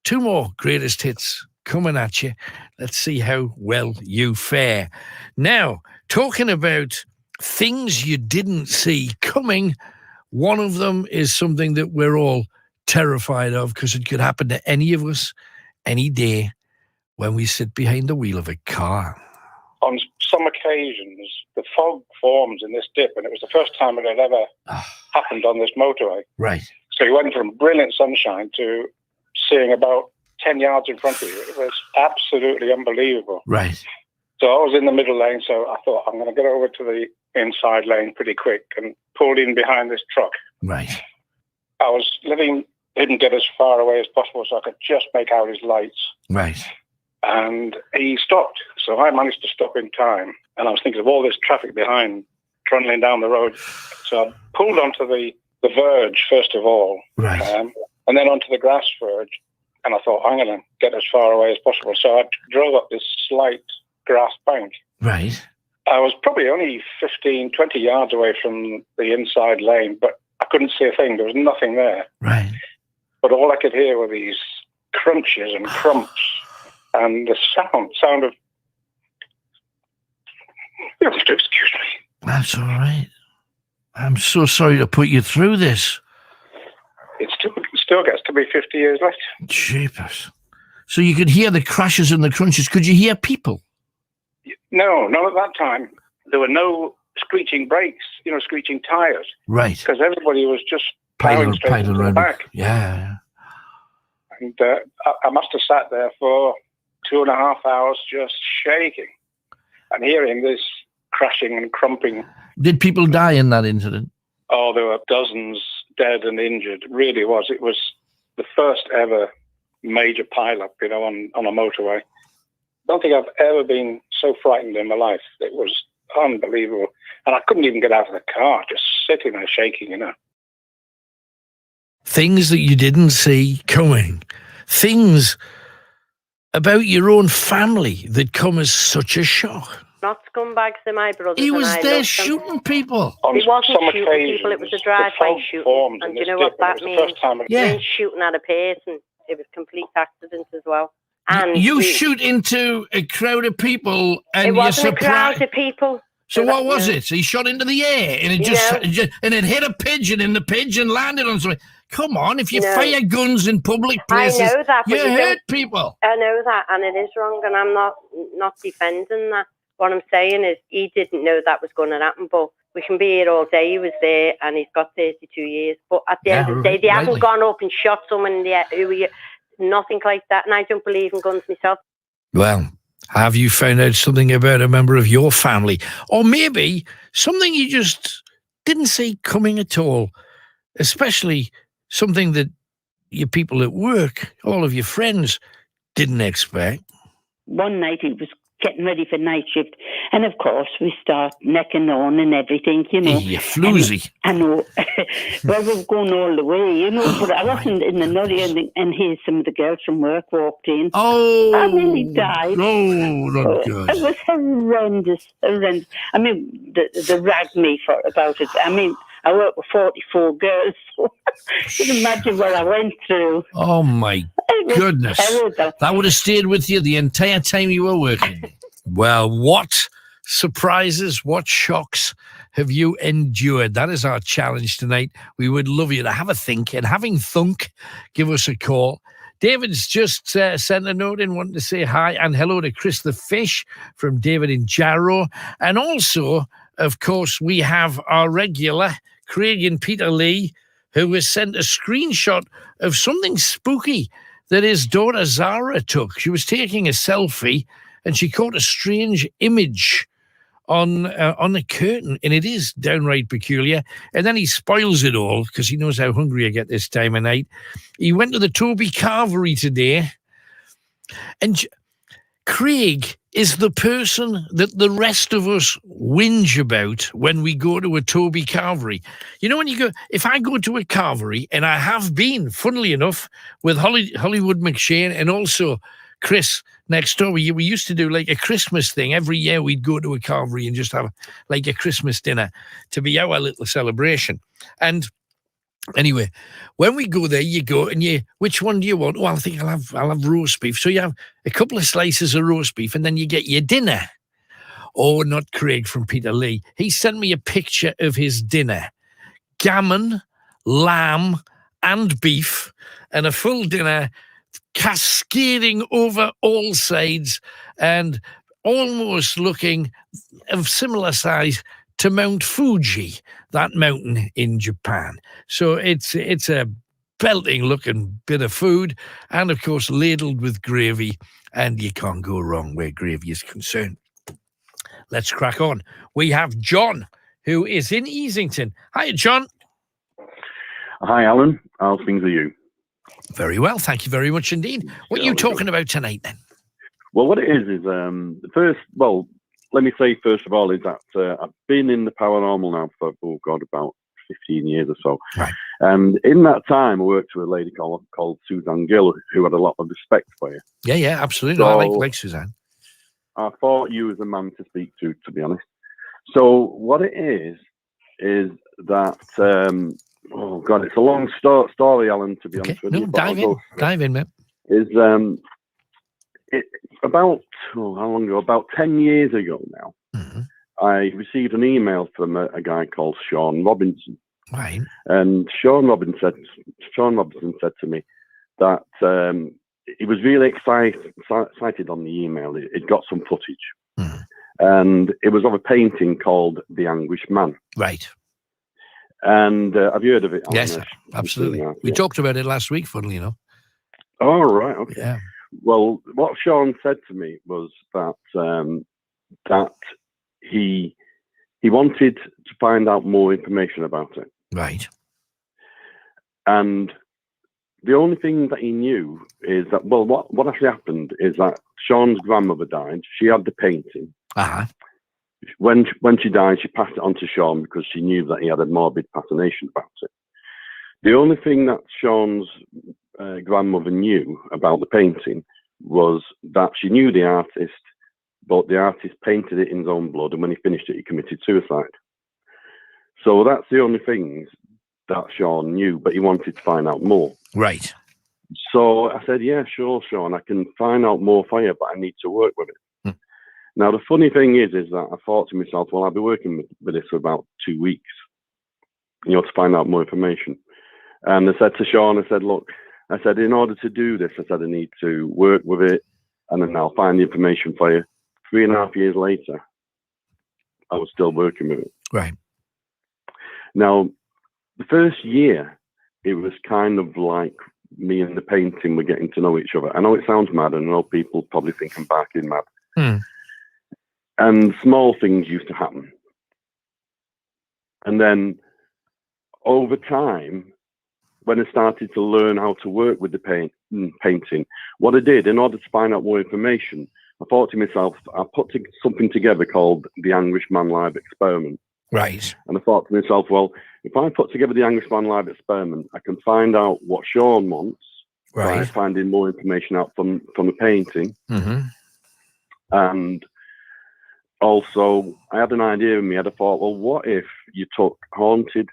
two more greatest hits coming at you. Let's see how well you fare. Now, talking about things you didn't see coming, one of them is something that we're all terrified of because it could happen to any of us any day when we sit behind the wheel of a car. On some occasions, the fog forms in this dip, and it was the first time it had ever happened on this motorway. Right. So you went from brilliant sunshine to seeing about 10 yards in front of you. It was absolutely unbelievable. Right. So I was in the middle lane, so I thought, I'm going to get over to the inside lane pretty quick and pulled in behind this truck. Right. I didn't get as far away as possible so I could just make out his lights. Right. And he stopped. So I managed to stop in time. And I was thinking of all this traffic behind, trundling down the road. So I pulled onto the verge, first of all. Right. And then onto the grass verge. And I thought, I'm going to get as far away as possible. So I drove up this slight grass bank. Right. I was probably only 15, 20 yards away from the inside lane, but I couldn't see a thing. There was nothing there. Right. But all I could hear were these crunches and crumps. And the sound of... You'll have to excuse me. That's all right. I'm so sorry to put you through this. It still gets to be 50 years later. Jeepers. So you could hear the crashes and the crunches. Could you hear people? No, not at that time. There were no screeching brakes, screeching tires. Right. Because everybody was just plowing straight into the back. Yeah. And I must have sat there for 2.5 hours just shaking and hearing this crashing and crumping. Did people die in that incident? Oh, there were dozens dead and injured. It really was. It was the first ever major pileup, on a motorway. I don't think I've ever been so frightened in my life. It was unbelievable. And I couldn't even get out of the car, just sitting there shaking, Things that you didn't see coming. Things about your own family that come as such a shock. Not scumbags, they're my brothers. He was there shooting shooting people. He wasn't shooting people, it was a drive-by shooting. And do you know what that means? Yeah. It means shooting at a person. It was complete accident as well. And you shoot into a crowd of people and it wasn't you're a crowd surprised. of people. So what was it? He shot into the air and it hit a pigeon and the pigeon landed on something. Come on, if you fire guns in public places, I know that, you but hurt people. I know that, and it is wrong, and I'm not defending that. What I'm saying is he didn't know that was going to happen, but we can be here all day. He was there, and he's got 32 years. But at the end of the day, they haven't gone up and shot someone in the air. Nothing like that, and I don't believe in guns myself. Well, have you found out something about a member of your family? Or maybe something you just didn't see coming at all, especially something that your people at work, all of your friends, didn't expect. One night he was getting ready for night shift And of course, we start necking on and everything, you know. You floozy. I know. Well, we're going all the way, you know. But I wasn't in the nutty, and here some of the girls from work walked in. Oh, I nearly died. no, not good. It was horrendous. I mean, they ragged me for about it. I mean, I worked with 44 girls, so you can imagine what I went through. Oh, my goodness. Terrible. That would have stayed with you the entire time you were working. Well, what surprises, what shocks have you endured? That is our challenge tonight. We would love you to have a think, and having thunk, give us a call. David's just sent a note in wanting to say hi and hello to Chris the Fish from David in Jarrow. And also, of course, we have our regular Craig and Peter Lee, who has sent a screenshot of something spooky that his daughter Zara took. She was taking a selfie and she caught a strange image on the curtain, and it is downright peculiar. And then he spoils it all because he knows how hungry I get this time of night. He went to the Toby Carvery today, and Craig is the person that the rest of us whinge about when we go to a Toby Carvery. You know, when you go, if I go to a carvery, and I have been, funnily enough, with Hollywood McShane and also Chris next door, we used to do like a Christmas thing. Every year we'd go to a carvery and just have like a Christmas dinner to be our little celebration. And anyway, when we go there, you go and which one do you want? Oh, I think I'll have roast beef. So you have a couple of slices of roast beef and then you get your dinner. Oh, not Craig from Peter Lee. He sent me a picture of his dinner. Gammon, lamb and beef and a full dinner cascading over all sides and almost looking of similar size to Mount Fuji, that mountain in Japan. So it's a belting looking bit of food, and of course ladled with gravy, and you can't go wrong where gravy is concerned. Let's crack on. We have John, who is in Easington. Hi, John. Hi, Alan. How things are you? Very well, thank you very much indeed. What are you talking about tonight, then? Well, what it is let me say first of all is that I've been in the paranormal now for about 15 years or so. Right. And in that time, I worked with a lady called Suzanne Gill, who had a lot of respect for you. Yeah, absolutely. So, I like Suzanne. I thought you was a man to speak to be honest. So what it is that oh God, it's a long story, Alan. To be honest with you, dive in, man. Is about how long ago? About 10 years ago now. Mm-hmm. I received an email from a guy called Sean Robinson. Right. And Sean Robinson said to me that he was really excited on the email. It got some footage, and it was of a painting called The Anguish Man. Right. And have you heard of it? Yes, absolutely. We talked about it last week, funnily enough. Oh, right. Okay. Yeah. Well, what Sean said to me was that that he wanted to find out more information about it. Right. And the only thing that he knew is that, well, what actually happened is that Sean's grandmother died. She had the painting. Uh-huh. When she died, she passed it on to Sean because she knew that he had a morbid fascination about it. The only thing that Sean's grandmother knew about the painting was that she knew the artist, but the artist painted it in his own blood, and when he finished it, he committed suicide. So that's the only things that Sean knew, but he wanted to find out more. Right. So I said, yeah, sure, Sean, I can find out more for you, but I need to work with it. Now, the funny thing is that I thought to myself, well, I'll be working with this for about 2 weeks, to find out more information. And I said to Sean, I said, look, in order to do this, I need to work with it, and then I'll find the information for you. 3.5 years later, I was still working with it. Right. Now, the first year, it was kind of like me and the painting were getting to know each other. I know it sounds mad, and I know people probably think I'm barking mad. And small things used to happen. And then over time, when I started to learn how to work with the painting, what I did in order to find out more information I thought to myself, I put something together called the Anguish Man Live Experiment. Right. And I thought to myself, well, if I put together the Anguish Man Live Experiment, I can find out what Sean wants by finding more information out from the painting. Mm-hmm. And also, I had an idea in me. I thought, well, what if you took haunted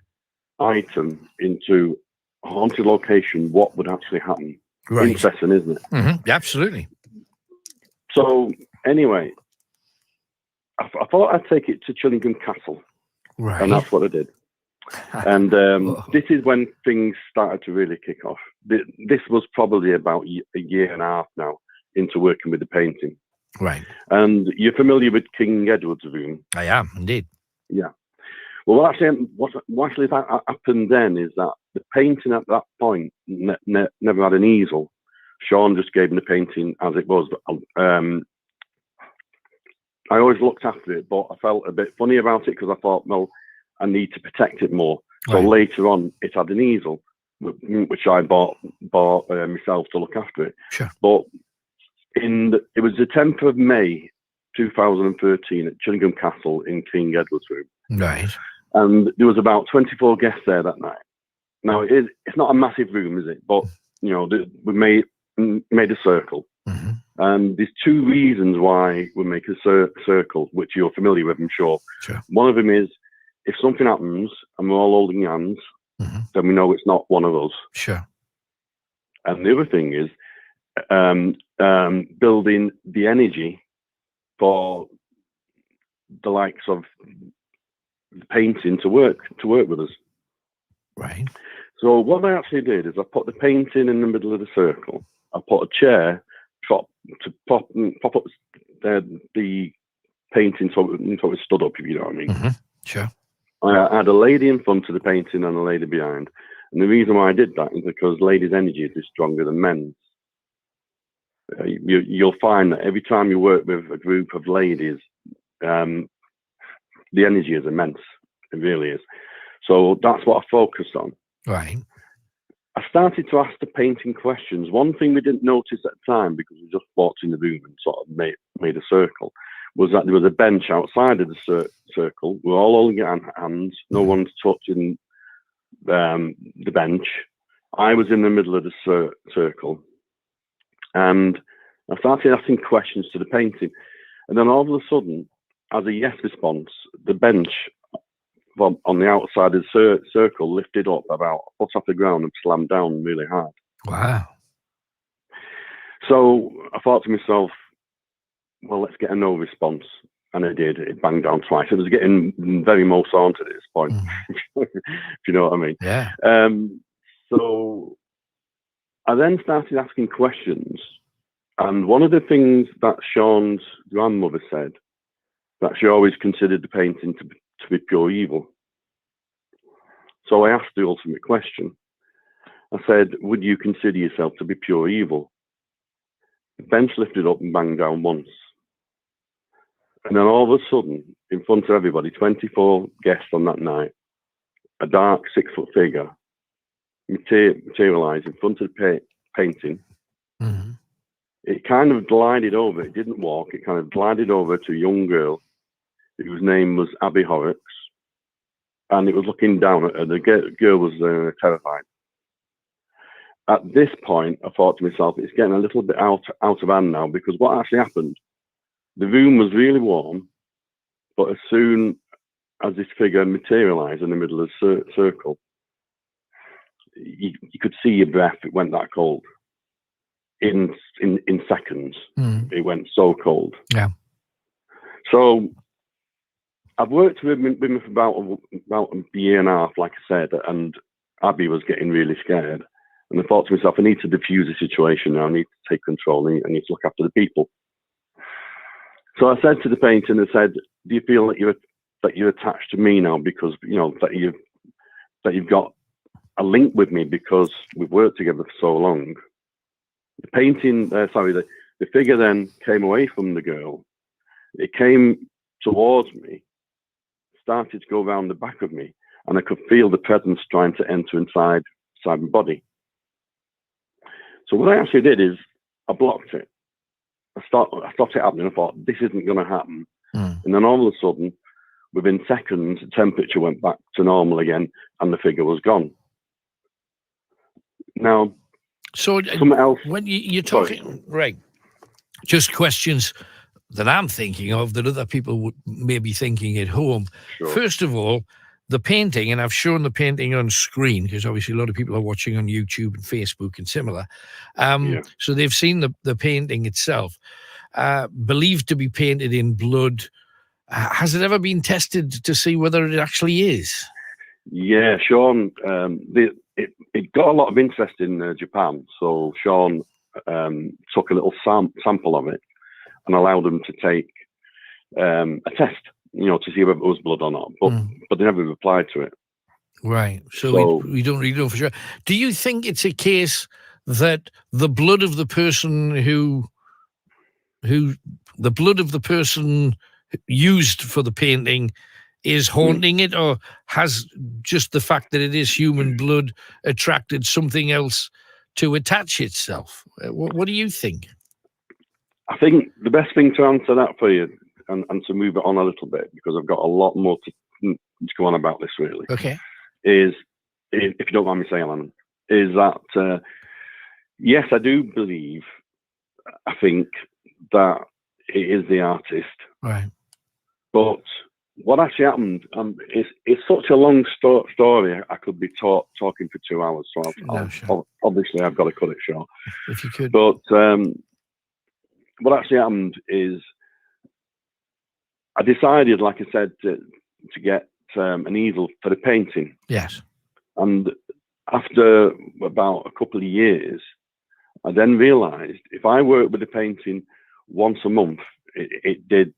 item into a haunted location? What would actually happen? Right. Interesting, isn't it? Mm-hmm. Absolutely. So, anyway, I thought I'd take it to Chillingham Castle. Right. And that's what I did. And this is when things started to really kick off. This was probably about a year and a half now into working with the painting. Right. And you're familiar with King Edward's room? I am, indeed. Yeah. Well, what actually happened then is that the painting at that point never had an easel. Sean just gave me the painting as it was. I always looked after it, but I felt a bit funny about it because I thought, well, I need to protect it more. So later on, it had an easel, which I bought myself to look after it. Sure. But it was the 10th of May, 2013, at Chillingham Castle in King Edward's room. Right. And there was about 24 guests there that night. Now, it's not a massive room, is it? But, you know, we made a circle. Mm-hmm. And there's two reasons why we make a circle, which you're familiar with, I'm sure. Sure. One of them is, if something happens and we're all holding hands, then we know it's not one of us. Sure. And the other thing is building the energy for the likes of the painting to work with us. Right. So what I actually did is I put the painting in the middle of the circle. I put a chair to pop up the painting so it stood up, if you know what I mean. Mm-hmm. Sure. I had a lady in front of the painting and a lady behind. And the reason why I did that is because ladies' energy is stronger than men's. You'll find that every time you work with a group of ladies, the energy is immense. It really is. So that's what I focused on. Right. I started to ask the painting questions. One thing we didn't notice at the time, because we just walked in the room and sort of made a circle, was that there was a bench outside of the circle. We were all holding hands. No one's touching the bench. I was in the middle of the circle. And I started asking questions to the painting. And then all of a sudden, as a yes response, the bench on the outside of the circle lifted up about a foot off the ground and slammed down really hard. Wow. So I thought to myself, well, let's get a no response. And I did. It banged down twice. It was getting very most haunted at this point, if you know what I mean. Yeah. So I then started asking questions. And one of the things that Sean's grandmother said, that she always considered the painting to be pure evil. So I asked the ultimate question. I said, would you consider yourself to be pure evil? The bench lifted up and banged down once. And then all of a sudden, in front of everybody, 24 guests on that night, a dark 6-foot figure materialized in front of the painting. Mm-hmm. It kind of glided over. It didn't walk. It kind of glided over to a young girl whose name was Abby Horrocks. And it was looking down at her. The girl was terrified. At this point, I thought to myself, it's getting a little bit out of hand now, because what actually happened, the room was really warm, but as soon as this figure materialized in the middle of the circle, you could see your breath. It went that cold. In seconds, it went so cold. Yeah. So I've worked with him for about a year and a half, like I said, and Abby was getting really scared. And I thought to myself, I need to diffuse the situation now. I need to take control. I need to look after the people. So I said to the painter, I said, do you feel that you're attached to me now because, you know, that you've got a link with me because we've worked together for so long? The painting, the figure then came away from the girl. It came towards me, started to go around the back of me, and I could feel the presence trying to enter inside my body. So what I actually did is I blocked it. stopped it happening. I thought, this isn't going to happen. And then all of a sudden, within seconds, the temperature went back to normal again, and the figure was gone. Now, so something else. When you're talking, right, just questions that I'm thinking of that other people may be thinking at home. Sure. First of all, the painting, and I've shown the painting on screen because obviously a lot of people are watching on YouTube and Facebook and similar. So they've seen the painting itself, believed to be painted in blood. Has it ever been tested to see whether it actually is? Yeah, Sean, it got a lot of interest in Japan. So Sean took a little sample of it and allowed them to take a test, to see whether it was blood or not. But they never replied to it. Right. So we don't really know for sure. Do you think it's a case that the blood of the person the blood of the person used for the painting is haunting it, or has just the fact that it is human blood attracted something else to attach itself? What do you think? I think the best thing to answer that for you, and to move it on a little bit, because I've got a lot more to go on about this, really. Okay. Is, if you don't mind me saying, Alan, is that, yes, I do believe, I think that it is the artist. Right. But what actually happened, it's such a long story, I could be talking for 2 hours, so obviously I've got to cut it short. If you could. But what actually happened is I decided, like I said, to get an easel for the painting. Yes. And after about a couple of years, I then realised if I worked with the painting once a month, it did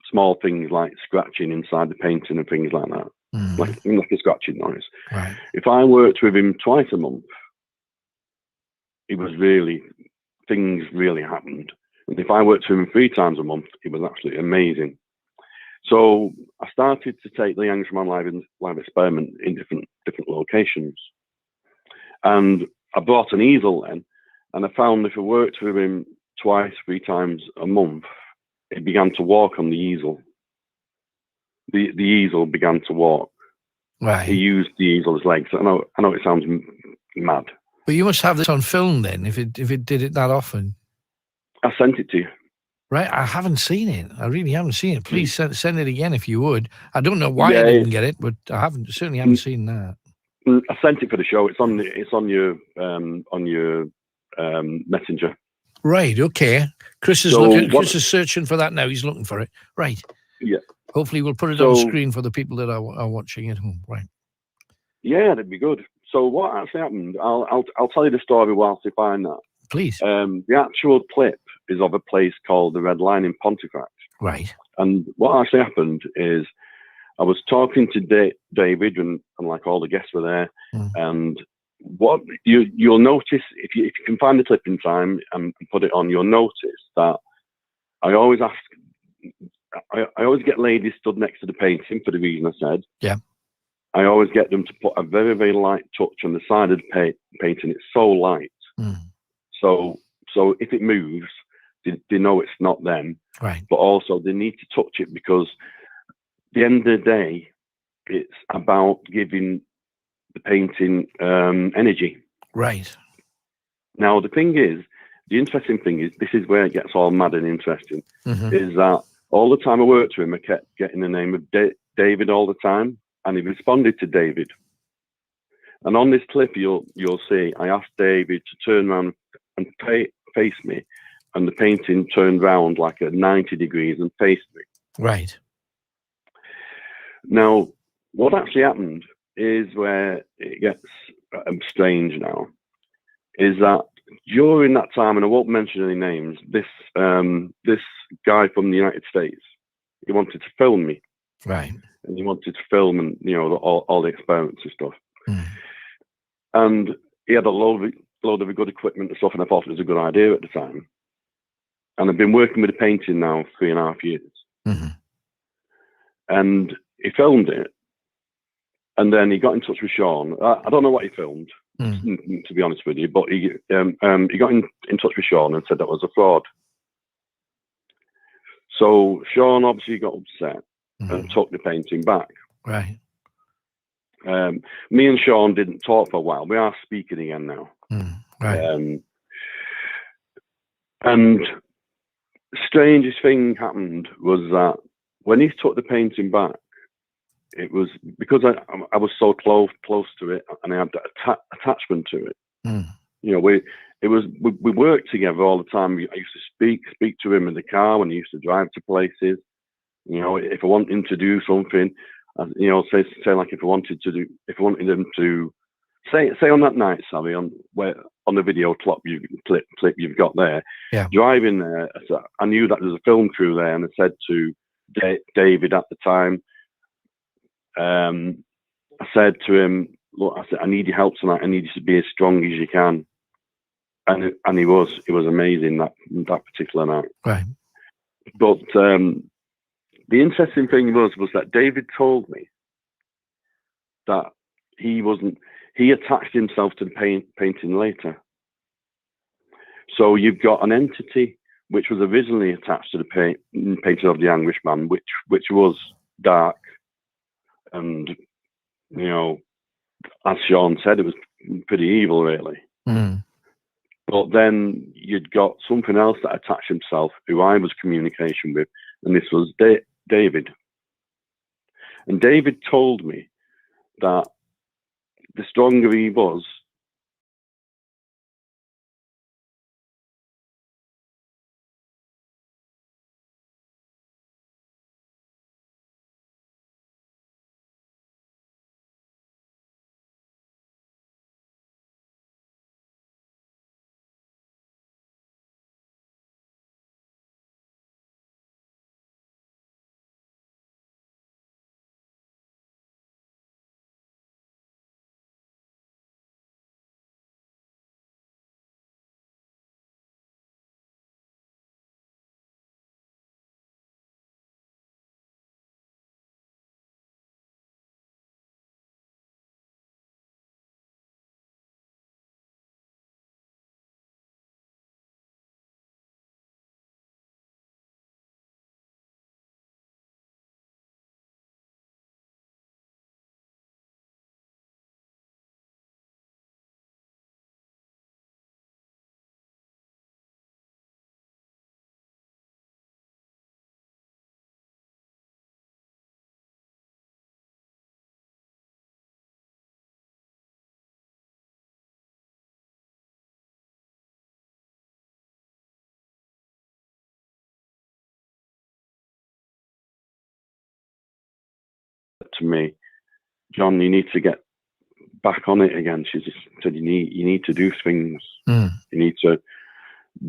small things like scratching inside the painting and things like that, like a scratching noise. Right. If I worked with him twice a month, things really happened. And if I worked with him 3 times a month, it was absolutely amazing. So I started to take the Anguish Man live experiment in different locations. And I brought an easel then, and I found if I worked with him twice, 3 times a month, it began to walk on the easel. The easel began to walk. Right. He used the easel as legs. I know it sounds mad. But you must have this on film then, if it did it that often. I sent it to you. Right, I haven't seen it. I really haven't seen it. Please send it again if you would. I don't know why I didn't get it, but I certainly haven't seen that. I sent it for the show. It's on your messenger. Right. Okay. Chris is searching for that now. He's looking for it. Right. Yeah. Hopefully, we'll put it on screen for the people that are watching at home. Right. Yeah, that'd be good. So what actually happened? I'll tell you the story whilst you find that. Please. The actual clip is of a place called the Red Line in Pontefract. Right. And what actually happened is I was talking to David, and like all the guests were there, and what you'll notice if you can find the clip in time and put it on, you'll notice that I always get ladies stood next to the painting for the reason I said. Yeah. I always get them to put a very, very light touch on the side of the painting. It's so light. So if it moves, they know it's not them. Right. But also they need to touch it, because at the end of the day, it's about giving the painting energy. Right. Now, the interesting thing is, this is where it gets all mad and interesting, is that all the time I worked with him, I kept getting the name of David all the time, and he responded to David. And on this clip, you'll see, I asked David to turn around and face me, and the painting turned round like at 90 degrees and faced me. Right. Now, what actually happened is where it gets strange now, is that during that time, and I won't mention any names, this guy from the United States, he wanted to film me. Right. And he wanted to film and, all the experiments and stuff. And he had a load of good equipment and stuff, and I thought it was a good idea at the time. And I've been working with the painting now 3.5 years. And he filmed it, and then he got in touch with Sean. I don't know what he filmed, to be honest with you, but he got in touch with Sean and said that was a fraud. So Sean obviously got upset and took the painting back. Right. Me and Sean didn't talk for a while. We are speaking again now. Right. And strangest thing happened was that when he took the painting back, it was because I was so close to it, and I had that attachment to it. You know, we worked together all the time. I used to speak to him in the car when he used to drive to places. You know, if I wanted him to do something, you know, say like if I wanted him to say on that night, Sammy, on the video clip you've got there, driving there, I knew that there was a film crew there, and I said to David at the time, I said to him, look, I said, I need your help tonight. I need you to be as strong as you can. And he was amazing that particular night. Right. But the interesting thing was that David told me that he attached himself to the painting later. So you've got an entity which was originally attached to the painting of the Anguish Man, which was dark, and, you know, as Sean said, it was pretty evil, really. But then you'd got something else that attached himself, who I was communication with, and this was David. And David told me that the stronger he was, to me, John, you need to get back on it again. She just said, you need to do things. You need to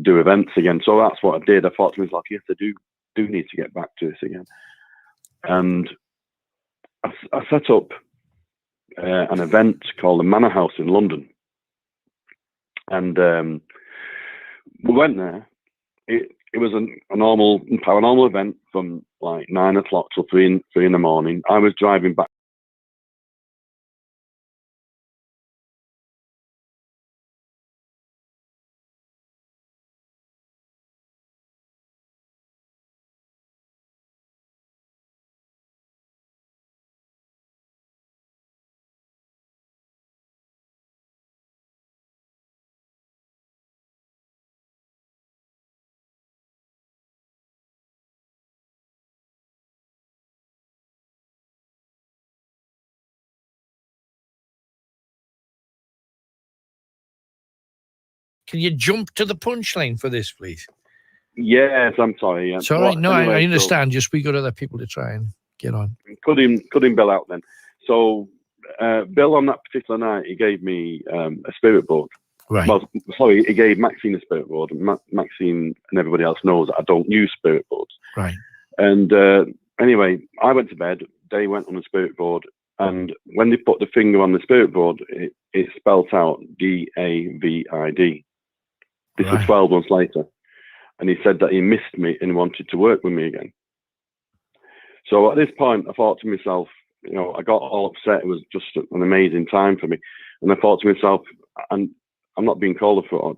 do events again. So that's what I did. I thought to myself, yes, I do need to get back to this again. And I set up an event called the Manor House in London. And we went there. It was a normal paranormal event from like 9 o'clock till 3 in the morning. I was driving back. Can you jump to the punchline for this, please? Yes, I'm sorry. Yeah. It's all right. No, anyway, I understand. Just we got other people to try and get on. Cut him Bill out then. So Bill on that particular night, he gave me a spirit board. Right. Well, sorry, he gave Maxine a spirit board. Maxine and everybody else knows that I don't use spirit boards. Right. And anyway, I went to bed. They went on the spirit board, and when they put the finger on the spirit board, it spelt out DAVID. This was 12 months later. And he said that he missed me and wanted to work with me again. So at this point, I thought to myself, you know, I got all upset. It was just an amazing time for me. And I thought to myself, I'm not being called a fraud.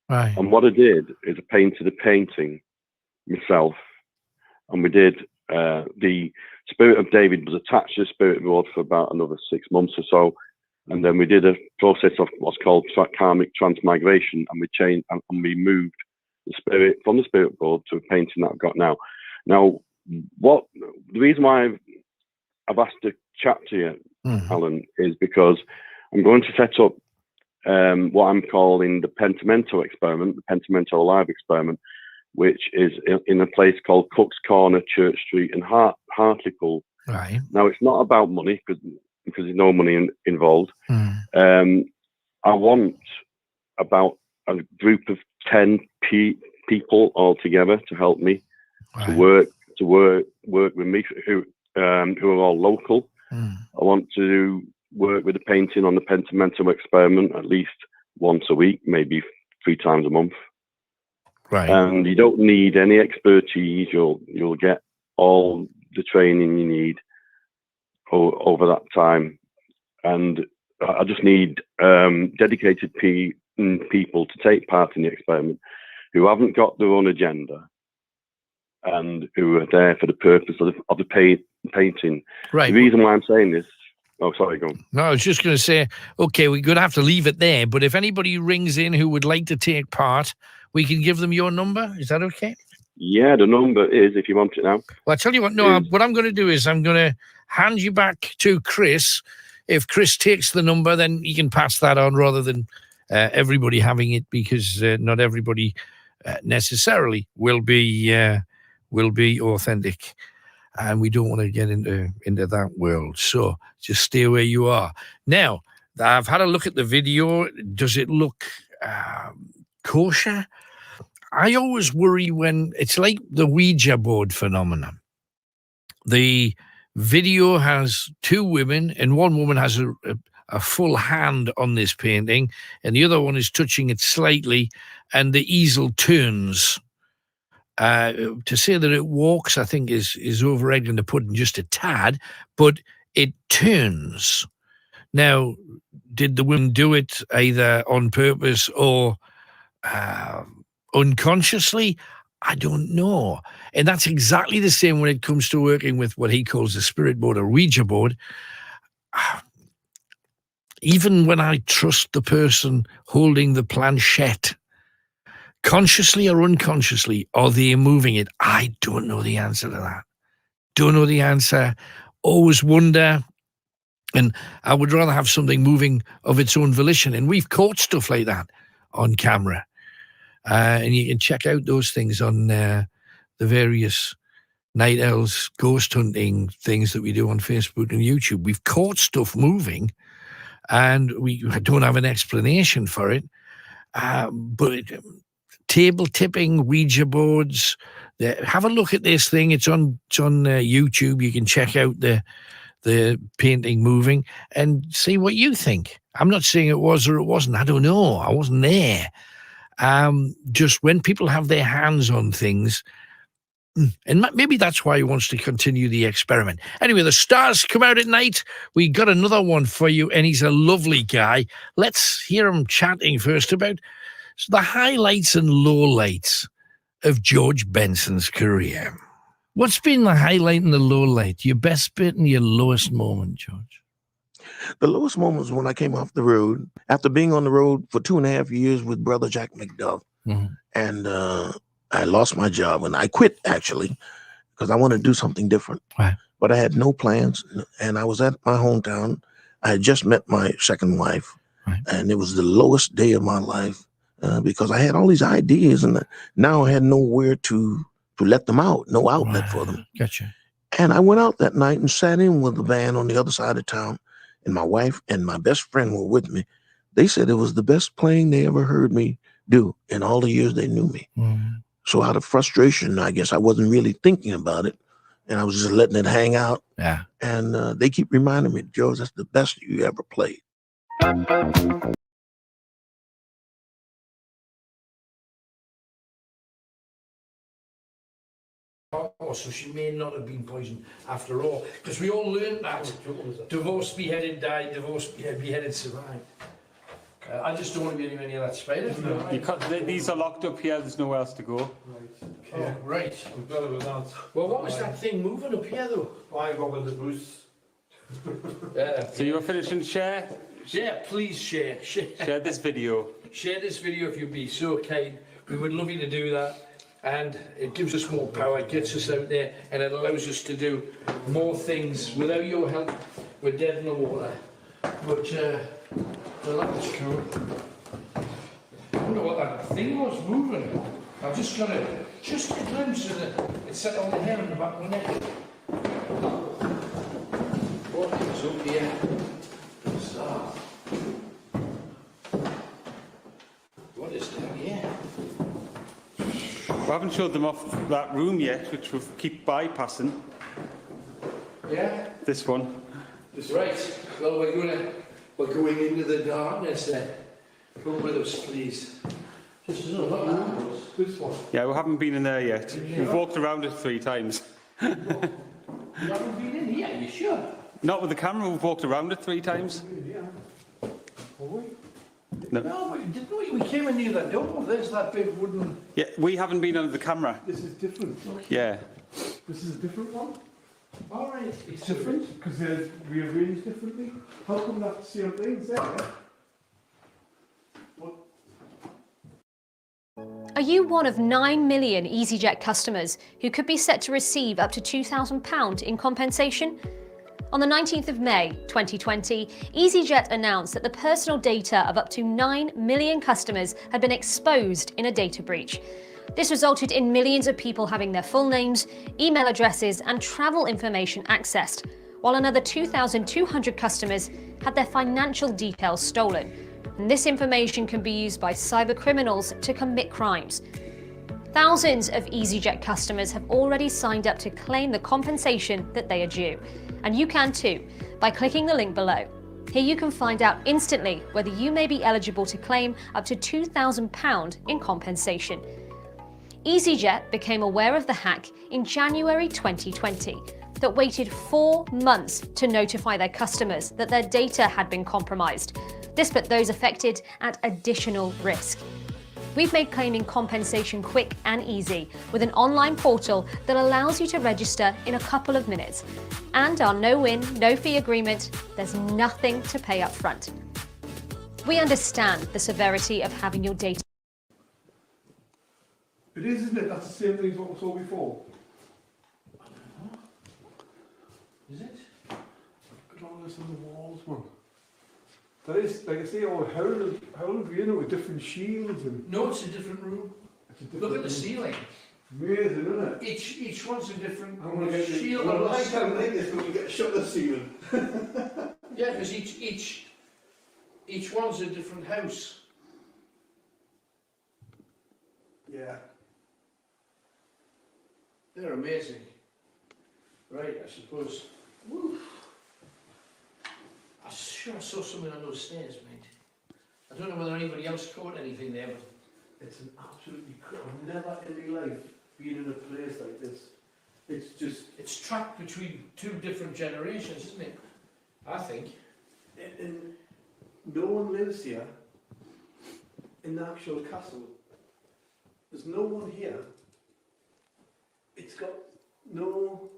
Right. And what I did is I painted a painting myself and we did. The Spirit of David was attached to the Spirit Board for about another 6 months or so, and then we did a process of what's called Karmic transmigration, and we changed and we moved the spirit from the Spirit Board to a painting that I've got now. Now, the reason why I've asked to chat to you, Alan, is because I'm going to set up what I'm calling the Pentamento experiment, the Pentamento Alive experiment, which is in a place called Cook's Corner, Church Street, and Hartlepool. Right. Now, it's not about money because there's no money involved. I want about a group of 10 people all together to help me to work with me who are all local. I want to work with the painting on the Pentamento experiment at least once a week, maybe 3 times a month. Right. And you don't need any expertise. You'll get all the training you need over that time. And I just need dedicated people to take part in the experiment who haven't got their own agenda and who are there for the purpose of the painting. Right. The reason why I'm saying this. Oh, sorry, go on. No, I was just going to say, okay, we're going to have to leave it there. But if anybody rings in who would like to take part, we can give them your number. Is that okay? Yeah, the number is, if you want it now. Well, I tell you what, what I'm going to do is I'm going to hand you back to Chris. If Chris takes the number, then you can pass that on rather than everybody having it, because not everybody necessarily will be authentic. And we don't want to get into that world. So just stay where you are. Now, I've had a look at the video. Does it look kosher? I always worry when it's like the Ouija board phenomenon. The video has 2 women, and one woman has a full hand on this painting, and the other one is touching it slightly, and the easel turns. To say that it walks, I think, is over-egging the pudding just a tad, but it turns. Now, did the women do it either on purpose or unconsciously? I don't know. And that's exactly the same when it comes to working with what he calls a spirit board, a Ouija board. Even when I trust the person holding the planchette, consciously or unconsciously, are they moving it? I don't know the answer to that. Don't know the answer. Always wonder. And I would rather have something moving of its own volition. And we've caught stuff like that on camera. And you can check out those things on the various Night Owls ghost hunting things that we do on Facebook and YouTube. We've caught stuff moving, and we don't have an explanation for it. But table tipping, Ouija boards, have a look at this thing. It's on YouTube. You can check out the painting moving and see what you think. I'm not saying it was or it wasn't. I don't know. I wasn't there. Just when people have their hands on things, and maybe that's why he wants to continue the experiment. Anyway, the stars come out at night. We got another one for you, and he's a lovely guy. Let's hear him chatting first about the highlights and lowlights of George Benson's career. What's been the highlight and the lowlight? Your best bit and your lowest moment, George? The lowest moment was when I came off the road after being on the road for 2.5 years with Brother Jack McDuff. And I lost my job, and I quit, actually, because I wanted to do something different. Right. But I had no plans, and I was at my hometown. I had just met my second wife, and it was the lowest day of my life because I had all these ideas, and now I had nowhere to let them out, no outlet for them. Gotcha. And I went out that night and sat in with the band on the other side of town, and my wife and my best friend were with me. They said it was the best playing they ever heard me do in all the years they knew me. So out of frustration, I guess I wasn't really thinking about it, and I was just letting it hang out. Yeah. And they keep reminding me, George, that's the best you ever played. Oh, so she may not have been poisoned after all, because we all learned that divorced, beheaded, died, divorced, beheaded, survived. I just don't want to be anywhere near that spider. These are locked up here, there's nowhere else to go. Oh, right. I'm glad with that. Well, what was that thing moving up here, though? I got with the boost. Yeah. So you were finishing share? Yeah, please share. Share this video. Share this video if you'd be so kind. We would love you to do that. And it gives us more power, it gets us out there, and it allows us to do more things. Without your help, we're dead in the water. But, well, that was cool. I wonder what that thing was moving. I've just got a glimpse of it. It's set on the hair on the back of my neck. What is up here? So, what is down here? We haven't showed them off that room yet, which we'll keep bypassing. Yeah? This one. Right. Well, we're going into the darkness then. Come with us, please. This is a lot of animals. This one. Yeah, we haven't been in there yet. We've walked around it 3 times. You haven't been in here, you sure? Not with the camera, we've walked around it 3 times. No. No, we came in near that door. There's that big wooden... Yeah, we haven't been under the camera. This is different. Yeah. This is a different one. All right. It's different because they're rearranged differently. How come that's the same things there? Are you one of 9 million EasyJet customers who could be set to receive up to £2,000 in compensation? On the 19th of May 2020, EasyJet announced that the personal data of up to 9 million customers had been exposed in a data breach. This resulted in millions of people having their full names, email addresses, and travel information accessed, while another 2,200 customers had their financial details stolen. And this information can be used by cyber criminals to commit crimes. Thousands of EasyJet customers have already signed up to claim the compensation that they are due. And you can too, by clicking the link below. Here you can find out instantly whether you may be eligible to claim up to £2,000 in compensation. EasyJet became aware of the hack in January 2020, that waited 4 months to notify their customers that their data had been compromised. This put those affected at additional risk. We've made claiming compensation quick and easy with an online portal that allows you to register in a couple of minutes. And our no-win, no-fee agreement, there's nothing to pay up front. We understand the severity of having your data. It is, isn't it? That's the same thing as what we saw before. Is it? Look at all this on the walls, man. That is, like I say, all heraldry, you know, with different shields and... No, it's a different room. Look at the ceiling. Amazing, isn't it? Each one's a different I'm gonna get shield. I like something like this when you get shot at the ceiling. Yeah, because each one's a different house. Yeah. They're amazing. Right, I suppose. Woo. I'm sure I saw something on those stairs, mate. I don't know whether anybody else caught anything there, but It's an absolutely... I've never in my life been in a place like this. It's just... it's trapped between 2 different generations, isn't it? I think. And no one lives here in the actual castle. There's no one here. It's got no...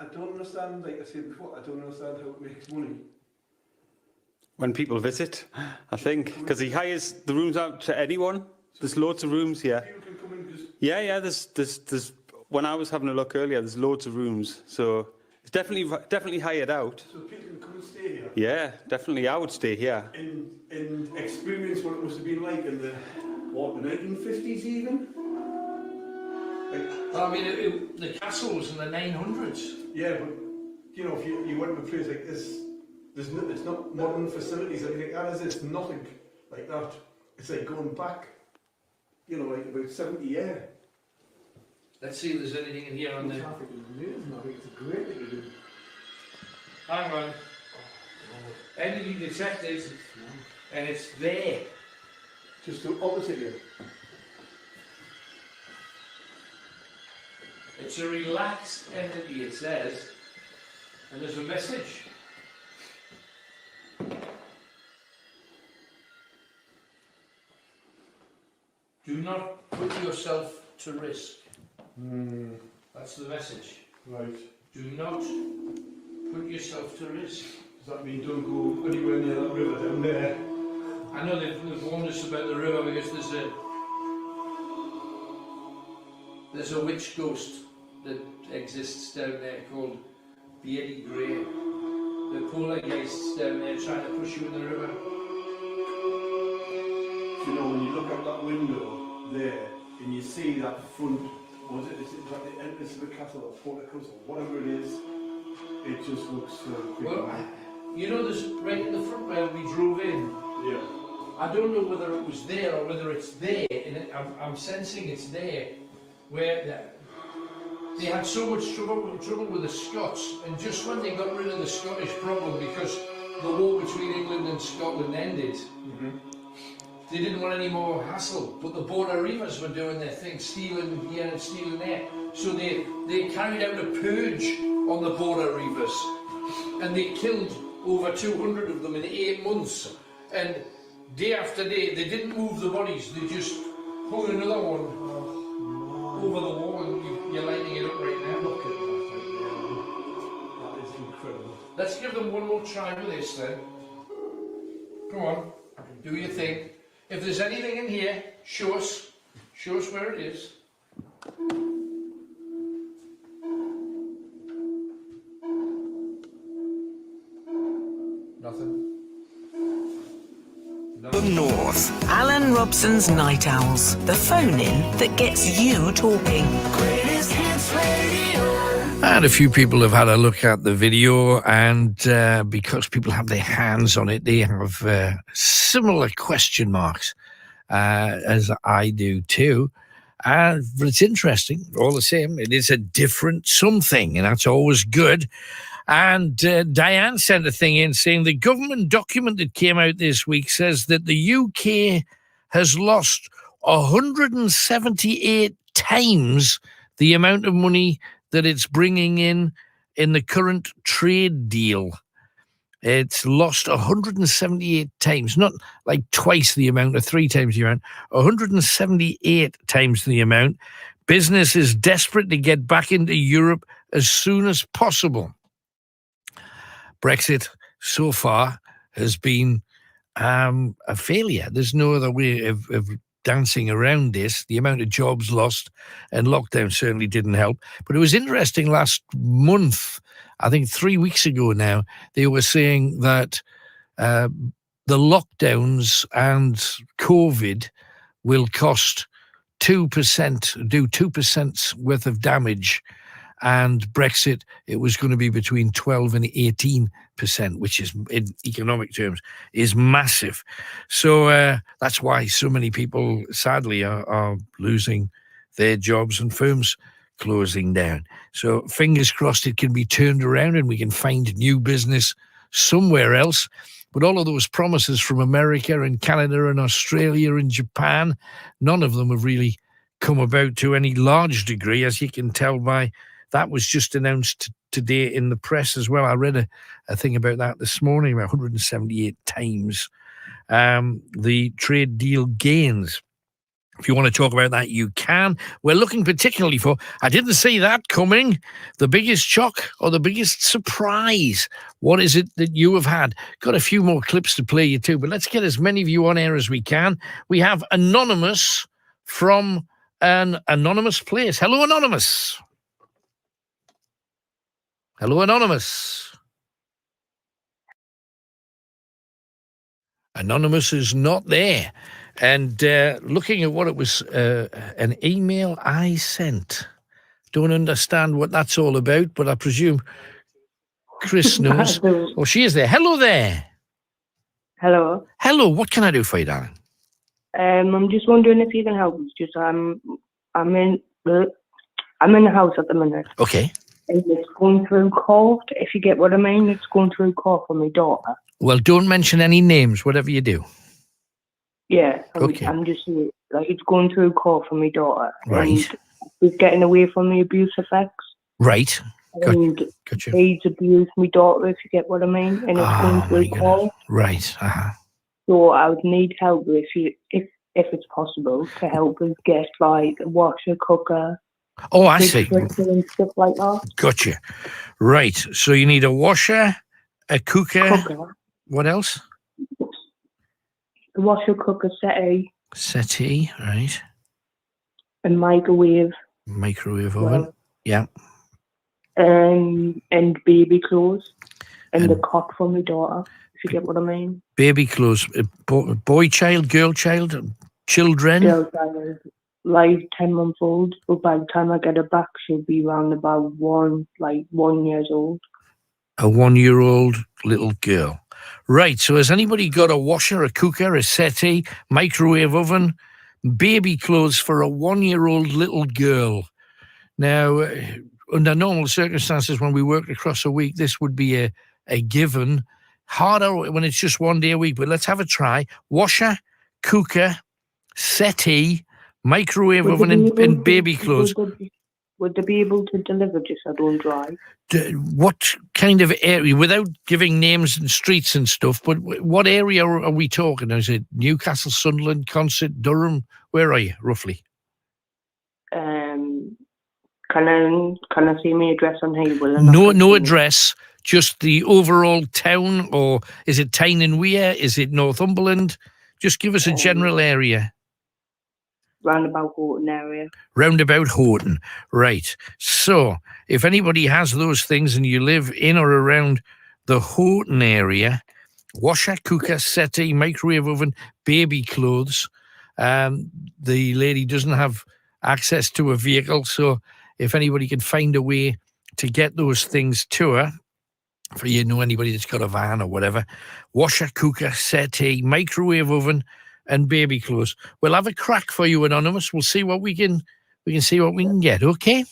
I don't understand, like I said before, I don't understand how it makes money. When people visit, I think, because he hires the rooms out to anyone. There's loads of rooms here. People can come in because... Yeah, there's. When I was having a look earlier, there's loads of rooms. So it's definitely hired out. So people can come and stay here. Yeah, definitely. I would stay here. And experience what it must have been like in the, what, the 1950s even? I mean, the castle was in the 900s. Yeah, but, you know, if you went to a place like this, it's not modern facilities or anything like that, is it? It's nothing like that. It's like going back, you know, like about 70 years. Let's see if there's anything in here on the... I think it's amazing. I think it's a great thing to do. Hang on. Entity detected, and it's there. Just the opposite here. It's a relaxed entity, it says, and there's a message. Do not put yourself to risk. That's the message. Right. Do not put yourself to risk. Does that mean don't go anywhere near that river down there? I know they've warned us about the river because there's a witch ghost that exists down there called the Eddie Grey. The poltergeists down there trying to push you in the river. You know, when you look out that window there and you see that front, is it like the entrance of the castle or porticos or whatever it is, it just looks so big. Well, you know, there's right in the front where we drove in. Yeah. I don't know whether it was there or whether it's there, and I'm sensing it's there, where they had so much trouble with the Scots, and just when they got rid of the Scottish problem, because the war between England and Scotland ended, they didn't want any more hassle, but the border reivers were doing their thing, stealing here and stealing there. So they carried out a purge on the border reivers, and they killed over 200 of them in 8 months. And day after day, they didn't move the bodies, they just hung another one over the wall, and you're lighting it up right now. Look at that. That is incredible. Let's give them one more try with this then. Come on, do your thing. If there's anything in here, show us where it is. Nothing. The North. Alan Robson's Night Owls. The phone-in that gets you talking. Greatest Hits Radio. And a few people have had a look at the video, and because people have their hands on it, they have similar question marks as I do too. But it's interesting, all the same. It is a different something, and that's always good. And Diane sent a thing in saying the government document that came out this week says that the UK has lost 178 times the amount of money that it's bringing in the current trade deal. It's lost 178 times, not like twice the amount or 3 times the amount, 178 times the amount. Business is desperate to get back into Europe as soon as possible. Brexit so far has been a failure. There's no other way of dancing around this. The amount of jobs lost, and lockdown certainly didn't help. But it was interesting last month, I think 3 weeks ago now, they were saying that the lockdowns and COVID will cost 2%, do 2% worth of damage. And Brexit, it was going to be between 12 and 18%, which is, in economic terms, is massive. So that's why so many people, sadly, are losing their jobs and firms closing down. So fingers crossed it can be turned around and we can find new business somewhere else. But all of those promises from America and Canada and Australia and Japan, none of them have really come about to any large degree, as you can tell by that was just announced today in the press as well. I read a thing about that this morning, about 178 times the trade deal gains. If you want to talk about that, you can. We're looking particularly for, I didn't see that coming, the biggest shock or the biggest surprise. What is it that you have had? Got a few more clips to play you too, but let's get as many of you on air as we can. We have Anonymous from an anonymous place. Hello, Anonymous. Hello, Anonymous. Anonymous is not there. And looking at what it was, an email I sent. Don't understand what that's all about, but I presume Chris knows. Oh, she is there. Hello there. Hello. Hello. What can I do for you, darling? I'm just wondering if you can help us. Just I'm in the house at the minute. Okay. And it's going through court. If you get what I mean, it's going through court for my daughter. Well, don't mention any names, whatever you do. Yeah. Okay. I'm just like it's going through court for my daughter. Right. And he's getting away from the abuse effects. Right. And Gotcha. he's abused my daughter, if you get what I mean, and it's going through court. Right. Uh-huh. So I would need help if if it's possible, to help us get like a washer, cooker. Oh, I see. And stuff like that. Gotcha. Right. So you need a washer, a cooker. What else? A washer, cooker, settee. Settee, right. And microwave. Microwave oven. Yeah. And baby clothes. And the cot for my daughter, if you get what I mean. Baby clothes. Boy child, girl child, children? Girl child. Like 10 months old. But by the time I get her back, she'll be around about 1 year old. A 1-year-old little girl. Right, so has anybody got a washer, a cooker, a settee, microwave oven, baby clothes for a 1-year-old little girl? Now, under normal circumstances, when we worked across a week, this would be a given. Harder when it's just 1 day a week, but let's have a try. Washer, cooker, settee, microwave oven, and baby clothes. Would they be able to deliver just I don't drive? What kind of area, without giving names and streets and stuff, but what area are we talking? Is it Newcastle, Sunderland, Consett, Durham? Where are you, roughly? Can I see my address on here? No address, just the overall town, or is it Tyne and Wear? Is it Northumberland? Just give us a general area. Roundabout Horton area. Roundabout Horton, right. So, if anybody has those things and you live in or around the Horton area, washer, cooker, settee, microwave oven, baby clothes. The lady doesn't have access to a vehicle, so if anybody can find a way to get those things to her, for anybody that's got a van or whatever, washer, cooker, settee, microwave oven, and baby clothes. We'll have a crack for you, Anonymous. We'll see what we can see what we can get, okay?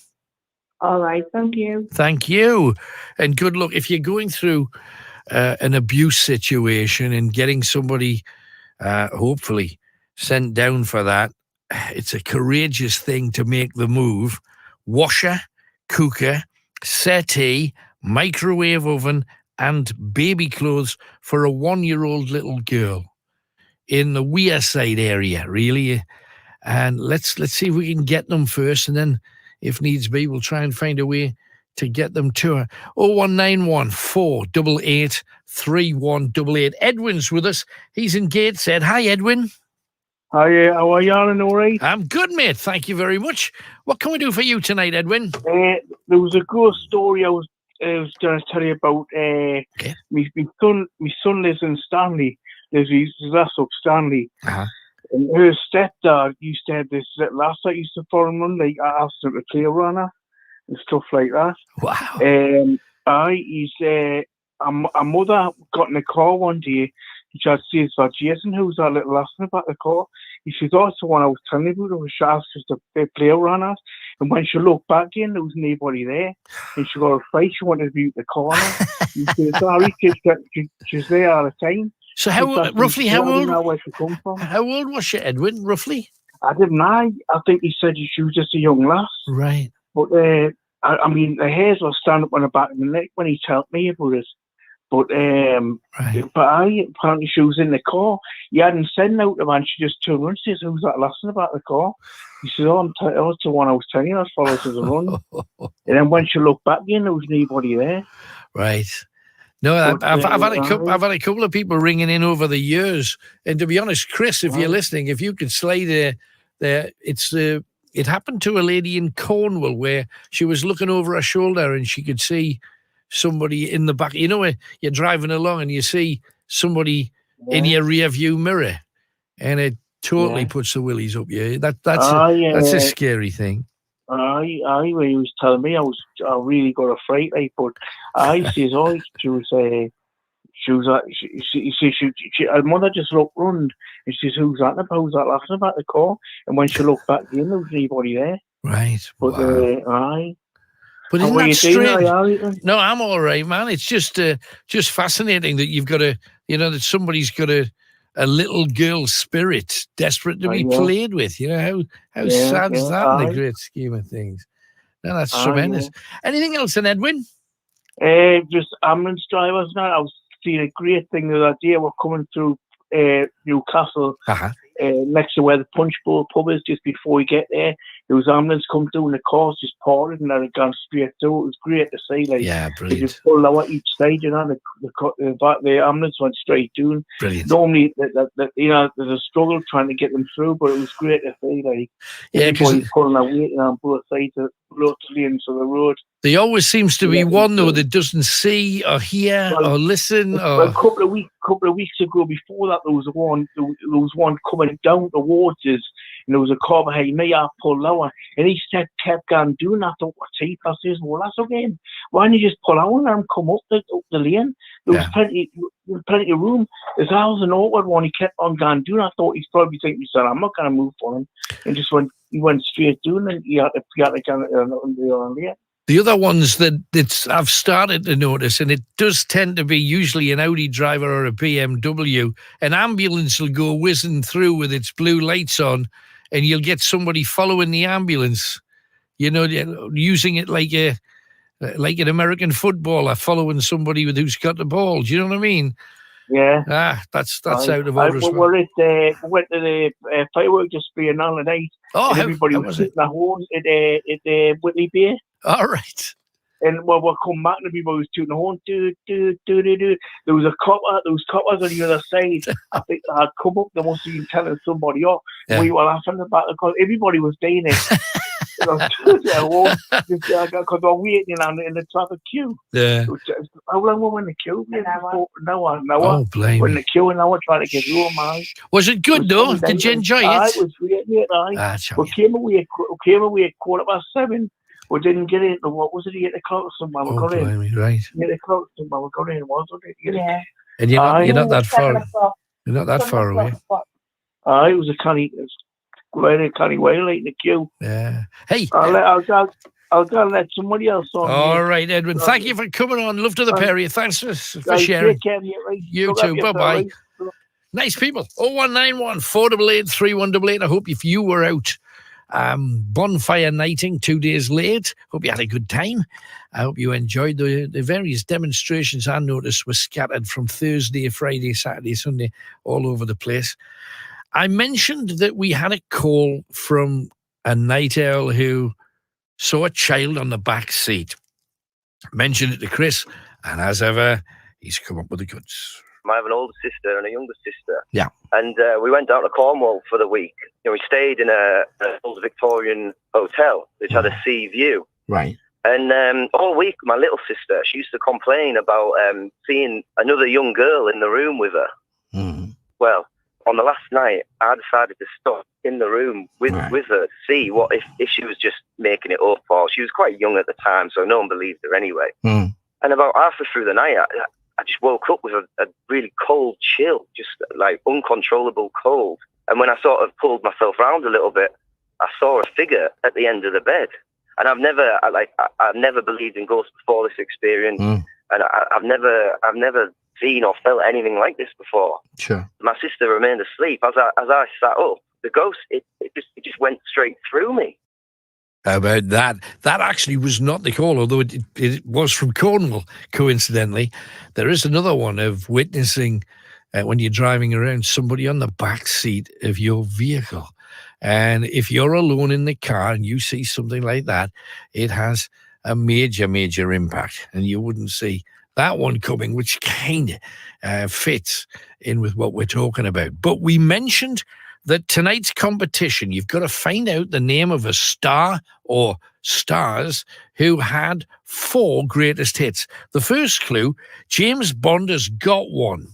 All right, thank you. Thank you. And good luck. If you're going through an abuse situation and getting somebody hopefully sent down for that, it's a courageous thing to make the move. Washer, cooker, settee, microwave oven, and baby clothes for a 1-year-old little girl in the Wearside area, really. And let's see if we can get them first, and then if needs be, we'll try and find a way to get them to her. 01914 488 3188. Edwin's with us. He's in Gateshead. Hi, Edwin. Hi, how are you, Alan? All right? I'm good, mate. Thank you very much. What can we do for you tonight, Edwin? There was a ghost story I was going to tell you about. My son lives in Stanley. There's last up Stanley. Uh-huh. And her stepdad used to have this lass that used to follow him, like I asked him to play runner and stuff like that. Wow. A mother got in a car one day and she had to say, Jason, who's that little lass in the back of the car? He says, oh, it's the one I was telling you about. She asked us to play runners. And when she looked back in, there was nobody there. And she got a fright. She wanted to be at the corner. He says, sorry, she's there all the time. So how old was she, Edwin, roughly? I didn't know. I think he said she was just a young lass. Right. But, the hairs were standing up on the back of the neck when he told me about it. But apparently she was in the car. He hadn't said no to her, and she just turned around and says, who's that lass in the back of the car? He said, it's the one I was telling you, I followed her to the run. And then when she looked back in, there was nobody there. Right. No, I've had a couple of people ringing in over the years, and to be honest, Chris, if you're listening, if you could slide there, it happened to a lady in Cornwall where she was looking over her shoulder and she could see somebody in the back. You know, where you're driving along and you see somebody in your rear view mirror, and it totally puts the willies up you. That's a scary thing. When he was telling me, I really got afraid, but I says, her mother just looked round and she says, who's that laughing about the car? And when she looked back in, there was nobody there. Right. But But isn't that strange? No, I'm all right, man. It's just fascinating that you've got that somebody's got a little girl spirit desperate to be played with. You know, how sad is that in the great scheme of things? No, that's tremendous. Anything else in Edwin? Just ambulance drivers now. I was seeing a great thing the other day. We're coming through Newcastle. Uh-huh. next to where the Punch Bowl pub is, just before you get there. There was ambulance come through and the cars just parted and they had gone straight through. It was great to see. Like, yeah, they brilliant. just pulled out each stage, you know, the ambulance went straight through. Brilliant. Normally, you know, there's a struggle trying to get them through, but it was great to see. Like, Yeah, everybody pulling their weight on both sides of both lanes of the road. There always seems to be one though that doesn't see or hear or listen. Well, Or a couple of weeks ago, before that, there was one coming down towards us, and there was a car behind me. I pulled over, and he kept going doing that. I thought, what's he? I says, well, that's okay. Why don't you just pull out and let him come up the lane? There was plenty of room. As I was an awkward one, he kept on going doing. I thought he's probably thinking, he said, I'm not going to move for him, and just he went straight doing, and he had to get on there. the other ones that I've started to notice, and it does tend to be usually an Audi driver or a BMW, an ambulance will go whizzing through with its blue lights on, and you'll get somebody following the ambulance, you know, using it like an American footballer following somebody who's got the ball. Do you know what I mean? Yeah. That's out of order. We went to the fireworks display on all night. Oh, and everybody was sitting at home at Whitley Bay. All right. And we'll come back and everybody was tooting the horn. There was coppers on the other side. I think they had come up. They must have been telling somebody off. Yeah. We were laughing about it because everybody was doing it. Because I'm waiting in the traffic queue. Yeah. How long were we in the queue? An hour. Oh, blimey. We're in the queue and now we're trying to get home, man. Was it good though? Did you enjoy it? It was great, mate. We came away at 7:15. We didn't get in. What was it? 8 o'clock or something. We got in. Blimey, right. 8 o'clock or something. We got in, wasn't it? Yeah. And you're not that far. You're not that far away. It was a canny way late in the queue. Yeah. Hey. I'll go let somebody else on. All right, Edwin. Thank you for coming on. Love to the pair of you. Thanks for sharing. Take care of you, right? You too. Bye-bye. Nice people. 0191 488 3188. I hope if you were out bonfire nighting 2 days late, hope you had a good time. I hope you enjoyed the various demonstrations I noticed were scattered from Thursday, Friday, Saturday, Sunday, all over the place. I mentioned that we had a call from a night owl who saw a child on the back seat. Mentioned it to Chris, and as ever, he's come up with the goods. I have an older sister and a younger sister. Yeah. And we went down to Cornwall for the week. You know, we stayed in an old Victorian hotel, which had a sea view. Right. And all week, my little sister, she used to complain about seeing another young girl in the room with her. Mm. Well, on the last night, I decided to stop in the room with her to see what if she was just making it up, or she was quite young at the time, so no one believed her anyway. Mm. And about halfway through the night, I just woke up with a really cold chill, just like uncontrollable cold. And when I sort of pulled myself around a little bit, I saw a figure at the end of the bed. And I've never believed in ghosts before this experience, and I've never seen or felt anything like this before. Sure. My sister remained asleep. As I sat up, the ghost it just went straight through me. How about that? That actually was not the call, although it was from Cornwall, coincidentally. There is another one of witnessing when you're driving around somebody on the back seat of your vehicle. And if you're alone in the car and you see something like that, it has a major, major impact. And you wouldn't see that one coming, which kind of fits in with what we're talking about. But we mentioned that tonight's competition, you've got to find out the name of a star or stars who had 4 greatest hits. The first clue, James Bond has got one.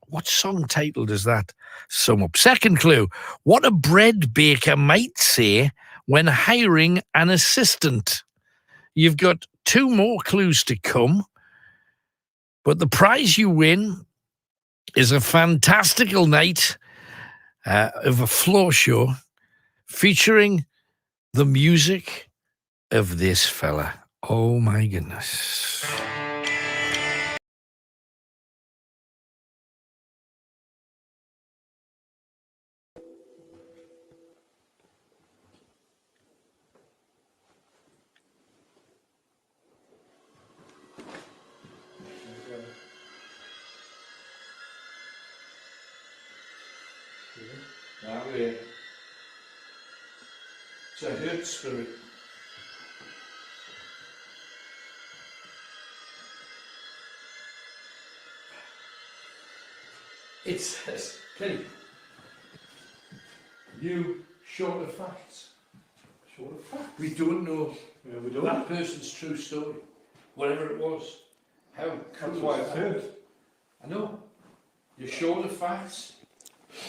What song title does that sum up? Second clue, what a bread baker might say when hiring an assistant. You've got 2 more clues to come, but the prize you win is a fantastical night of a floor show featuring the music of this fella. Oh my goodness. That way. It's a hurt spirit. It says, Kenny, you short of facts. Short of facts? We don't know that person's true story, whatever it was. How cool. That's why it's hurt. I know. You're short of facts.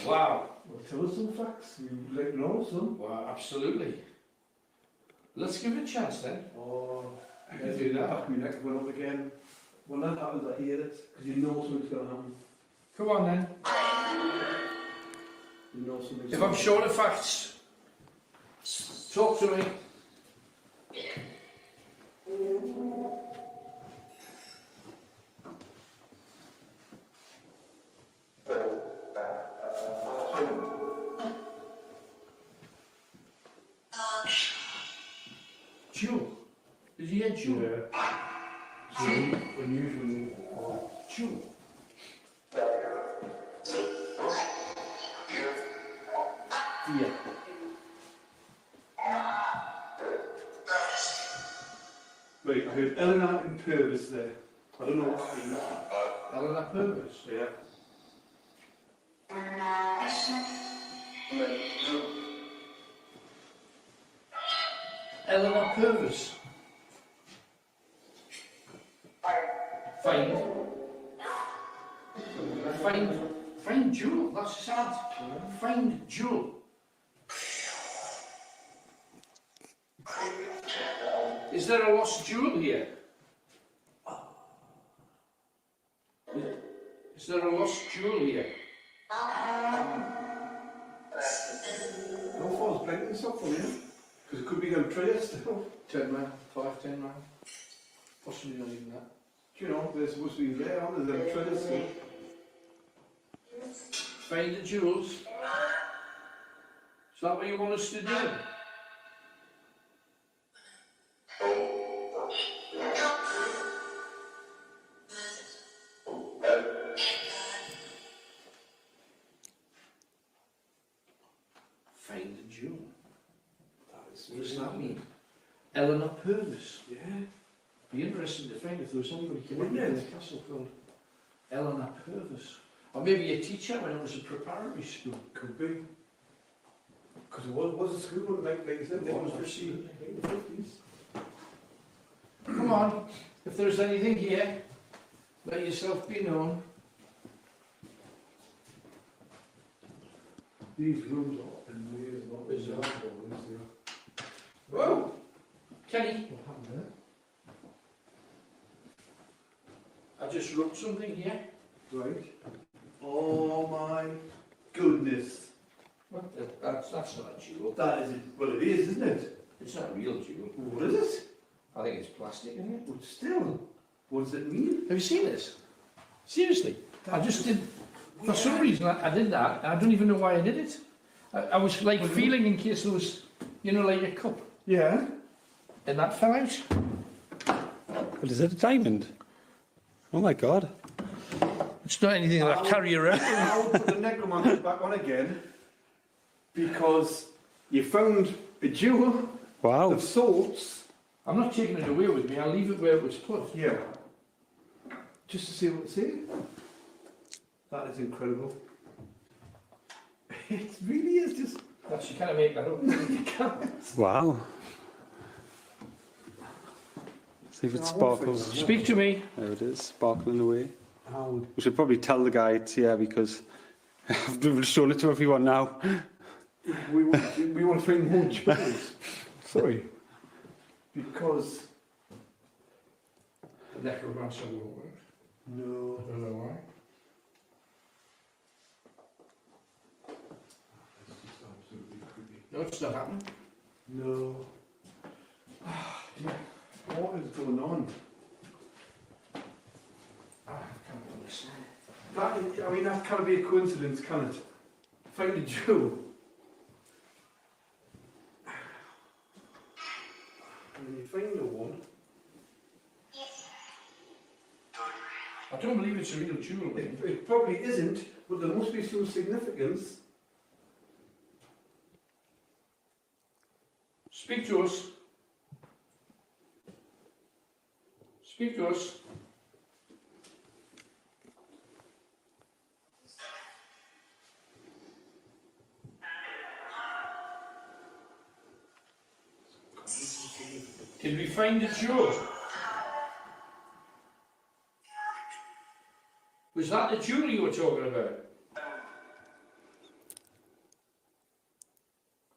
Wow. Well, tell us some facts. You'd like to know some. Wow, absolutely. Let's give it a chance then. Oh, I can do that. Back me next one up again. When that happens, I hear it, because you know something's going to happen. Come on then. You know something's If I'm short of facts, talk to me. Jewel. Did you hear Jewel? Yeah. Jewel. Unusual. Jewel. Yeah. Wait, I heard Eleanor and Purvis there. I don't know what that means. Eleanor Purvis? Yeah. Eleanor Purvis. Find Jewel, that's sad. Find Jewel. Is there a lost jewel here? Is there a lost jewel here? How far is Benson up from here? Because it could be going to trade us still. 10 mile, 10 mile. Possibly not even that. Do you know, they're supposed to be there, aren't they? They're trade us still. Find the jewels. Is that what you want us to do? Find the jewel. What does that mean? Eleanor Purvis. Yeah. Be interesting to find if there was anybody connected in the castle called Eleanor Purvis. Or maybe a teacher when it was a preparatory school. Could be. Because it was a school, like you said, It was the 50s. Come on, if there's anything here, let yourself be known. These rooms are amazing. Bizarre. Whoa! Kenny, What happened there? I just rubbed something here. Right. Oh my goodness. What the, that's not a jewel. That is, well it is, isn't it? It's not a real jewel. What is it? I think it's plastic, isn't it? But still, what does it mean? Have you seen this? Seriously, I just did. For some reason, I did that. I don't even know why I did it. I was like feeling in case there was, you know, like a cup. Yeah. And that fell out. What is it, a diamond? Oh my God. It's not anything that I carry around. I'll put the necromancer back on again because you found a jewel of sorts. I'm not taking it away with me. I'll leave it where it was put. Yeah. Just to see what it's in. That is incredible. It really is just. That's, you can't make that up. You can't. Wow. See if it sparkles. Speak to me. There it is, sparkling away. How? We should probably tell the guy it's here because I've shown it to everyone now. We want to find more jewels. Sorry. Because. The necromancer won't work. No. I don't know why. No, it's not happening. No. What is going on? I can't understand. That, I mean, that can't be a coincidence, can it? Find a jewel. And you find the one. I don't believe it's a real jewel. It probably isn't, but there must be some significance. Speak to us. Speak to us. Did we find the jewel? Was that the jewel you were talking about?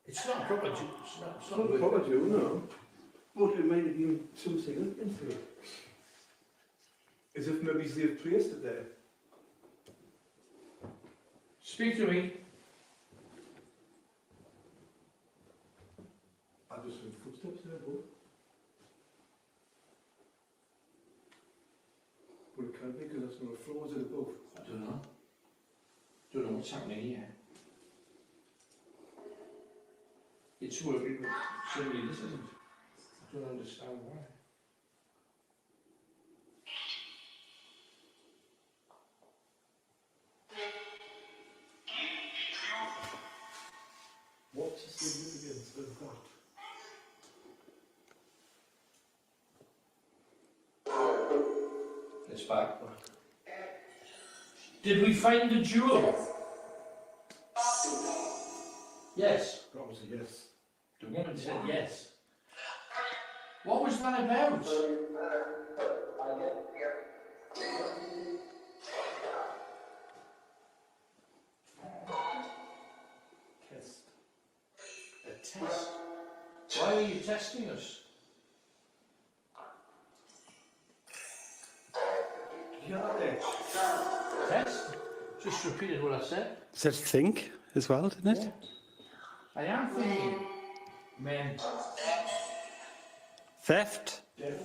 It's not a proper jewel. It's not Not proper jewel, no. But it might have been something into it. As if maybe they've placed it there. Speak to me. I just heard footsteps there, but. Well, it can't be because that's not a floor, is it above? I don't know. Don't know what's happening here. It's working, but certainly this isn't. I don't understand why. What's the significance of that? It's back. Did we find the jewel? Yes. That was a yes. The woman said yes. What was that about? Test. A test? Why are you testing us? Test? Just repeated what I said. It said think as well, didn't it? I am thinking. Men. Theft? Death.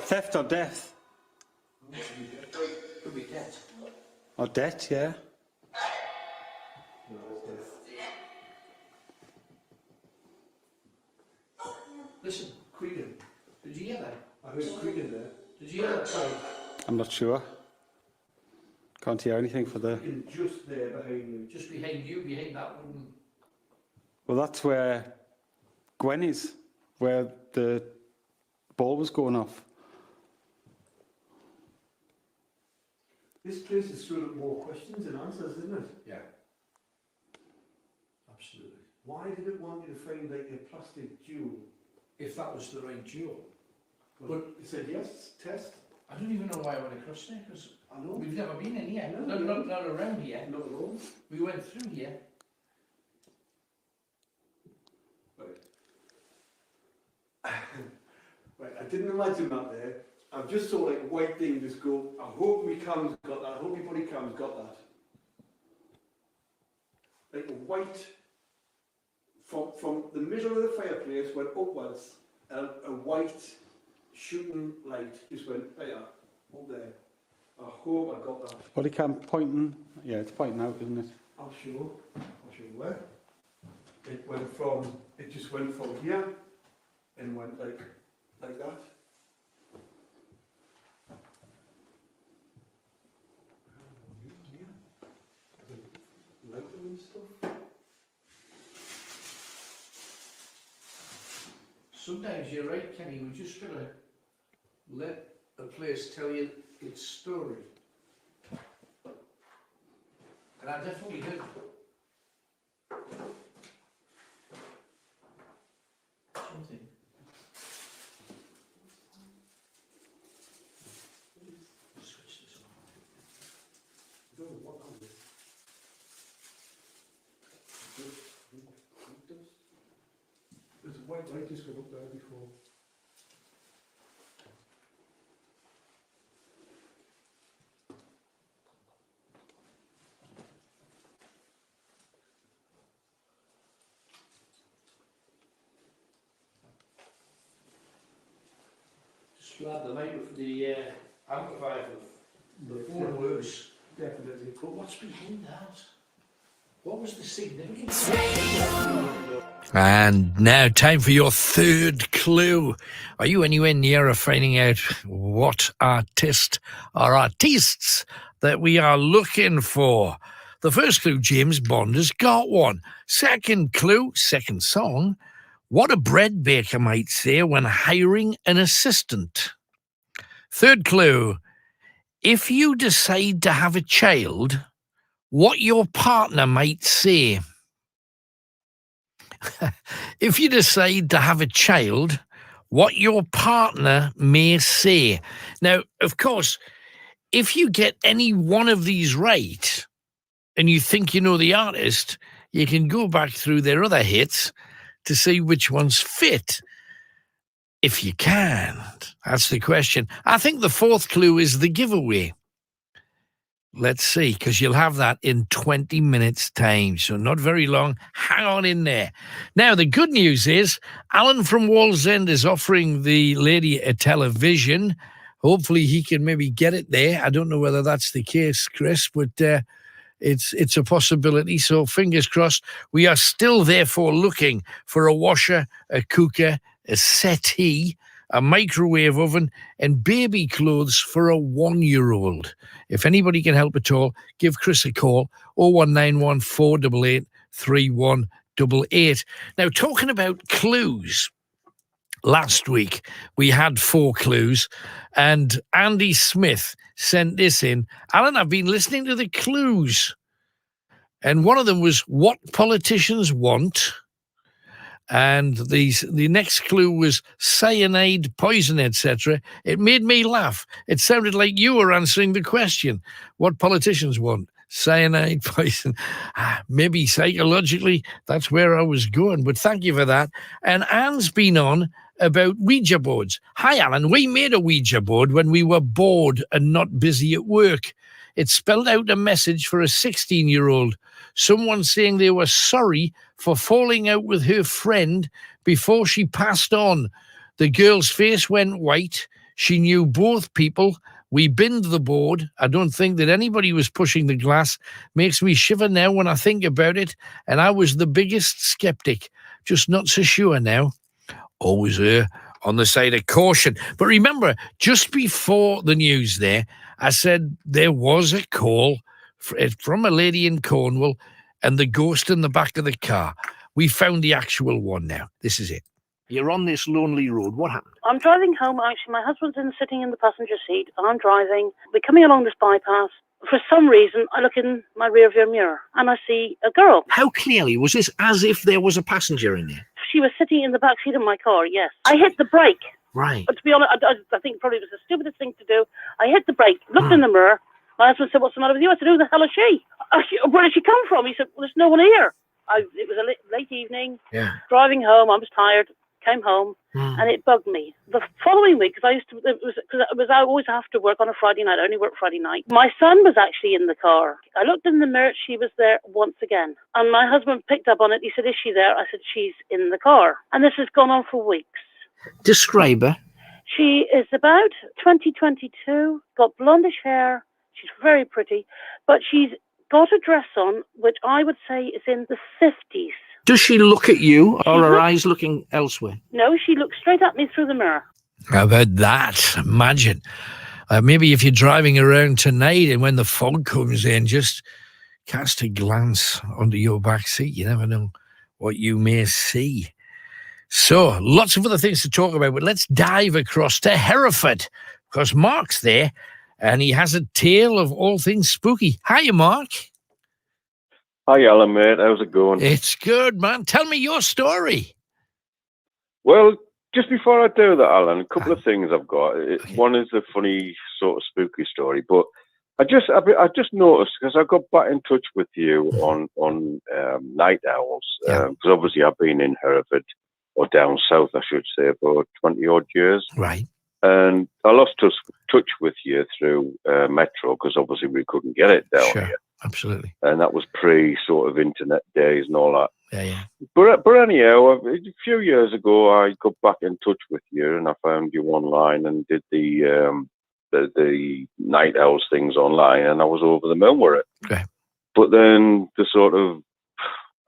Theft or death? Could be debt. Or debt, yeah. No, it's death. Listen, creaking. Did you hear that? I heard creaking there. Did you hear that, Paul? I'm not sure. Can't hear anything for the... Just there behind you. Just behind you, behind that wooden... Well, that's where Gwen is, where the ball was going off. This place is full of more questions than answers, isn't it? Yeah. Absolutely. Why did it want you to find like a plastic jewel? If that was the right jewel. But it said yes, test. I don't even know why I went across there, because I know. we've never been in here. No, Not around here. Not at all. We went through here. Right, I didn't imagine that there. I just saw like a white thing just go, I hope my cam's got that, I hope my body cam's got that. Like a white, from the middle of the fireplace went upwards, and a white shooting light just went there, up there. I hope I got that. Body cam pointing. Yeah, it's pointing out, isn't it? I'll show you where. It just went from here and went like that. Lighting and stuff. Sometimes you're right, Kenny. We just gotta let a place tell you its story. And I definitely did. Something. Switch this on. I don't know what that is. There's a white light just got up there before. Just glad the amplifier for the phone works. Definitely. But what's behind that? What was the significance? And now, time for your third clue. Are you anywhere nearer finding out what artist or artists that we are looking for? The first clue, James Bond has got one. Second clue, second song, what a bread baker might say when hiring an assistant. Third clue, if you decide to have a child, what your partner might say. If you decide to have a child, what your partner may say. Now, of course, if you get any one of these right and you think you know the artist, you can go back through their other hits to see which ones fit. If you can't, that's the question. I think the fourth clue is the giveaway. Let's see, because you'll have that in 20 minutes' time, so not very long. Hang on in there. Now, the good news is Alan from Wallsend is offering the lady a television. Hopefully he can maybe get it there. I don't know whether that's the case, Chris, but it's a possibility, so fingers crossed. We are still therefore looking for a washer, a cooker, a settee, a microwave oven, and baby clothes for a 1-year-old. If anybody can help at all, give Chris a call, 0191 488 3188. Now, talking about clues, last week we had 4 clues, and Andy Smith sent this in. Alan, I've been listening to the clues, and one of them was what politicians want. And the next clue was cyanide, poison, etc. It made me laugh. It sounded like you were answering the question. What politicians want? Cyanide, poison. Maybe psychologically, that's where I was going. But thank you for that. And Anne's been on about Ouija boards. Hi, Alan. We made a Ouija board when we were bored and not busy at work. It spelled out a message for a 16-year-old. Someone saying they were sorry for falling out with her friend before she passed on. The girl's face went white. She knew both people. We binned the board. I don't think that anybody was pushing the glass. Makes me shiver now when I think about it. And I was the biggest skeptic. Just not so sure now. Always on the side of caution. But remember, just before the news there, I said there was a call from a lady in Cornwall and the ghost in the back of the car. We found the actual one now. This is it. You're on this lonely road. What happened? I'm driving home, actually. My husband's sitting in the passenger seat. I'm driving. We're coming along this bypass. For some reason, I look in my rearview mirror and I see a girl. How clearly? Was this as if there was a passenger in there? She was sitting in the back seat of my car, yes. I hit the brake. Right. But to be honest, I think probably it was the stupidest thing to do. I hit the brake, looked in the mirror. My husband said, "What's the matter with you?" I said, "Who the hell is she?" Where did she come from? He said, "Well, there's no one here." It was a late evening. Yeah. Driving home, I was tired. Came home, and it bugged me. The following week, because I always have to work on a Friday night. I only work Friday night. My son was actually in the car. I looked in the mirror. She was there once again, and my husband picked up on it. He said, "Is she there?" I said, "She's in the car," and this has gone on for weeks. Describe her. She is about 2022. Got blondish hair. She's very pretty, but she's got a dress on which I would say is in the 50s. Does she look at you, or her eyes looking elsewhere? No, she looks straight at me through the mirror. How about that? Imagine. Maybe if you're driving around tonight and when the fog comes in, just cast a glance under your back seat. You never know what you may see. So, lots of other things to talk about, but let's dive across to Hereford, because Mark's there, and he has a tale of all things spooky. Hiya, Mark. Hi, Alan, mate. How's it going? It's good, man. Tell me your story. Well, just before I do that, Alan, a couple of things I've got. One is a funny sort of spooky story, but I just noticed, because I got back in touch with you on night owls, because obviously I've been in Hereford, or down south, I should say, for 20-odd years. Right. And I lost touch with you through Metro, because obviously we couldn't get it down here. Absolutely. And that was pre sort of internet days and all that. Yeah. But anyhow, a few years ago, I got back in touch with you, and I found you online and did the night owls things online, and I was over the moon with it. Okay. But then they sort of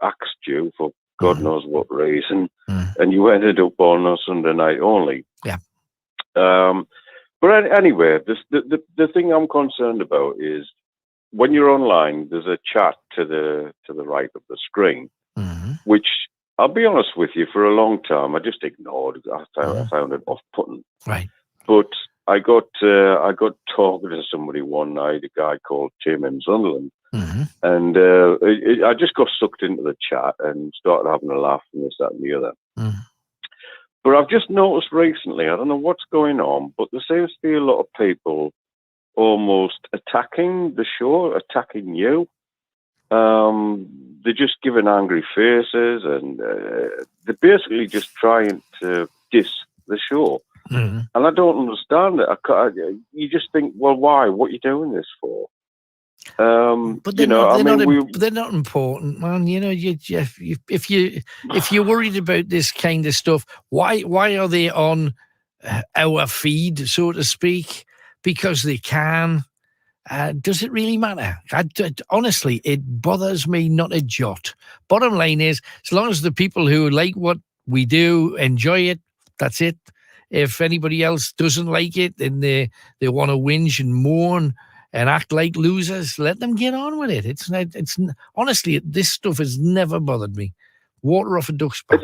axed you for God knows what reason, and you ended up on a Sunday night only. Yeah. But anyway, the thing I'm concerned about is when you're online, there's a chat to the right of the screen, which I'll be honest with you, for a long time, I just ignored it. I found it off-putting. Right. But I got talking to somebody one night, a guy called Tim in Sunderland, and I just got sucked into the chat and started having a laugh and this, that, and the other. But I've just noticed recently, I don't know what's going on, but there seems to be a lot of people almost attacking the show, attacking you. They're just giving angry faces, and they're basically just trying to diss the show. And I don't understand it. You just think, well, why? What are you doing this for? But they're not important, man. You know, if you're worried about this kind of stuff, why are they on our feed, so to speak? Because they can. Does it really matter? Honestly, it bothers me not a jot. Bottom line is, as long as the people who like what we do enjoy it, that's it. If anybody else doesn't like it and they want to whinge and mourn and act like losers, let them get on with it. It's honestly, this stuff has never bothered me. Water off a duck's back.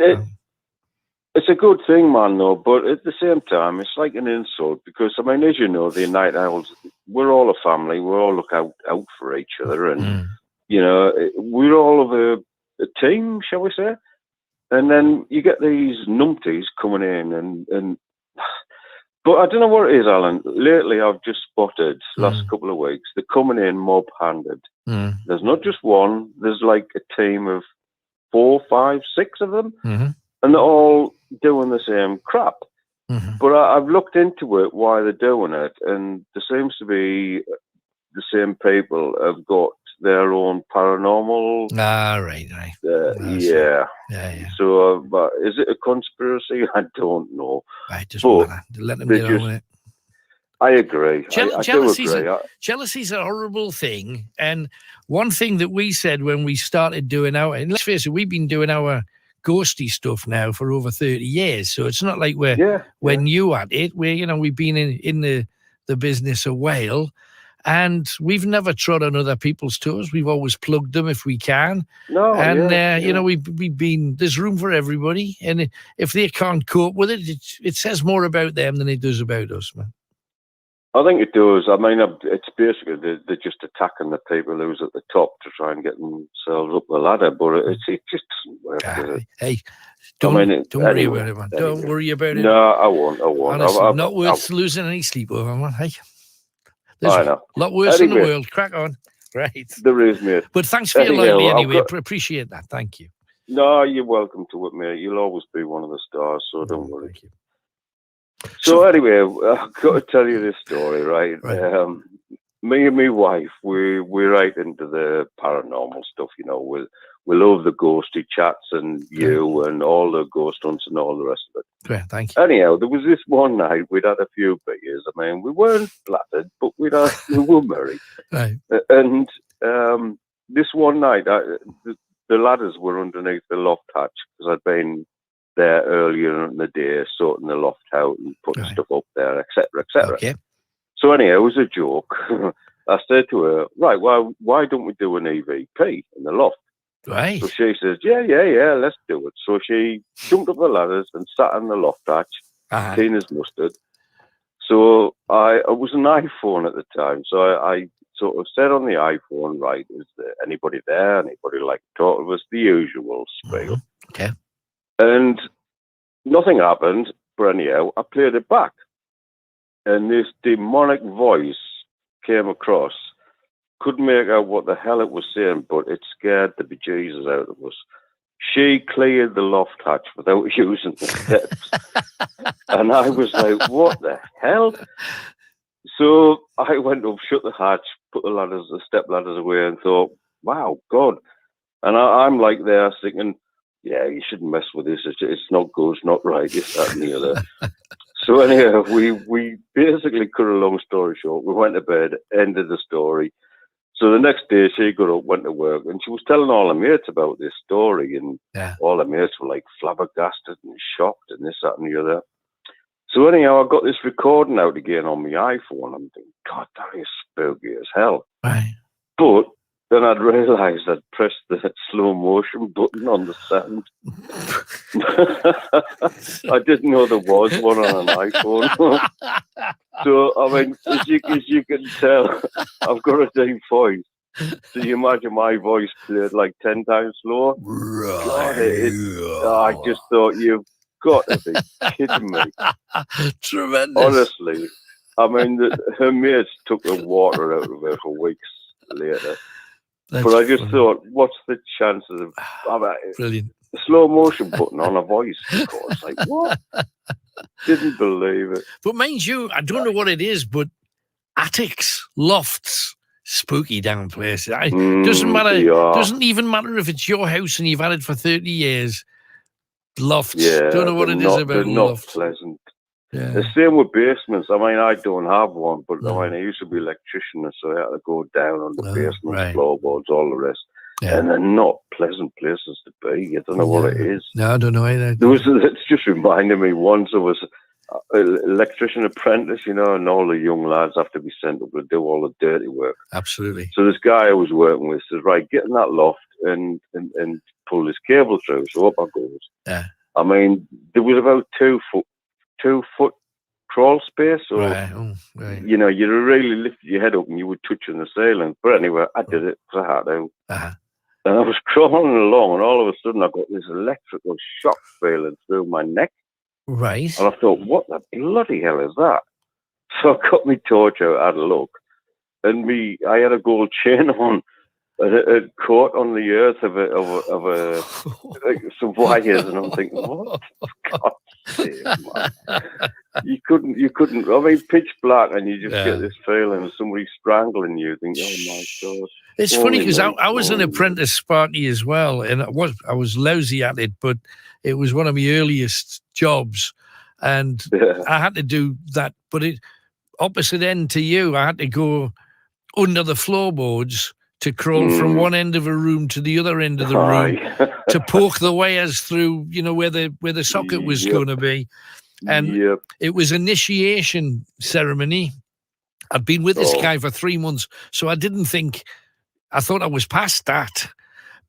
It's a good thing, man, though, but at the same time, it's like an insult because, I mean, as you know, the Night Owls, we're all a family. We all look out for each other, and, you know, we're all of a team, shall we say? And then you get these numpties coming in, and but I don't know what it is, Alan. Lately, I've just spotted, last couple of weeks, they're coming in mob-handed. There's not just one. There's like a team of 4, 5, 6 of them, and they're all doing the same crap. But I've looked into it, why they're doing it, and there seems to be the same people have got their own paranormal. Right. Yeah. So, but is it a conspiracy? I don't know. Right, just let them get on with it. I agree. I do agree. Jealousy's a horrible thing. And one thing that we said when we started doing and let's face it, we've been doing our ghosty stuff now for over 30 years. So it's not like we're new at it. We've been in the business a while. And we've never trod on other people's toes. We've always plugged them if we can. We've been, there's room for everybody. And if they can't cope with it, it says more about them than it does about us, man. I think it does. I mean, it's basically they're just attacking the people who's at the top to try and get themselves up the ladder. But it just doesn't work. Hey, don't worry about it, man. Don't worry about it. No, I won't. Honestly, not worth losing any sleep over, man. Hey. There's a lot worse in the world. Crack on. Right. There is, mate. But thanks for your loyalty anyway. Appreciate that. Thank you. No, you're welcome to it, mate. You'll always be one of the stars, so don't worry. Thank you. So anyway, I've got to tell you this story, right? Me and my wife, we're right into the paranormal stuff, you know. We love the ghosty chats and you and all the ghost hunts and all the rest of it. Great, thank you. Anyhow, there was this one night we'd had a few beers. I mean, we weren't flattered, but we were merry. Right. And this one night, the ladders were underneath the loft hatch because I'd been there earlier in the day, sorting the loft out and putting stuff up there, etc., etc. Okay. So anyhow, it was a joke. I said to her, right, well, why don't we do an EVP in the loft? Right. So she says, yeah, let's do it. So she jumped up the ladders and sat on the loft hatch, clean as mustard. So it was an iPhone at the time. So I sort of said on the iPhone, right, is there anybody there? Anybody like to talk to us? The usual spiel. Okay. And nothing happened, but anyhow, I played it back. And this demonic voice came across. Couldn't make out what the hell it was saying, but it scared the bejesus out of us. She cleared the loft hatch without using the steps. And I was like, what the hell? So I went up, shut the hatch, put the step ladders away and thought, wow, God. And I'm like there thinking, yeah, you shouldn't mess with this. It's not good, it's not right, it's that and the other. So anyhow, we basically cut a long story short. We went to bed, ended the story. So the next day she got up, went to work, and she was telling all her mates about this story, and all her mates were like flabbergasted and shocked and this, that and the other. So anyhow, I got this recording out again on my iPhone. I'm thinking, God, that is spooky as hell. Right. But then I'd realised I'd pressed the slow motion button on the sound. I didn't know there was one on an iPhone. So, I mean, as you can tell, I've got a deep voice. So you imagine my voice played like 10 times slower. God, I just thought, you've got to be kidding me. Tremendous. Honestly. I mean, her mates took the water out of her for weeks later. But I just thought, what's the chances of... Brilliant. The slow motion button on a voice, of course. Like, what? Didn't believe it. But mind you, I don't know what it is, but attics, lofts, spooky down places. Doesn't matter. Doesn't even matter if it's your house and you've had it for 30 years. Lofts. Yeah, Don't know what it is about they're not lofts. pleasant. Yeah. The same with basements. I mean, I don't have one, but I mean, I used to be an electrician, so I had to go down on the basement floorboards, all the rest. Yeah. And they're not pleasant places to be. I don't know what it is. No, I don't know either. It's just reminded me once I was an electrician apprentice, you know, and all the young lads have to be sent up to do all the dirty work. Absolutely. So this guy I was working with says, right, get in that loft and pull this cable through. So up I goes. Yeah. I mean, there was about 2 foot crawl space, so you know, you really lifted your head up and you were touching the ceiling. But anyway, I did it because I had to. And I was crawling along, and all of a sudden I got this electrical shock feeling through my neck. Right. And I thought, what the bloody hell is that? So I got my torch out, had a look, and I had a gold chain on. It caught on the earth of like some wires, and I'm thinking, what? God sake, man. You couldn't. I mean, pitch black, and you just get this feeling of somebody strangling you. Think, oh my God. It's funny because I was an apprentice Sparky as well, and I was lousy at it, but it was one of my earliest jobs, and I had to do that. But it opposite end to you, I had to go under the floorboards to crawl from one end of a room to the other end of the room to poke the wires through, you know, where the socket was going to be. And it was initiation ceremony. I'd been with this guy for 3 months, so I didn't think, I thought I was past that.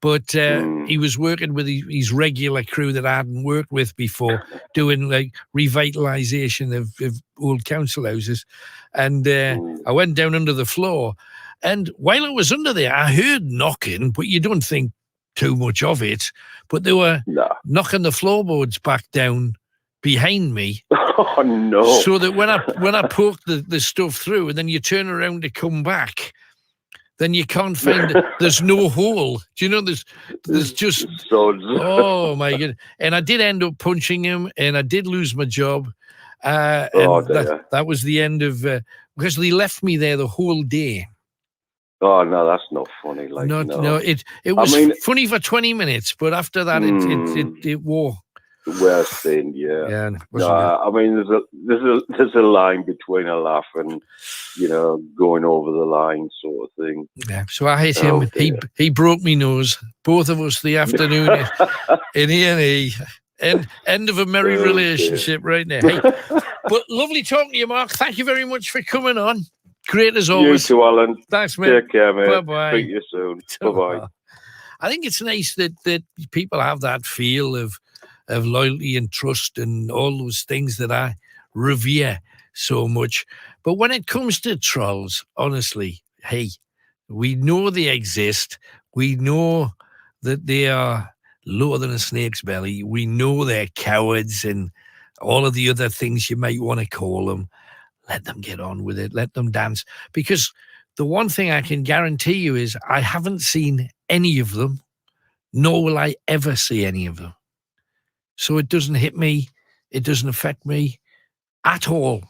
But he was working with his regular crew that I hadn't worked with before, doing like revitalization of old council houses. And I went down under the floor. And while I was under there, I heard knocking, but you don't think too much of it. But they were knocking the floorboards back down behind me. Oh, no. So that when I poked the stuff through and then you turn around to come back, then you can't find there's no hole. Do you know there's just oh my God. And I did end up punching him and I did lose my job. That was the end of because they left me there the whole day. Oh no, that's not funny. Like no, it was funny for 20 minutes, but after that it wore. Worst thing, yeah. No, I mean, there's a line between a laugh and, you know, going over the line sort of thing. Yeah. So I hit him. He broke me nose. Both of us the afternoon in E&E. End of a merry relationship right now. Hey, but lovely talking to you, Mark. Thank you very much for coming on. Great as always. You too, Alan. Thanks, man. Take care, mate. Bye-bye. Speak to you soon. Bye-bye. I think it's nice that people have that feel of loyalty and trust and all those things that I revere so much. But when it comes to trolls, honestly, hey, we know they exist. We know that they are lower than a snake's belly. We know they're cowards and all of the other things you might want to call them. Let them get on with it. Let them dance. Because the one thing I can guarantee you is I haven't seen any of them, nor will I ever see any of them. So it doesn't hit me. It doesn't affect me at all.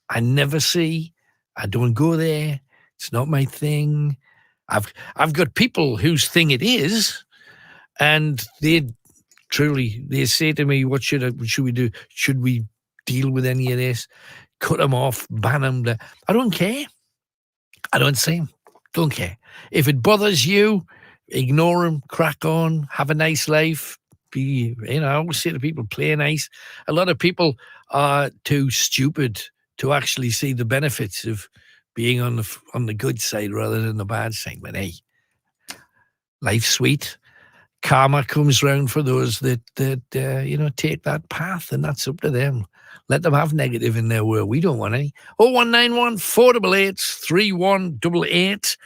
I never see. I don't go there. It's not my thing. I've got people whose thing it is, and they say to me, what should we do? Should we deal with any of this? Cut them off, ban them. I don't care. I don't see them. Don't care. If it bothers you, ignore them, crack on, have a nice life. I always say to people, play nice. A lot of people are too stupid to actually see the benefits of being on the good side rather than the bad side. But hey, life's sweet. Karma comes round for those that take that path, and that's up to them. Let them have negative in their world. We don't want any. 0191 488 3188.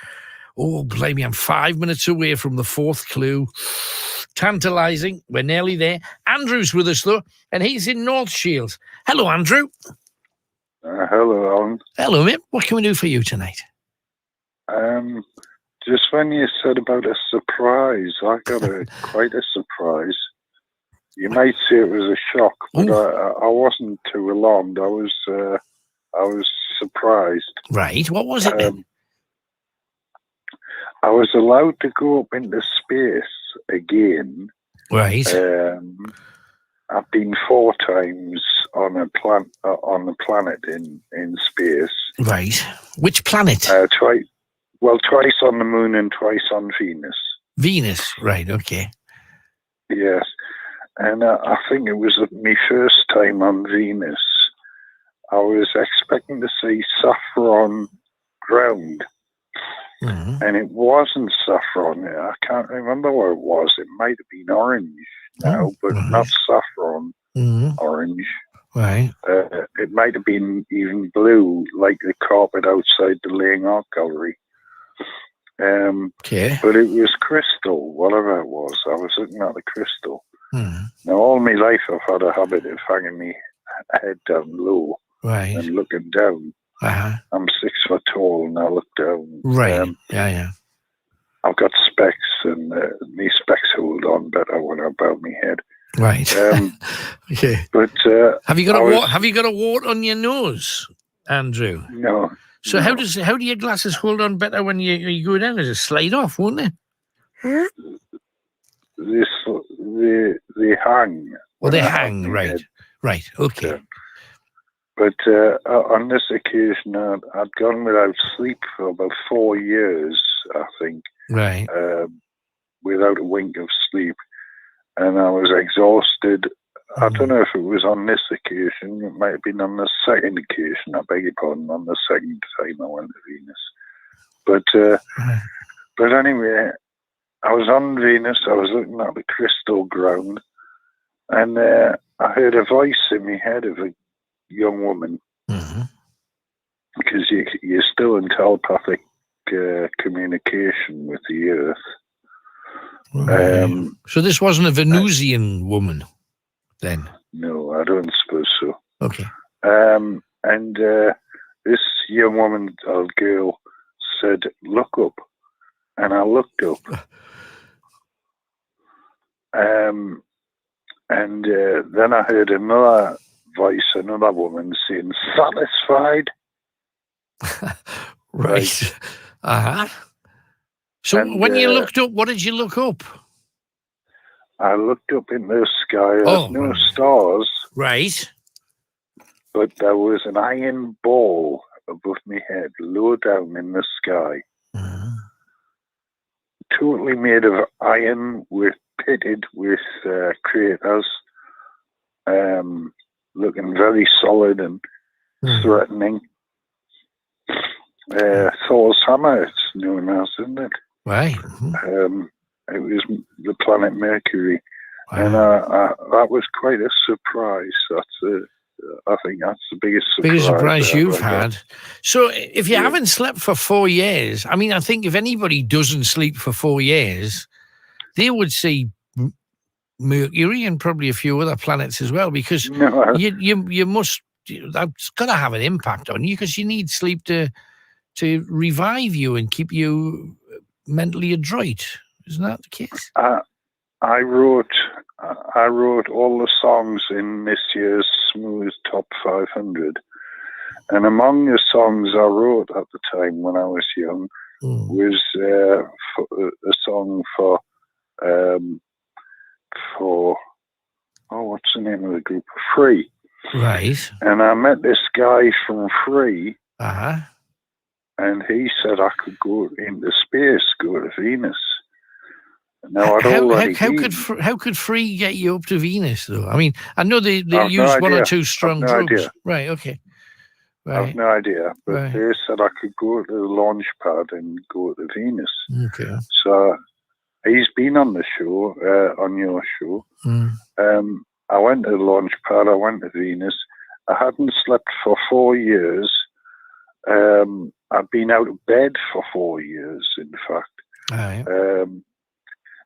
Oh, blimey, I'm 5 minutes away from the fourth clue. Tantalising. We're nearly there. Andrew's with us, though, and he's in North Shields. Hello, Andrew. Hello, Alan. Hello, mate. What can we do for you tonight? Just when you said about a surprise, I got quite a surprise. You might say it was a shock, but I wasn't too alarmed. I was surprised. Right. What was it? I was allowed to go up into space again. Right. I've been 4 times on the planet in space. Right. Which planet? Twice on the moon and twice on Venus. Venus. Right. Okay. Yes. And I think it was my first time on Venus. I was expecting to see saffron ground. Mm-hmm. And it wasn't saffron. I can't remember what it was. It might have been orange now, but not saffron. Orange. Right. It might have been even blue, like the carpet outside the Laying Art Gallery. Okay. But it was crystal, whatever it was. I was looking at the crystal. Mm. Now, all my life I've had a habit of hanging my head down low and looking down. Uh-huh. I'm 6 foot tall and I look down. Right. Yeah. I've got specs and my specs hold on better when I bow my head. Right. Okay. But have you got a wart on your nose, Andrew? No. So how do your glasses hold on better when you go down? Does it slide off, won't it? They hang. Well, they hang, right. Head. Right, okay. Yeah. But on this occasion, I'd gone without sleep for about 4 years, I think. Right. Without a wink of sleep. And I was exhausted. I don't know if it was on this occasion. It might have been on the second occasion. I beg your pardon, on the second time I went to Venus. But anyway, I was on Venus. I was looking at the crystal ground. And I heard a voice in my head of a young woman. Mm-hmm. Because you're still in telepathic communication with the Earth. Right. So this wasn't a Venusian woman, then? No, I don't suppose so. Okay. And this young woman or girl said, "Look up," and I looked up. And then I heard another voice, another woman saying, "Satisfied." Right. Uh-huh. So when you looked up, what did you look up? I looked up in the sky. There's no stars. Right. But there was an iron ball above my head, low down in the sky. Uh-huh. Totally made of iron, pitted with craters, looking very solid and threatening. Thor's hammer, it's known as, isn't it? Right. It was the planet Mercury, and that was quite a surprise. I think that's the biggest surprise you've had. So if you haven't slept for 4 years, I mean, I think if anybody doesn't sleep for 4 years, they would see Mercury and probably a few other planets as well, because you must. That's got to have an impact on you, because you need sleep to revive you and keep you mentally adroit. Isn't that the case? I wrote all the songs in this year's Smooth Top 500, and among the songs I wrote at the time when I was young was a song for what's the name of the group? Free. Right. And I met this guy from Free. Uh-huh. And he said I could go into space, go to Venus. Now, how could Free get you up to Venus, though? I mean, I know they use one or two strong drugs. Idea. Right, okay. Right. I have no idea, but they said I could go to the launch pad and go to Venus. Okay. So he's been on the show, on your show. Mm. I went to the launch pad, I went to Venus. I hadn't slept for 4 years. I'd been out of bed for 4 years, in fact. Aye.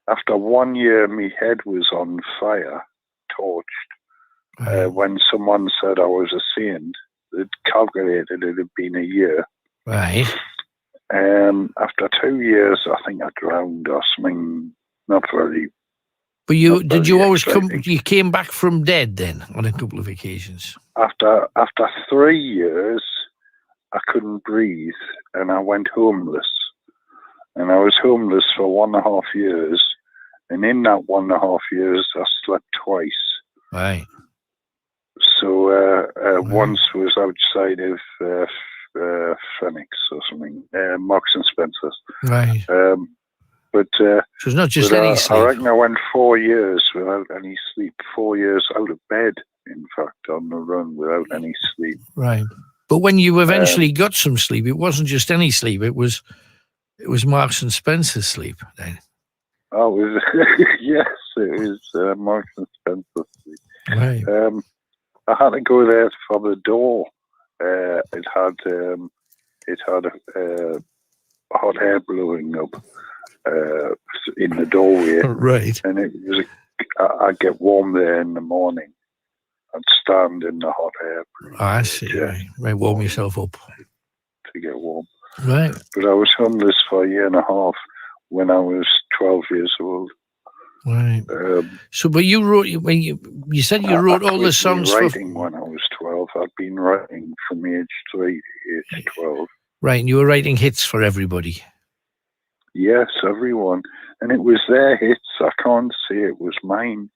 After 1 year, my head was on fire, torched. When someone said I was a saint, they'd calculated it had been a year. Right. After 2 years, I think I drowned or something. Not very. But did you always exciting. you came back from dead then on a couple of occasions? After 3 years, I couldn't breathe, and I went homeless. And I was homeless for 1.5 years. And in that 1.5 years, I slept twice. Right. So once was outside of Phoenix or something, Marks and Spencer's. Right. But so it's not just any sleep. I reckon I went 4 years without any sleep. 4 years out of bed, in fact, on the run without any sleep. Right. But when you eventually got some sleep, it wasn't just any sleep. It was Marks and Spencer's sleep then. Oh, it was, yes, it was Marks and Spencer's sleep. Right. I had to go there for the door. It had hot air blowing up in the doorway. Right. And it was. I'd get warm there in the morning. I'd stand in the hot air. I see. Right. Warm yourself up to get warm. Right. But I was homeless for 1.5 years when I was 12 years old. Right. So, but you wrote when you said you wrote all the songs writing when I was 12. I'd been writing from age 3 to age 12. Right, and you were writing hits for everybody. Yes, everyone, and it was their hits. I can't say it was mine.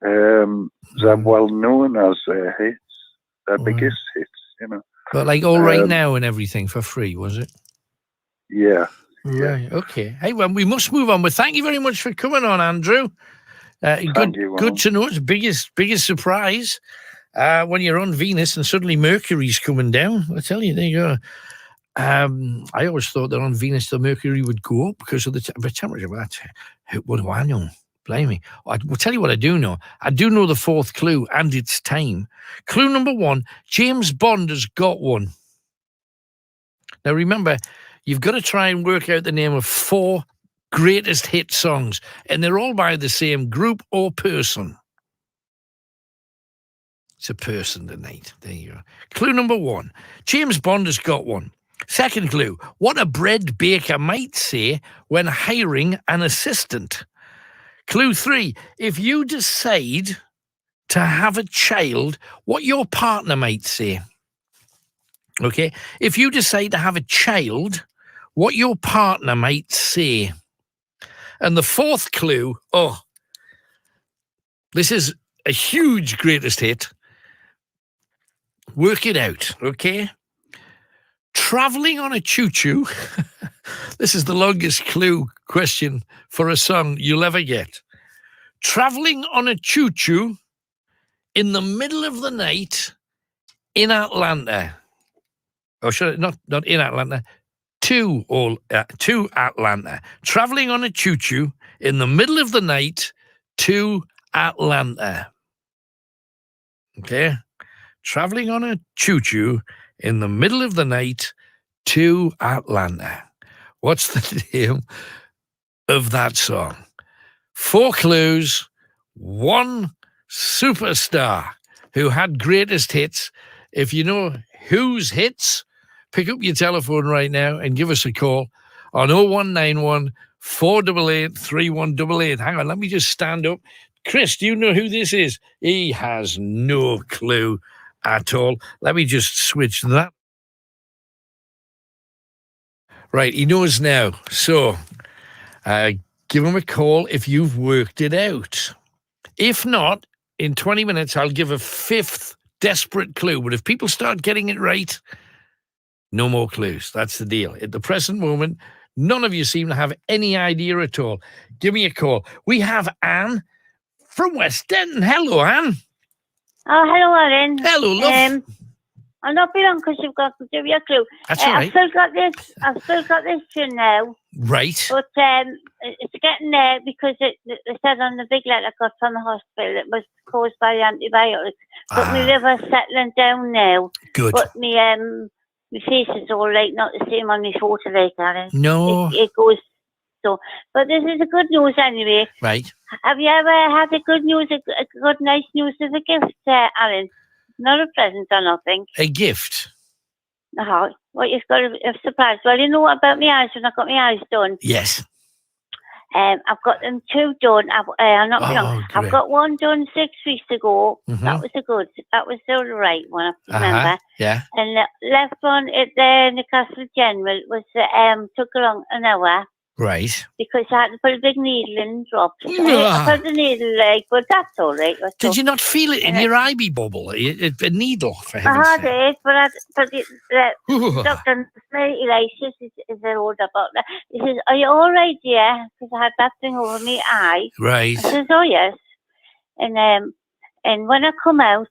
They're well known as their hits, their biggest hits. You know. But like All Right Now and everything for free, was it? Yeah. Right. Okay. Hey, well, we must move on. But thank you very much for coming on, Andrew. Good to know. It's biggest surprise when you're on Venus and suddenly Mercury's coming down. I tell you, there you go. I always thought that on Venus the Mercury would go up because of the temperature. But what do I know? Blimey. I will tell you what I do know. I do know the fourth clue, and it's time. Clue number 1, James Bond has got one. Now remember, you've got to try and work out the name of 4 greatest hit songs, and they're all by the same group or person. It's a person tonight. There you go. Clue number 1, James Bond has got one. Second clue, what a bread baker might say when hiring an assistant. Clue 3, if you decide to have a child, what your partner might say. Okay, if you decide to have a child, what your partner might say. And the fourth clue, this is a huge greatest hit. Work it out, okay? Traveling on a choo-choo. This is the longest clue question for a song you'll ever get. Traveling on a choo-choo in the middle of the night in Atlanta. Oh, should I, not in Atlanta, to Atlanta. Traveling on a choo-choo in the middle of the night to Atlanta. Okay? Traveling on a choo-choo in the middle of the night to Atlanta. What's the name of that song? 4 clues, 1 superstar who had greatest hits. If you know whose hits, pick up your telephone right now and give us a call on 0191 488 3188. Hang on, let me just stand up. Chris, do you know who this is? He has no clue at all. Let me just switch that. Right, he knows now. So, give him a call if you've worked it out. If not, in 20 minutes, I'll give a 5th desperate clue. But if people start getting it right, no more clues. That's the deal. At the present moment, none of you seem to have any idea at all. Give me a call. We have Anne from West Denton. Hello, Anne. Oh, hello, Aaron. Hello, love. I'll not be long because you've got to give you a clue. That's all right. I've still got this tune now. Right. But it's getting there because they said on the big letter I got from the hospital it was caused by the antibiotics. But my liver's settling down now. Good. But my face is all right, not the same on my photo like Alan. No. It goes so. But this is a good news anyway. Right. Have you ever had a good nice news as a gift, Alan? Not a present or nothing. A gift? No. Well, you've got a surprise. Well, you know what about my eyes when I got my eyes done? Yes. I've got them 2 done. I've got one done 6 weeks ago. Mhm. That was the right one, I remember. Yeah. And the left one at the Newcastle General was took along an hour. Right. Because I had to put a big needle in drops. I put the needle but that's all right. Did you not feel it in your ivy bubble? A needle, for heaven's I sake. did, but the doctor, Elias, is an older doctor. He says, "Are you all right, dear?" Because I had that thing over my eye. Right. I says, "Oh yes." And when I come out,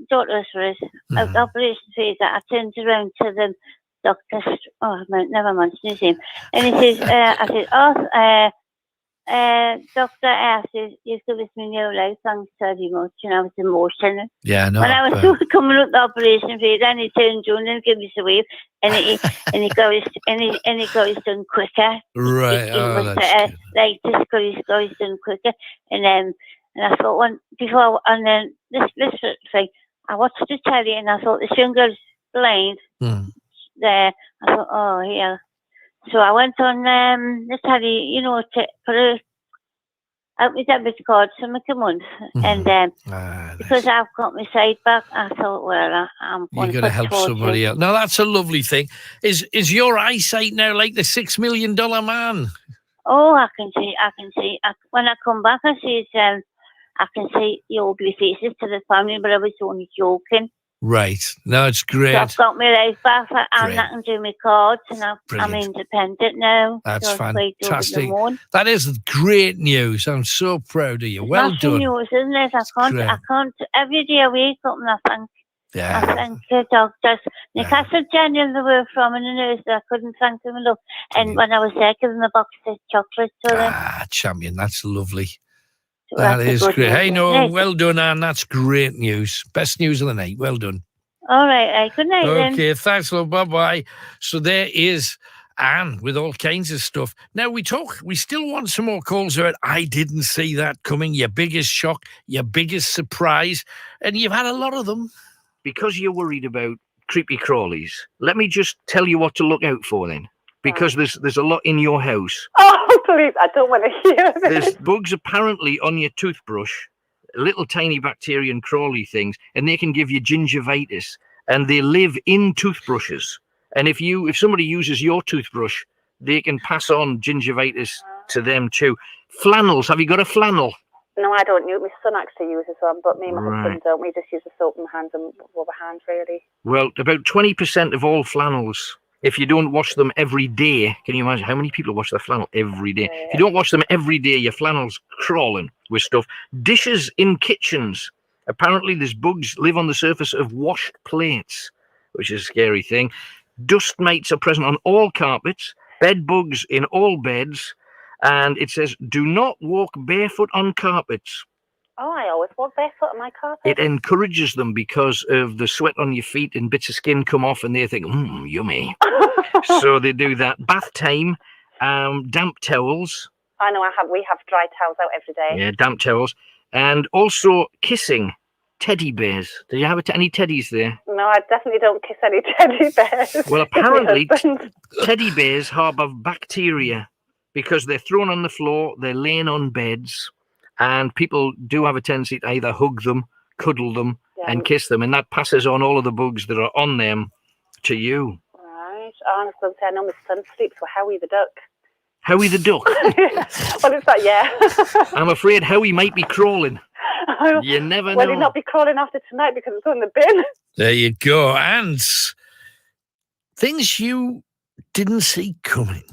doctors was operation theatre. I turned around to them. Doctor, never mention his name. And he says, I said, Doctor, I said, you've given me new life, thanks very much. And I was emotional. Yeah, no. When I was coming up the operation theatre, and he turned around and gave me a wave, and he goes done quicker. Right. Like this goes done quicker. And I thought this thing, I watched the telly, and I thought this young girl's blind. There, I thought, oh yeah. So I went on the telly, to put out my debit card to make a month, and because I've got my sight back, I thought, well, I'm going You've got to help somebody else. No, that's a lovely thing. Is your eyesight now like the $6 million man? Oh, I can see. When I come back, I can see the ugly faces to the family, but I was only joking. Right. No, it's great. So I've got my life back. I'm not going to do my cards, and I'm independent now. That's so fantastic. That is great news. I'm so proud of you. Well done. News, isn't it? I can't. Every day I wake up and I thank the doctors. Newcastle General they were from, and the nurse, I couldn't thank them enough. And when I was there, giving them a box of chocolates to them. Champion. That's lovely. So that is great. News, hey, no, well done, Anne. That's great news. Best news of the night. Well done. All right. Good night, then. Okay, thanks, love. Bye-bye. So there is Anne with all kinds of stuff. Now, we still want some more calls about I didn't see that coming, your biggest shock, your biggest surprise, and you've had a lot of them. Because you're worried about creepy crawlies, let me just tell you what to look out for then. Because there's a lot in your house. Oh, please, I don't want to hear this. There's bugs apparently on your toothbrush, little tiny bacteria and crawly things, and they can give you gingivitis, and they live in toothbrushes. And if somebody uses your toothbrush, they can pass on gingivitis to them too. Flannels, have you got a flannel? No, I don't use. My son actually uses one, but me and my husband don't. We just use the soap and hands and rubber hands, really. Well, about 20% of all flannels, if you don't wash them every day, can you imagine how many people wash their flannel every day? If you don't wash them every day, your flannel's crawling with stuff. Dishes in kitchens. Apparently, there's bugs live on the surface of washed plates, which is a scary thing. Dust mites are present on all carpets, bed bugs in all beds, and it says, do not walk barefoot on carpets. Oh, I always walk barefoot on my carpet. It encourages them because of the sweat on your feet and bits of skin come off and they think, yummy. So they do that. Bath time, damp towels. I know we have dry towels out every day. Yeah, damp towels. And also kissing teddy bears. Do you have any teddies there? No, I definitely don't kiss any teddy bears. Well, apparently teddy bears harbour bacteria because they're thrown on the floor, they're laying on beds, and people do have a tendency to either hug them, cuddle them, and kiss them, and that passes on all of the bugs that are on them to you. Right. I was going to say, I know my son sleeps with Howie the duck. Howie the duck? Well, it's that, yeah. I'm afraid Howie might be crawling. You never know. Well, he'll not be crawling after tonight because it's on the bin. There you go. And things you didn't see coming.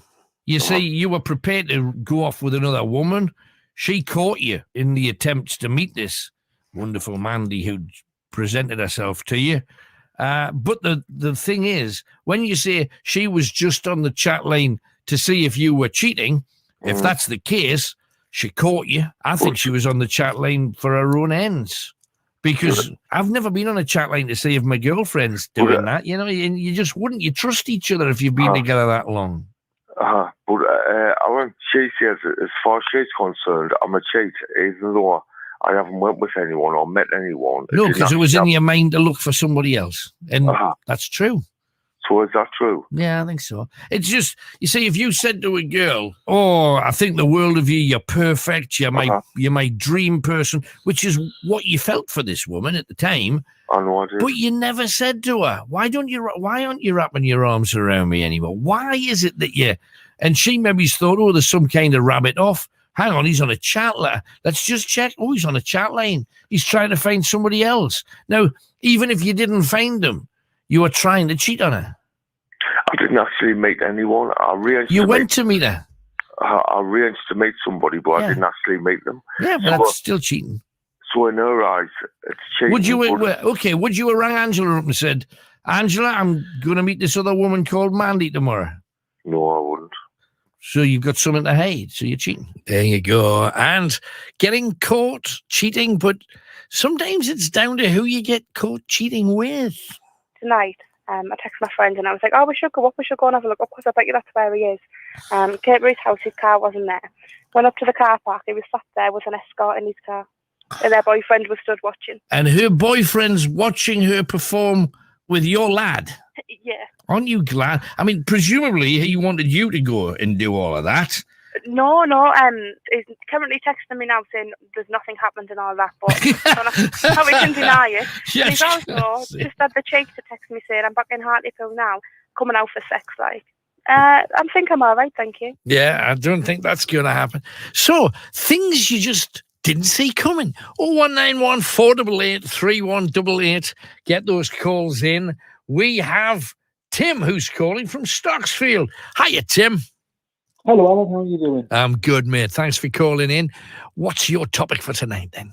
You see, you were prepared to go off with another woman. She caught you in the attempts to meet this wonderful Mandy who presented herself to you. But the thing is, when you say she was just on the chat line to see if you were cheating, if that's the case, she caught you. I think she was on the chat line for her own ends. Because I've never been on a chat line to see if my girlfriend's doing that. You know, and you just wouldn't. You trust each other if you've been together that long. But I want she says, as far as she's concerned, I'm a cheat, even though I haven't went with anyone or met anyone. No, because it was in your mind to look for somebody else. And that's true. So is that true? Yeah, I think so. It's just, you see, if you said to a girl, "Oh, I think the world of you, you're perfect, you're my dream person," which is what you felt for this woman at the time. I know I did. But you never said to her, why aren't you wrapping your arms around me anymore? Why is it that you... And she maybe's thought, oh, there's some kind of rabbit off. Hang on, he's on a chat line. Let's just check. Oh, he's on a chat line. He's trying to find somebody else. Now, even if you didn't find him, you were trying to cheat on her. I didn't actually meet anyone. You went to meet her. I arranged to meet somebody, but I didn't actually meet them. Yeah, but that's still cheating. So in her eyes, it's cheating. Would you have rang Angela up and said, "Angela, I'm going to meet this other woman called Mandy tomorrow"? No, I wouldn't. So you've got something to hide, so you're cheating. There you go. And getting caught cheating, but sometimes it's down to who you get caught cheating with. Tonight, I texted my friend and I was like, "Oh, we should go and have a look up because I bet you that's where he is." Came to his house, his car wasn't there. Went up to the car park, he was sat there with an escort in his car. And their boyfriend was stood watching. And her boyfriend's watching her perform with your lad. Yeah. Aren't you glad? I mean, presumably he wanted you to go and do all of that. No. He's currently texting me now saying there's nothing happened and all that, but I don't know how we can deny it. Yes, He's also just had the cheek to text me saying, "I'm back in Hartlepool now, coming out for sex." Like, I think I'm all right, thank you. Yeah, I don't think that's going to happen. So, things you just didn't see coming. 0191 488 3188. Get those calls in. We have Tim, who's calling from Stocksfield. Hiya, Tim. Hello, Alan. How are you doing? I'm good, mate. Thanks for calling in. What's your topic for tonight, then?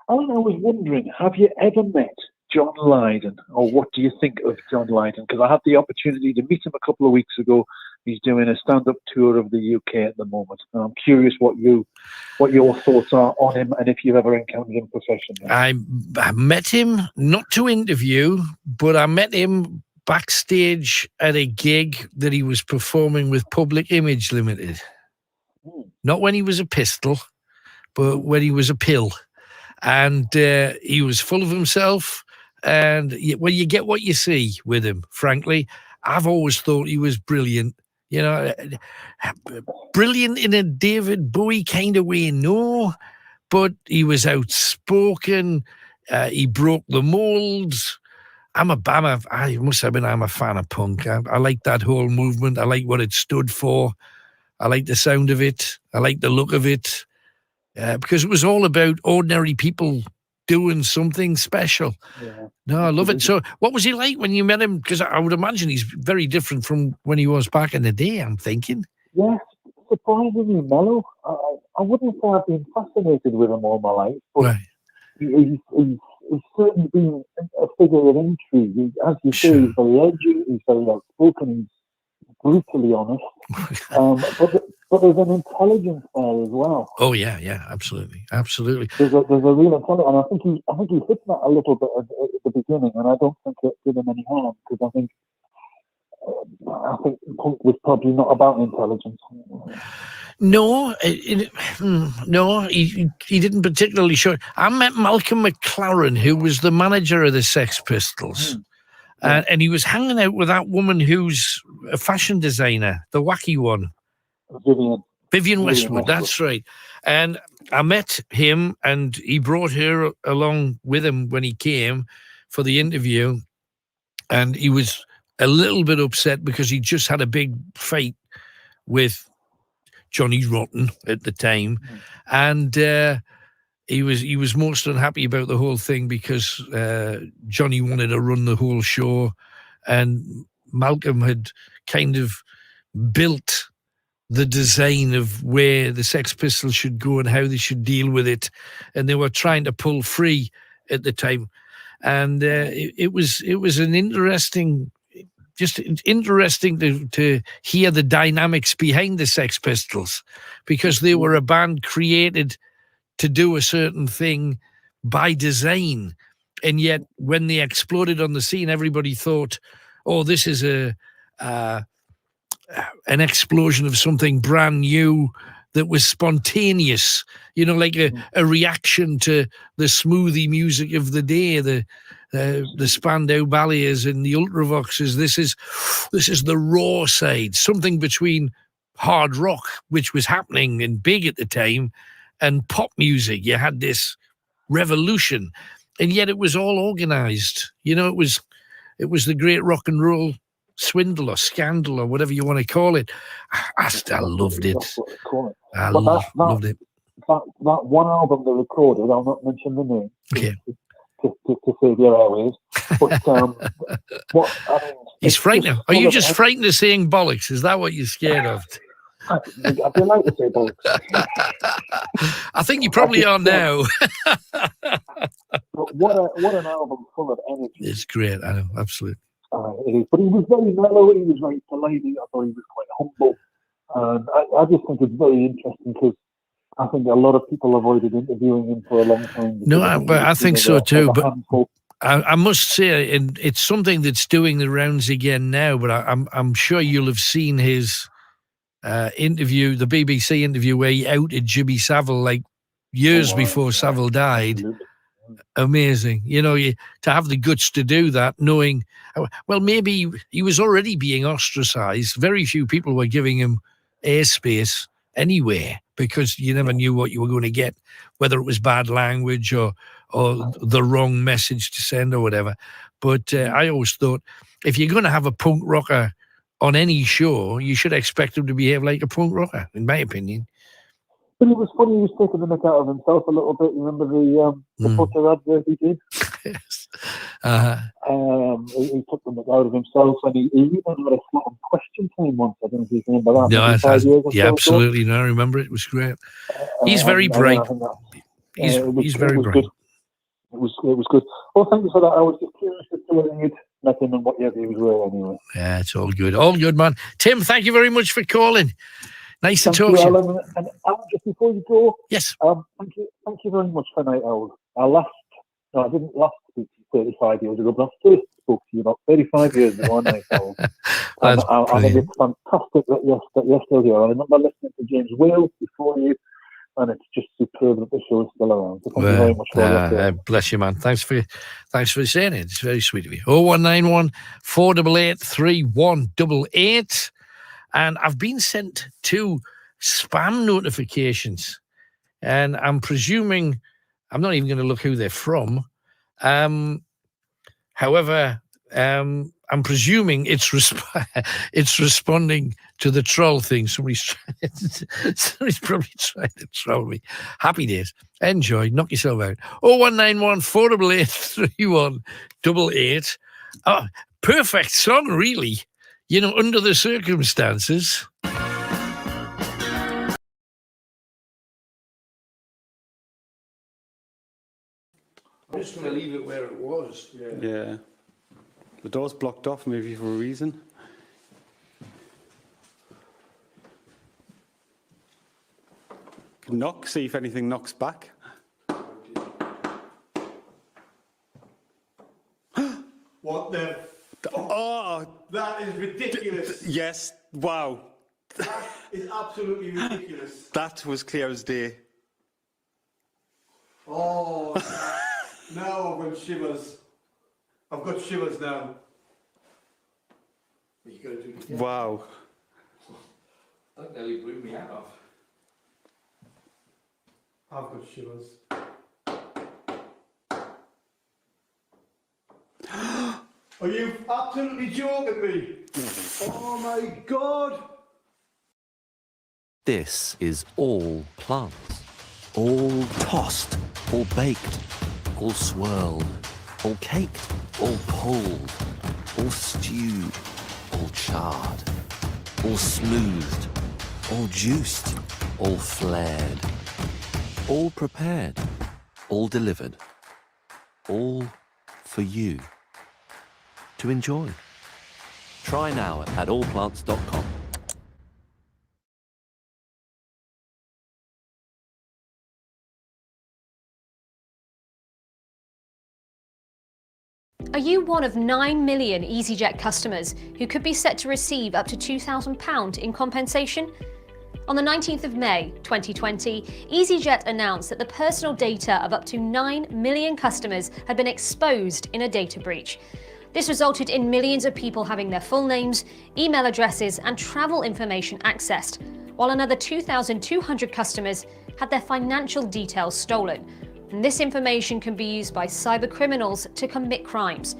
Alan, I was wondering, have you ever met John Lydon, or what do you think of John Lydon? Because I had the opportunity to meet him a couple of weeks ago. He's doing a stand-up tour of the UK at the moment. And I'm curious what your thoughts are on him and if you've ever encountered him professionally. I met him, not to interview, but I met him backstage at a gig that he was performing with Public Image Limited. Not when he was a pistol, but when he was a pill. And he was full of himself. And, well, you get what you see with him, frankly. I've always thought he was brilliant. You know, brilliant in a David Bowie kind of way, no. But he was outspoken. He broke the molds. I'm a fan of punk. I like that whole movement. I like what it stood for. I like the sound of it. I like the look of it. Because it was all about ordinary people doing something special. Yeah. No, I love it. So what was he like when you met him? Because I would imagine he's very different from when he was back in the day, I'm thinking. Yes, surprisingly mellow. I wouldn't say I've been fascinated with him all my life, but he's certainly been a figure of intrigue. As you say, he's very edgy, he's very outspoken, he's brutally honest. But there's an intelligence there as well. Oh yeah, absolutely. There's a real intelligence, and I think he hit that a little bit at the beginning, and I don't think it did him any harm because I think punk was probably not about intelligence. No, he didn't particularly show it. I met Malcolm McLaren, who was the manager of the Sex Pistols. And he was hanging out with that woman who's a fashion designer, the wacky one. Vivian Westwood, that's right. And I met him, and he brought her along with him when he came for the interview. And he was a little bit upset because he just had a big fight with Johnny Rotten at the time. And he was most unhappy about the whole thing because Johnny wanted to run the whole show, and Malcolm had kind of built the design of where the Sex Pistols should go and how they should deal with it, and they were trying to pull free at the time. And it was an interesting, just interesting to hear the dynamics behind the Sex Pistols, because they were a band created to do a certain thing by design. And yet when they exploded on the scene, everybody thought, oh, this is an explosion of something brand new that was spontaneous, you know, like a reaction to the smoothie music of the day, the Spandau Ballets and the Ultravoxes. This is the raw side, something between hard rock, which was happening and big at the time, and pop music. You had this revolution, and yet it was all organized. You know, it was the great rock and roll swindle or scandal or whatever you want to call it. I loved it. I loved it. That one album they recorded, I'll not mention the name, okay, to save your airways. But he's frightened. Are you just frightened of saying bollocks? Is that what you're scared of? I'd be like to say bollocks. I think you probably are now. But what an album full of energy. It's great, I know, absolutely. It is. But he was very mellow, he was very polite, I thought he was quite humble. And I just think it's very interesting because I think a lot of people avoided interviewing him for a long time. No, I think so too. But I must say, and it's something that's doing the rounds again now, but I'm sure you'll have seen his interview, the BBC interview where he outed Jimmy Savile like years before Savile died. Absolutely. Amazing. You know, to have the guts to do that, knowing, well, maybe he was already being ostracized. Very few people were giving him airspace anywhere because you never knew what you were going to get, whether it was bad language or the wrong message to send or whatever. But I always thought if you're going to have a punk rocker on any show, you should expect him to behave like a punk rocker, in my opinion. But it was funny, he was taking the mick out of himself a little bit. You remember the Butter advert he did? Yes. He took the mick out of himself, and he even had a slot on Question Time once. I don't know if you remember that. No, absolutely. No, I remember it. It was great. He's very bright. He's very bright. It was good. Well, thank you for that. I was just curious as to whether you'd met him and what your views were anyway. Yeah, it's all good. All good, man. Tim, thank you very much for calling. Nice to talk to you. Alan. And Alan, just before you go, yes. Thank you very much for Night Owl. I didn't last speak to you 35 years ago, but I first spoke to you about 35 years ago on Night Owl. I think it's fantastic that you're still here. I remember listening to James Wales before you, and it's just superb that the show is still around. So thank you very much for that. Bless you, man. Thanks for saying it. It's very sweet of you. 0191 488 3188. And I've been sent 2 spam notifications, and I'm presuming, I'm not even going to look who they're from. However, I'm presuming it's responding to the troll thing. Somebody's probably trying to troll me. Happy days. Enjoy. Knock yourself out. 0191 488 3188. Oh, perfect song, really. You know, under the circumstances. I'm just going to leave it where it was. Yeah. The door's blocked off, maybe for a reason. Knock, see if anything knocks back. What the? Oh, that is ridiculous. Yes, wow. That is absolutely ridiculous. That was clear as day. Oh, now I've got shivers. I've got shivers now. You got to do it again. Wow. That nearly blew me out. I've got shivers. Are you absolutely joking me? Oh my God! This is all plants. All tossed, all baked, all swirled, all caked, all pulled, all stewed, all charred, all smoothed, all juiced, all flared, all prepared, all delivered, all for you to enjoy. Try now at allplants.com. Are you one of 9 million EasyJet customers who could be set to receive up to £2,000 in compensation? On the 19th of May 2020, EasyJet announced that the personal data of up to 9 million customers had been exposed in a data breach. This resulted in millions of people having their full names, email addresses, and travel information accessed, while another 2,200 customers had their financial details stolen. And this information can be used by cybercriminals to commit crimes.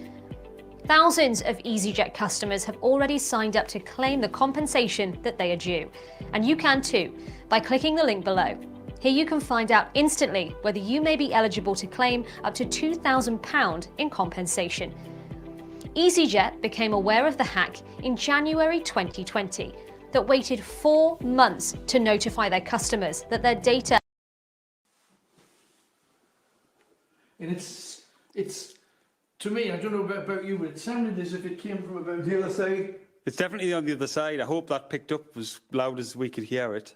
Thousands of EasyJet customers have already signed up to claim the compensation that they are due. And you can too, by clicking the link below. Here you can find out instantly whether you may be eligible to claim up to £2,000 in compensation. EasyJet became aware of the hack in January 2020, that waited 4 months to notify their customers that their data. And it's to me, I don't know about you, but it sounded as if it came from about the other side. It's definitely on the other side. I hope that picked up as loud as we could hear it.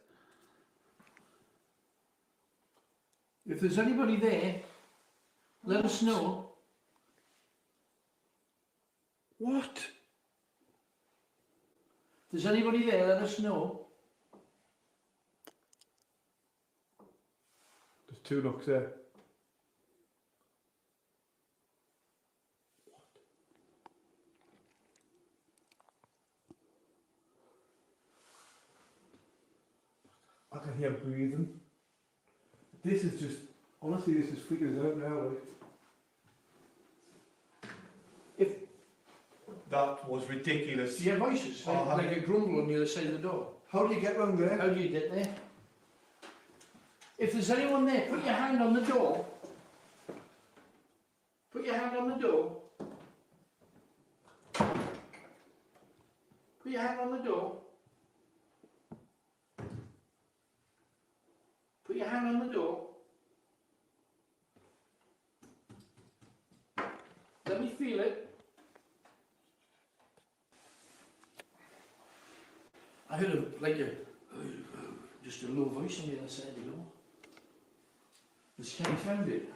If there's anybody there, let us know. What? If there's anybody there, let us know. There's 2 looks there. I can hear breathing. This is just, honestly, this is freaking us out now. Like. If that was ridiculous. Do you hear voices? Like a grumble on the other side of the door. How do you get round there? How do you get there? If there's anyone there, put your hand on the door. Put your hand on the door. Put your hand on the door. Put your hand on the door. Let me feel it. I heard just a low voice on the other side of the door. Can you find it?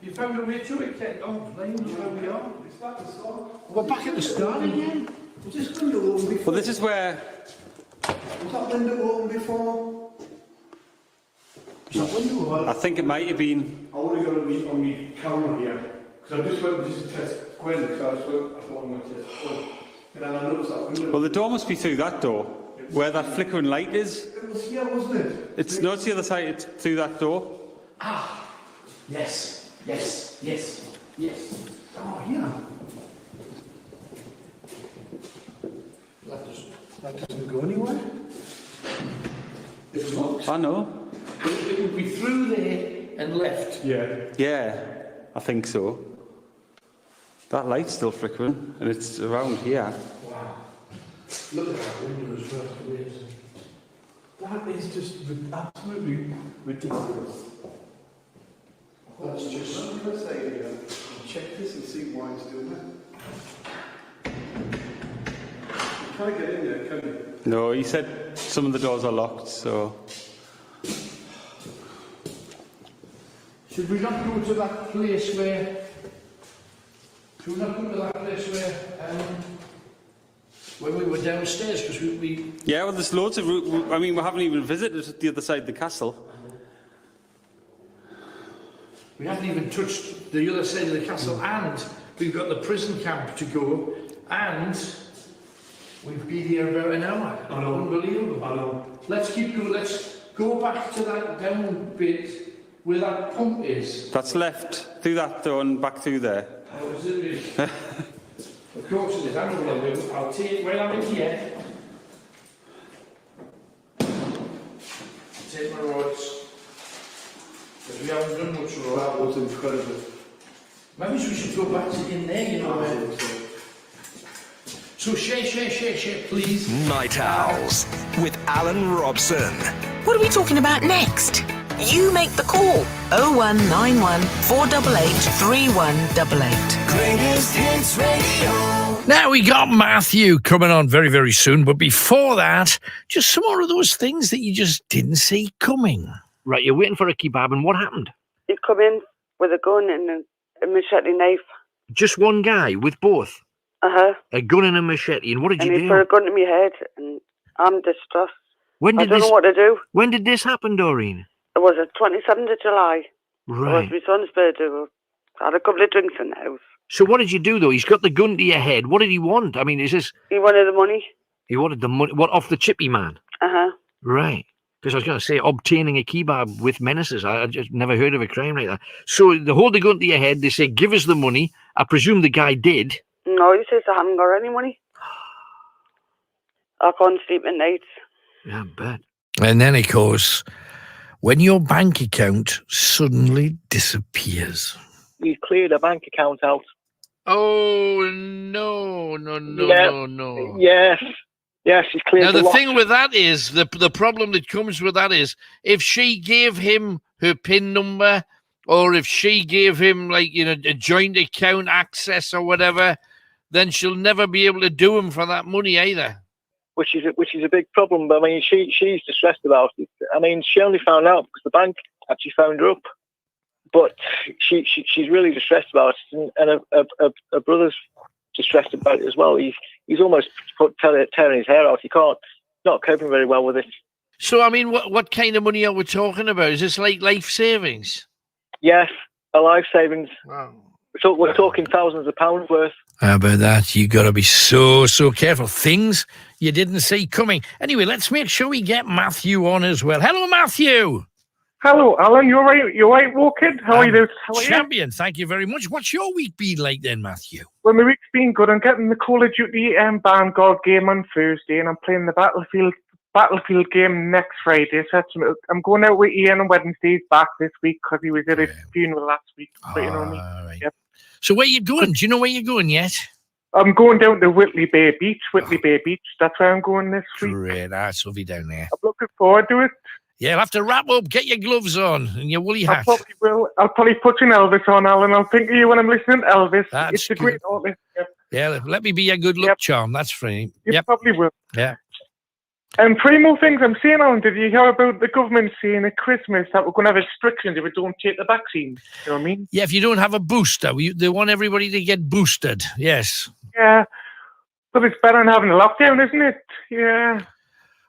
You found a way to it, Ken? Oh, where we are. It's back to start. We're back at the start again. Was this window open before? Well, this is where. Was that window open before? Was that window open? I think it might have been. I would have got on my camera here. Because I just went just to test Gwen, because I thought I might test Gwen. And then I noticed that window. Well, the door must be through that door, where that flickering light is. It was here, wasn't it? It's not the other side, it's through that door. Ah! Yes, yes, yes, yes. Oh, yeah. That doesn't go anywhere. It's locked. I know. It would be through there and left. Yeah. Yeah, I think so. That light's still flickering, and it's around here. Wow. Look at that window as well. That is just absolutely ridiculous. That's just. I'm going to say here, check this and see why it's doing that. You can't get in there, can you? No, he said some of the doors are locked, so. Should we not go to that place where? Should we not go to that place where we were downstairs? Because we. Yeah, well, there's loads of. I mean, we haven't even visited the other side of the castle. We haven't even touched the other side of the castle, and we've got the prison camp to go, and we've been here about an hour. I know. Unbelievable. I know. Let's keep going. Let's go back to that down bit where that pump is. That's left through that door and back through there. Oh, is it? Of course it is. I know what I'll do. I'll take where I'm in here. I'll take my rods. Because we haven't done much road. That was incredible. Maybe we should go back to in there, you know. So share, please. Night Owls with Alan Robson. What are we talking about next? You make the call. 0191 488 3188. Greatest Hits Radio. Now we got Matthew coming on very, very soon. But before that, just some more of those things that you just didn't see coming. Right, you're waiting for a kebab, and what happened? He come in with a gun and a machete knife. Just one guy with both? A gun and a machete. And what did you do? And he put a gun to my head, and I'm distressed. I don't know what to do. When did this happen, Doreen? It was the 27th of July. Right. It was my son's birthday. I had a couple of drinks in the house. So what did you do, though? He's got the gun to your head. What did he want? I mean, is this... He wanted the money. He wanted the money. What, off the chippy man? Right. Because I was going to say, obtaining a kebab with menaces. I just never heard of a crime like that. So they hold the gun to your head. They say, give us the money. I presume the guy did. No, he says I haven't got any money. I can't sleep at night. Yeah, I bet. And then, of course, when your bank account suddenly disappears. He's cleared a bank account out. Oh, no. Yes, she's cleared. Now, the thing with that is, the problem that comes with that is, if she gave him her PIN number, or if she gave him, like, a joint account access or whatever, then she'll never be able to do him for that money either. Which is a big problem. But I mean, she's distressed about it. I mean, she only found out because the bank actually phoned her up. But she's really distressed about it, and her brother's distressed about it as well. He's almost tearing his hair out. Not coping very well with it. So, I mean, what kind of money are we talking about? Is this like life savings? Yes, a life savings. Wow. We're talking thousands of pounds worth. How about that? You got to be so careful. Things you didn't see coming. Anyway, let's make sure we get Matthew on as well. Hello, Matthew. Hello, Alan. You all right? You all right, Walkid? How are you doing? Champion, thank you very much. What's your week been like then, Matthew? Well, my week's been good. I'm getting the Call of Duty Vanguard game on Thursday, and I'm playing the Battlefield game next Friday. So I'm going out with Ian on Wednesdays back this week because he was at his funeral last week. But you know what I mean? Right. Yep. So where you going? Do you know where you're going yet? I'm going down to Whitley Bay Beach. That's where I'm going this week. Great. That's lovely down there. I'm looking forward to it. Yeah, I'll have to wrap up. Get your gloves on and your woolly hat. I probably will. I'll probably put an Elvis on, Alan. I'll think of you when I'm listening to Elvis. It's a great artist. Yep. Yeah, let me be your good luck charm. That's free. You probably will. Yeah. And three more things I'm saying, Alan. Did you hear about the government saying at Christmas that we're going to have restrictions if we don't take the vaccine? You know what I mean? Yeah, if you don't have a booster, they want everybody to get boosted. Yes. Yeah. But it's better than having a lockdown, isn't it? Yeah.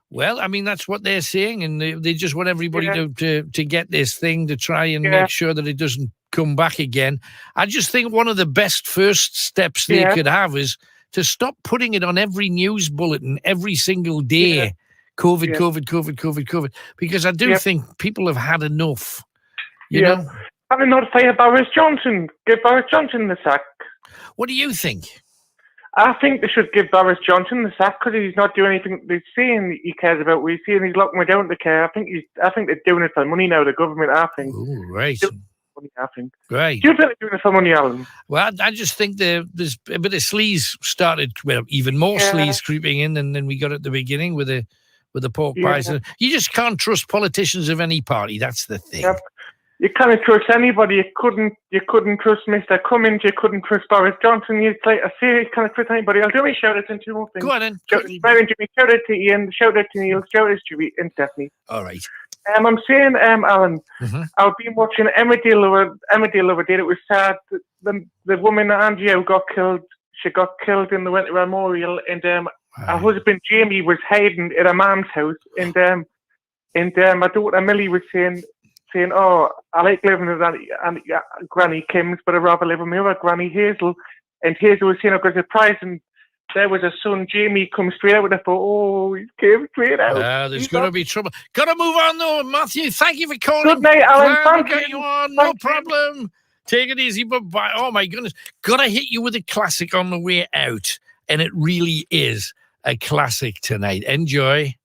Well, I mean, that's what they're saying, and they just want everybody to get this thing to try and make sure that it doesn't come back again. I just think one of the best first steps they could have is to stop putting it on every news bulletin every single day. COVID, COVID, because I do think people have had enough. You know? Have they not fired Boris Johnson? Give Boris Johnson the sack. What do you think? I think they should give Boris Johnson the sack because he's not doing anything they're saying he cares about. We're seeing he's locking me down to care. I think they're doing it for money now, the government, I think. Ooh, right. Money, I think. Right. Do you think they're doing it for money, Alan? Well, I just think there's a bit of sleaze started, well, even more sleaze creeping in than we got at the beginning with the pork pies. You just can't trust politicians of any party. That's the thing. Yep. You can't trust anybody. You couldn't trust Mr. Cummins. You couldn't trust Boris Johnson. You can't trust anybody. I'll do my shout out in two more things. Go on then. Shout out to Ian. Shout out to Neil. Shout out to Julie and Stephanie. All right. I'm saying, Alan, I've been watching Emmerdale over there. It was sad. The woman Angie got killed. She got killed in the Winter Memorial, and her husband Jamie was hiding at a man's house, and my daughter Millie was saying, oh, I like living with Granny Kim's, but I'd rather live with my other Granny Hazel. And Hazel was saying, I got surprised, and there was a son, Jamie, come straight out. And I thought, oh, he came straight out. There's going to be trouble. Got to move on, though, Matthew. Thank you for calling. Good night, Alan. Thank you. Get you on. No problem. Take it easy. Bye-bye. Oh, my goodness. Got to hit you with a classic on the way out. And it really is a classic tonight. Enjoy.